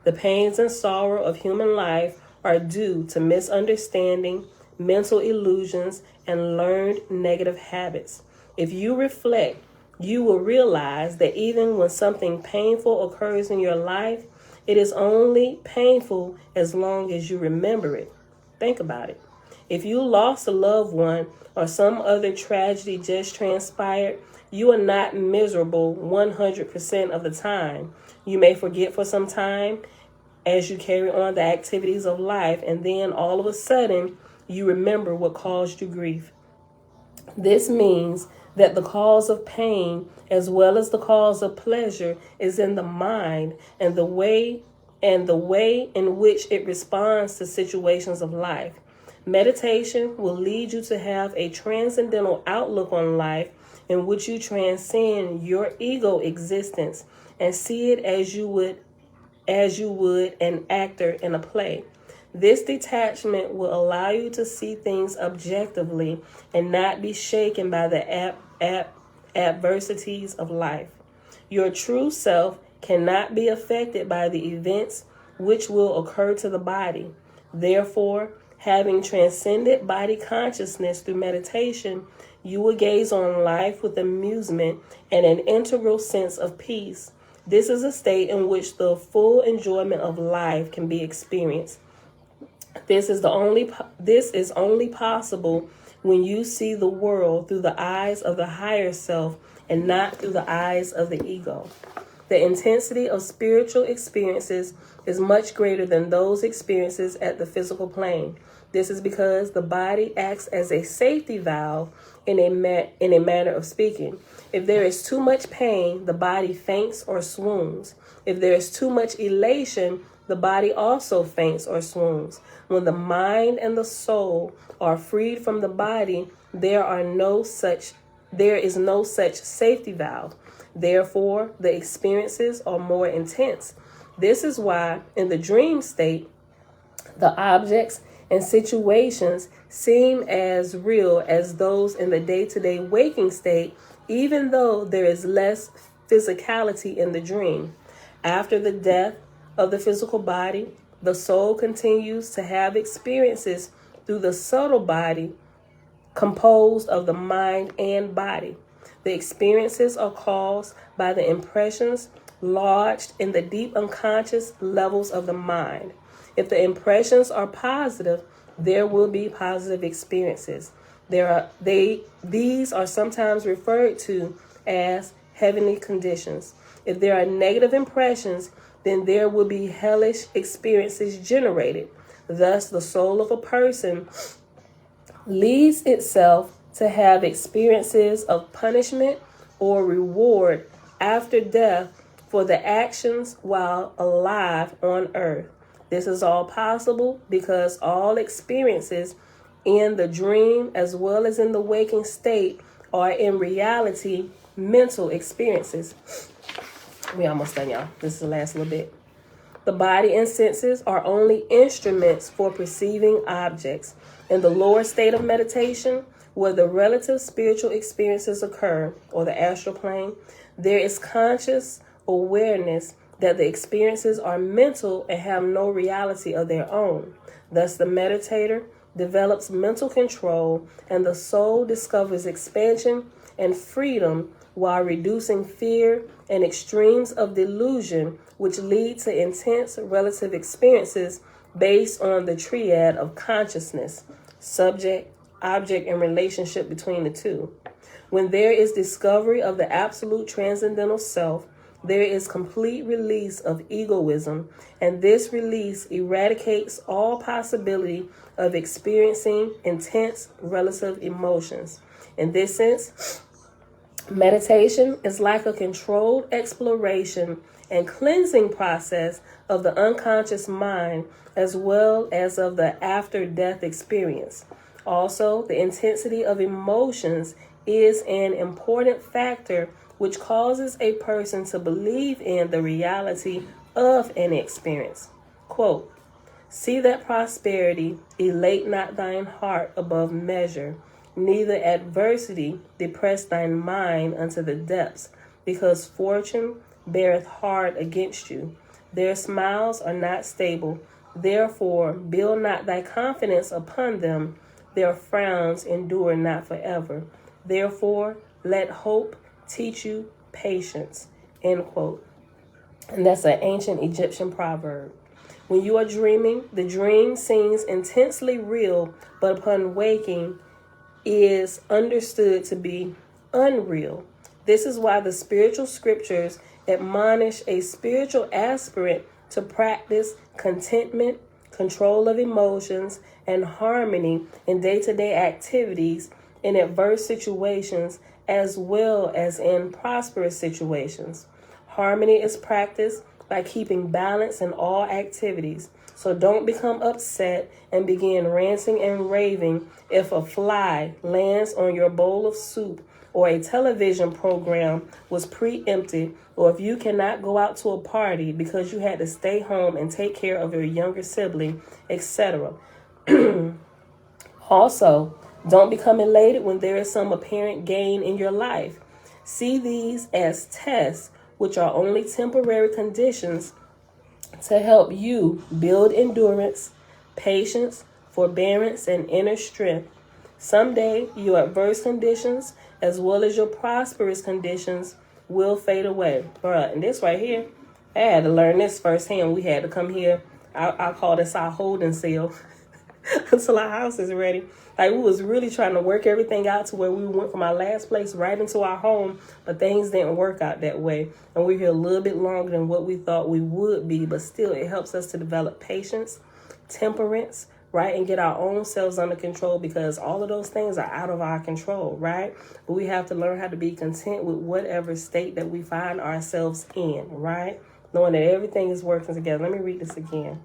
The pains and sorrow of human life are due to misunderstanding, mental illusions, and learned negative habits. If you reflect, you will realize that even when something painful occurs in your life, it is only painful as long as you remember it. Think about it. If you lost a loved one or some other tragedy just transpired, you are not miserable 100% of the time. You may forget for some time as you carry on the activities of life, and then all of a sudden, you remember what caused you grief. This means that the cause of pain, as well as the cause of pleasure, is in the mind and the way in which it responds to situations of life. Meditation will lead you to have a transcendental outlook on life in which you transcend your ego existence and see it as you would an actor in a play. This detachment will allow you to see things objectively and not be shaken by the adversities of life. Your true self cannot be affected by the events which will occur to the body. Therefore, having transcended body consciousness through meditation, you will gaze on life with amusement and an integral sense of peace. This is a state in which the full enjoyment of life can be experienced. This is only possible when you see the world through the eyes of the higher self and not through the eyes of the ego. The intensity of spiritual experiences is much greater than those experiences at the physical plane. This is because the body acts as a safety valve in a manner of speaking. If there is too much pain, the body faints or swoons. If there is too much elation, the body also faints or swoons. When the mind and the soul are freed from the body, there is no such safety valve. Therefore, the experiences are more intense. This is why, in the dream state, the objects and situations seem as real as those in the day-to-day waking state, even though there is less physicality in the dream. After the death of the physical body, the soul continues to have experiences through the subtle body composed of the mind and body. The experiences are caused by the impressions lodged in the deep unconscious levels of the mind. If the impressions are positive, there will be positive experiences. These are sometimes referred to as heavenly conditions. If there are negative impressions, then there will be hellish experiences generated. Thus, the soul of a person leads itself to have experiences of punishment or reward after death for the actions while alive on earth. This is all possible because all experiences in the dream as well as in the waking state are in reality mental experiences. We almost done, y'all. This is the last little bit. The body and senses are only instruments for perceiving objects. In the lower state of meditation, where the relative spiritual experiences occur, or the astral plane, there is conscious awareness that the experiences are mental and have no reality of their own. Thus, the meditator develops mental control and the soul discovers expansion and freedom while reducing fear and extremes of delusion, which lead to intense relative experiences based on the triad of consciousness, subject, object, and relationship between the two. When there is discovery of the absolute transcendental self, there is complete release of egoism, and this release eradicates all possibility of experiencing intense relative emotions. In this sense, meditation is like a controlled exploration and cleansing process of the unconscious mind as well as of the after-death experience. Also, the intensity of emotions is an important factor which causes a person to believe in the reality of an experience. Quote, "See that prosperity elate not thine heart above measure, neither adversity depress thine mind unto the depths, because fortune beareth hard against you. Their smiles are not stable, therefore build not thy confidence upon them. Their frowns endure not forever. Therefore let hope teach you patience." End quote. And that's an ancient Egyptian proverb. When you are dreaming, the dream seems intensely real, but upon waking is understood to be unreal. This is why the spiritual scriptures admonish a spiritual aspirant to practice contentment, control of emotions, and harmony in day-to-day activities, in adverse situations, as well as in prosperous situations. Harmony is practiced by keeping balance in all activities. So don't become upset and begin ranting and raving if a fly lands on your bowl of soup, or a television program was preempted, or if you cannot go out to a party because you had to stay home and take care of your younger sibling, etc. Also, don't become elated when there is some apparent gain in your life. See these as tests, which are only temporary conditions to help you build endurance, patience, forbearance, and inner strength. Someday, your adverse conditions, as well as your prosperous conditions, will fade away. Bruh, and this right here, I had to learn this firsthand. We had to come here. I call this our holding cell until our house is ready. Like, we was really trying to work everything out to where we went from our last place right into our home, but things didn't work out that way. And we're here a little bit longer than what we thought we would be, but still it helps us to develop patience, temperance, right? And get our own selves under control, because all of those things are out of our control, right? But we have to learn how to be content with whatever state that we find ourselves in, right? Knowing that everything is working together. Let me read this again.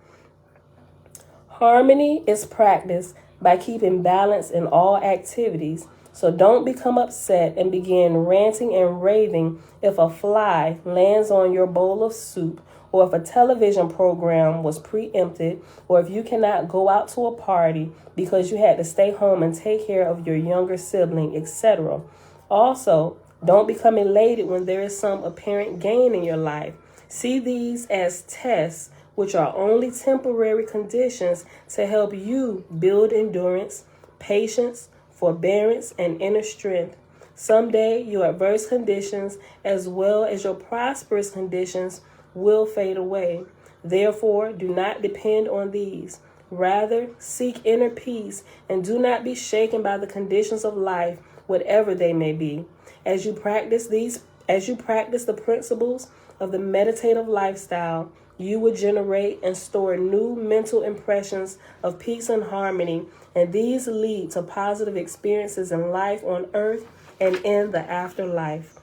Harmony is practiced by keeping balance in all activities. So don't become upset and begin ranting and raving if a fly lands on your bowl of soup, or if a television program was preempted, or if you cannot go out to a party because you had to stay home and take care of your younger sibling, etc. Also, don't become elated when there is some apparent gain in your life. See these as tests, which are only temporary conditions to help you build endurance, patience, forbearance, and inner strength. Someday, your adverse conditions, as well as your prosperous conditions, will fade away. Therefore, do not depend on these. Rather, seek inner peace and do not be shaken by the conditions of life, whatever they may be. As you practice the principles of the meditative lifestyle, you will generate and store new mental impressions of peace and harmony, and these lead to positive experiences in life on earth and in the afterlife.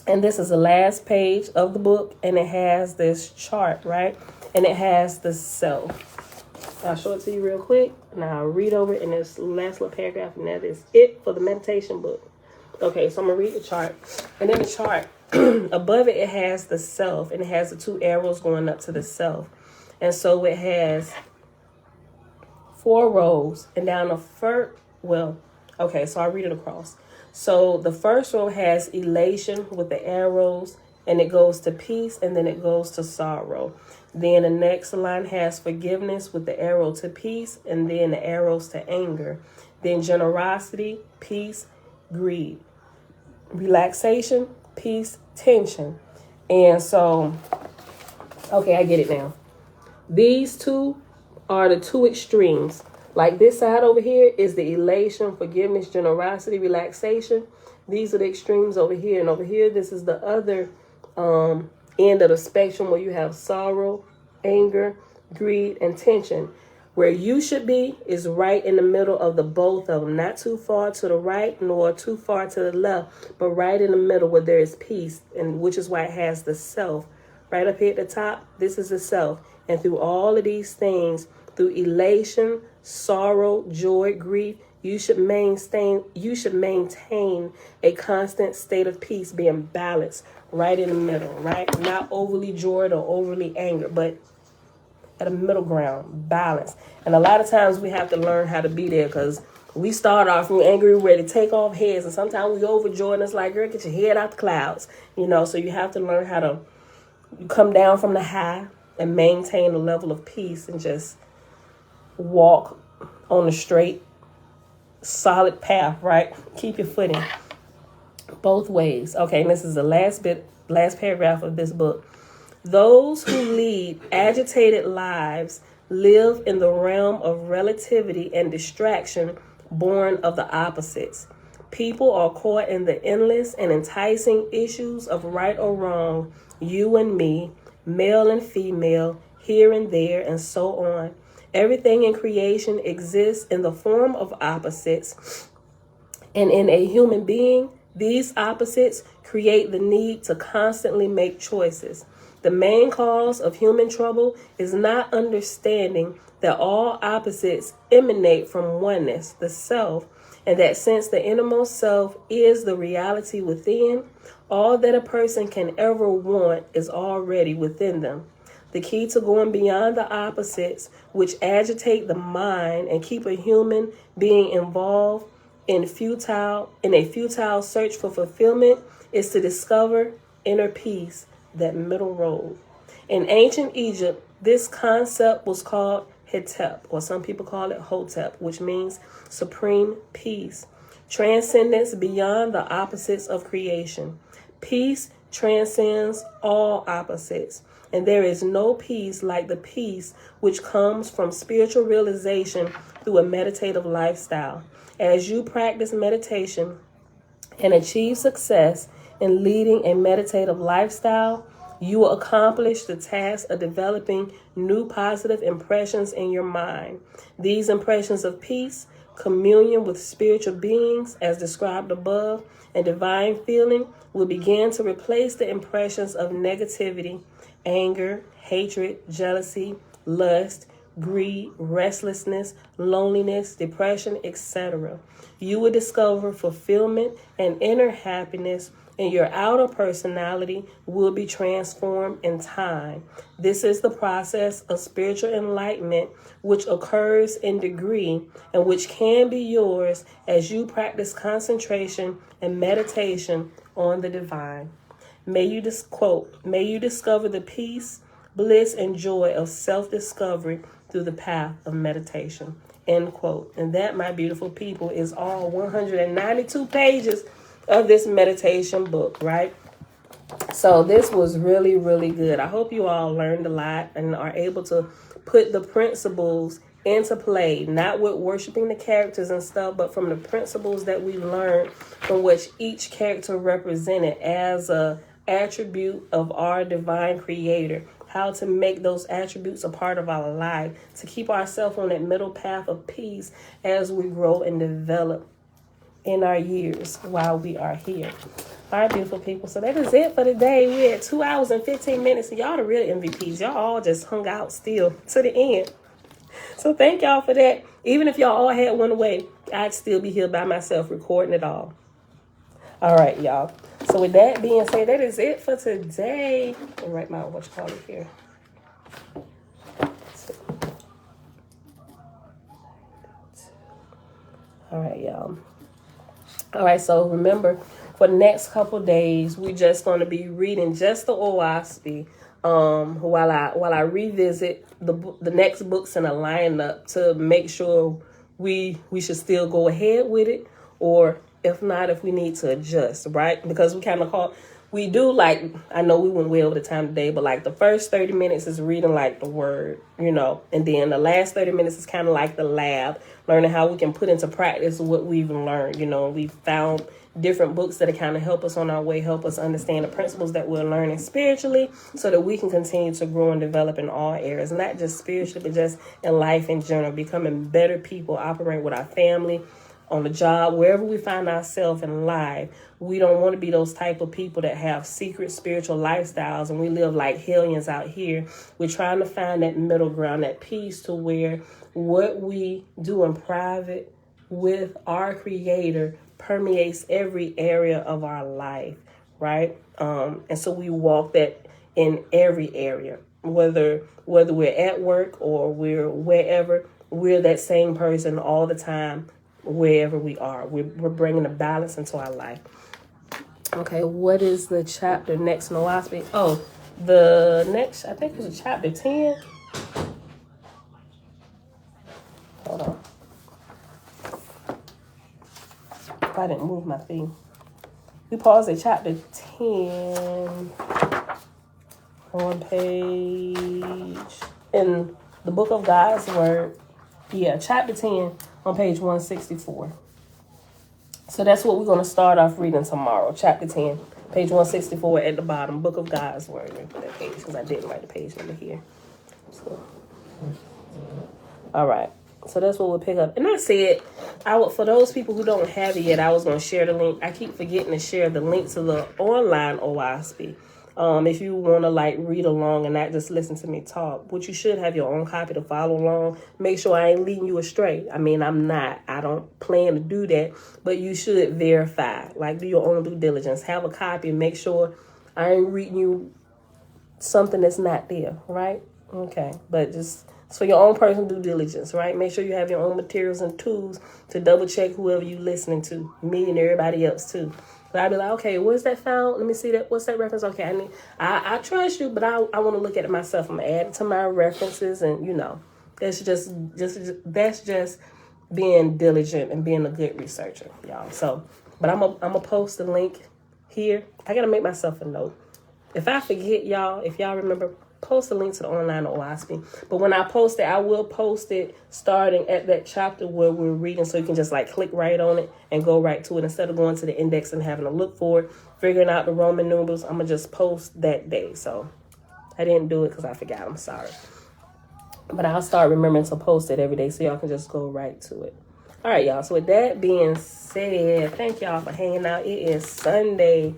And this is the last page of the book, and it has this chart, right? And it has the self. I'll show it to you real quick, and I'll read over it in this last little paragraph, and that is it for the meditation book. Okay, so I'm going to read the chart. And in the chart, above it, it has the self, and it has the two arrows going up to the self. And so it has 4 rows, and down the first, so I'll read it across. So the first row has elation with the arrows, and it goes to peace, and then it goes to sorrow. Then the next line has forgiveness with the arrow to peace, and then the arrows to anger. Then generosity, peace, greed. Relaxation, peace, tension. And so, okay, I get it now. These two are the two extremes. Like this side over here is the elation, forgiveness, generosity, relaxation. These are the extremes over here. And over here, this is the other end of the spectrum where you have sorrow, anger, greed, and tension. Where you should be is right in the middle of the both of them. Not too far to the right nor too far to the left, but right in the middle where there is peace, and which is why it has the self. Right up here at the top, this is the self. And through all of these things, through elation, sorrow, joy, grief, you should maintain a constant state of peace, being balanced right in the middle, right? Not overly joyed or overly angered, but at a middle ground, balance. And a lot of times we have to learn how to be there, because we start off from angry, ready to take off heads, and sometimes we overjoyed and it's like, girl, get your head out the clouds, so you have to learn how to come down from the high and maintain a level of peace and just walk on a straight, solid path, right? Keep your footing both ways. Okay, and this is the last paragraph of this book. Those who lead agitated lives live in the realm of relativity and distraction, born of the opposites. People are caught in the endless and enticing issues of right or wrong, you and me, male and female, here and there, and so on. Everything in creation exists in the form of opposites, and in a human being, these opposites create the need to constantly make choices. The main cause of human trouble is not understanding that all opposites emanate from oneness, the self, and that since the innermost self is the reality within, all that a person can ever want is already within them. The key to going beyond the opposites, which agitate the mind and keep a human being involved in a futile search for fulfillment, is to discover inner peace, that middle road. In ancient Egypt, this concept was called Hetep, or some people call it Hotep, which means supreme peace, transcendence beyond the opposites of creation. Peace transcends all opposites, and there is no peace like the peace which comes from spiritual realization through a meditative lifestyle. As you practice meditation and achieve success in leading a meditative lifestyle, you will accomplish the task of developing new positive impressions in your mind. These impressions of peace, communion with spiritual beings, as described above, and divine feeling will begin to replace the impressions of negativity, anger, hatred, jealousy, lust, greed, restlessness, loneliness, depression, etc. You will discover fulfillment and inner happiness, and your outer personality will be transformed in time. This is the process of spiritual enlightenment, which occurs in degree and which can be yours as you practice concentration and meditation on the divine. May you may you discover the peace, bliss, and joy of self-discovery through the path of meditation. End quote. And that, my beautiful people, is all 192 pages of this meditation book, right? So this was really, really good. I hope you all learned a lot and are able to put the principles into play, not with worshiping the characters and stuff, but from the principles that we learned from which each character represented as a attribute of our divine creator, how to make those attributes a part of our life, to keep ourselves on that middle path of peace as we grow and develop in our years while we are here. All right, beautiful people. So that is it for today. We're at 2 hours and 15 minutes. And y'all the real MVPs. Y'all all just hung out still to the end. So thank y'all for that. Even if y'all all had one away, I'd still be here by myself recording it all. All right, y'all. So with that being said, that is it for today. Let me write my whatchamacallit here. All right, y'all. All right, so remember, for the next couple days, we're just going to be reading just the Oahspe while I revisit the next books in a lineup to make sure we should still go ahead with it, or if not, if we need to adjust, right? Because we do, like, I know we went way over the time today, but like the first 30 minutes is reading like the word, and then the last 30 minutes is kind of like the lab, learning how we can put into practice what we've learned. We found different books that kind of help us on our way, help us understand the principles that we're learning spiritually so that we can continue to grow and develop in all areas, not just spiritually, but just in life in general, becoming better people, operating with our family, on the job, wherever we find ourselves in life. We don't want to be those type of people that have secret spiritual lifestyles and we live like hellions out here. We're trying to find that middle ground, that peace, to where what we do in private with our creator permeates every area of our life, right? And so we walk that in every area, whether we're at work or we're wherever, we're that same person all the time, wherever we are. We're bringing a balance into our life. Okay, what is the chapter next in Oahspe? Oh, the next, I think it's chapter 10. Hold on. If I didn't move my thing. We paused at chapter 10 on page, in the book of God's Word. Yeah, chapter 10 on page 164. So that's what we're going to start off reading tomorrow. Chapter 10, page 164 at the bottom, book of God's Word. Let me put that page because I didn't write the page number here. So, all right. So that's what we'll pick up. And I said, for those people who don't have it yet, I was going to share the link. I keep forgetting to share the link to the online Oahspe. If you want to read along and not just listen to me talk, which you should have your own copy to follow along. Make sure I ain't leading you astray. I mean, I don't plan to do that, but you should verify, do your own due diligence. Have a copy and make sure I ain't reading you something that's not there, right? Okay, but just it's for your own personal due diligence, right? Make sure you have your own materials and tools to double check whoever you listening to, me and everybody else too. But I'd be like, okay, where's that found? Let me see that. What's that reference? Okay, I trust you, but I want to look at it myself. I'm gonna add it to my references, and that's just being diligent and being a good researcher, y'all. So, but I'm gonna post the link here. I gotta make myself a note. If I forget, y'all, if y'all remember, post a link to the online Oahspe. But when I post it, I will post it starting at that chapter where we're reading, so you can just click right on it and go right to it instead of going to the index and having to look for it, figuring out the Roman numerals. I'm gonna just post that day. So I didn't do it because I forgot. I'm sorry, but I'll start remembering to post it every day so y'all can just go right to it. All right, y'all. So with that being said, thank y'all for hanging out. It is Sunday.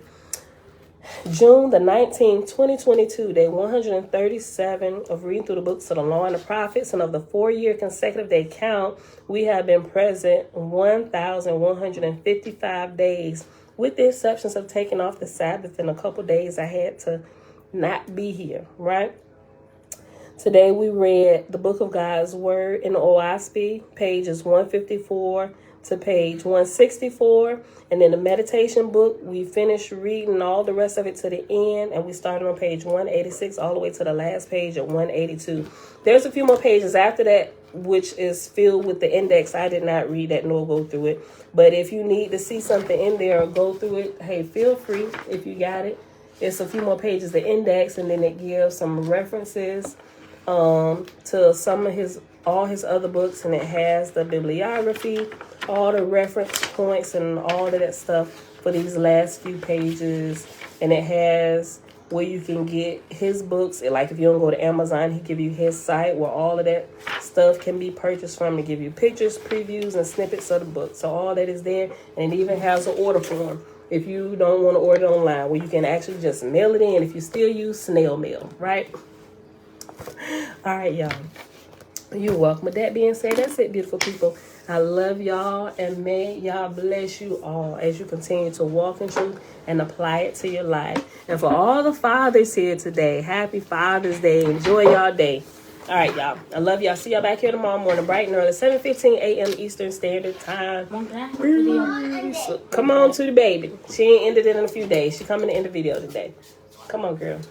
June the 19th, 2022, day 137 of reading through the books of the Law and the Prophets, and of the 4-year consecutive day count, we have been present 1,155 days, with the exceptions of taking off the Sabbath and a couple days I had to not be here, right? Today we read the Book of God's Word in Oahspe, pages 154 to page 164. And then the meditation book, we finished reading all the rest of it to the end, and we started on page 186 all the way to the last page at 182. There's a few more pages after that, which is filled with the index. I did not read that nor go through it. But if you need to see something in there or go through it, hey, feel free if you got it. It's a few more pages, the index, and then it gives some references to some of all his other books, and it has the bibliography, all the reference points, and all of that stuff for these last few pages. And it has where you can get his books. Like if you don't go to Amazon, he give you his site where all of that stuff can be purchased from, to give you pictures, previews, and snippets of the book. So all that is there, and it even has an order form if you don't want to order it online, where you can actually just mail it in if you still use snail mail, right? All right, y'all. You're welcome. With that being said, that's it, beautiful people. I love y'all, and may y'all bless you all as you continue to walk in truth and apply it to your life. And for all the fathers here today, happy Father's Day. Enjoy y'all day. All right, y'all. I love y'all. See y'all back here tomorrow morning, bright and early, 7:15 a.m. Eastern Standard Time. So come on to the baby. She ain't ended it in a few days. She coming to end the video today. Come on, girl.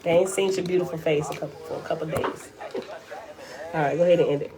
They ain't seen your beautiful face for a couple days. All right, go ahead and end it.